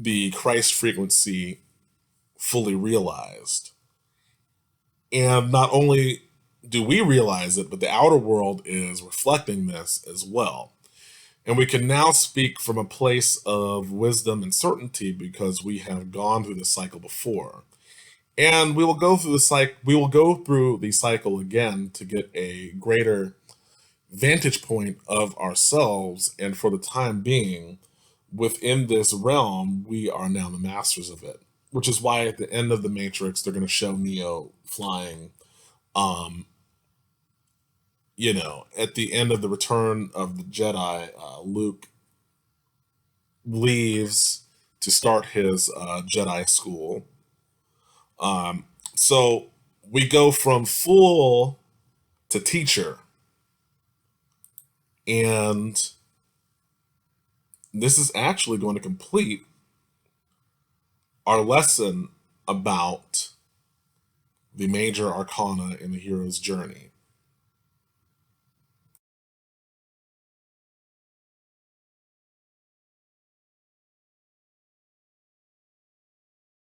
the Christ frequency fully realized. And not only do we realize it, but the outer world is reflecting this as well. And we can now speak from a place of wisdom and certainty because we have gone through this cycle before. And we will go through the cycle again to get a greater vantage point of ourselves. And for the time being, within this realm, we are now the masters of it. Which is why at the end of the Matrix, they're going to show Neo flying. At the end of the Return of the Jedi, Luke leaves to start his Jedi school. So we go from fool to teacher. And this is actually going to complete our lesson about the major arcana in the hero's journey.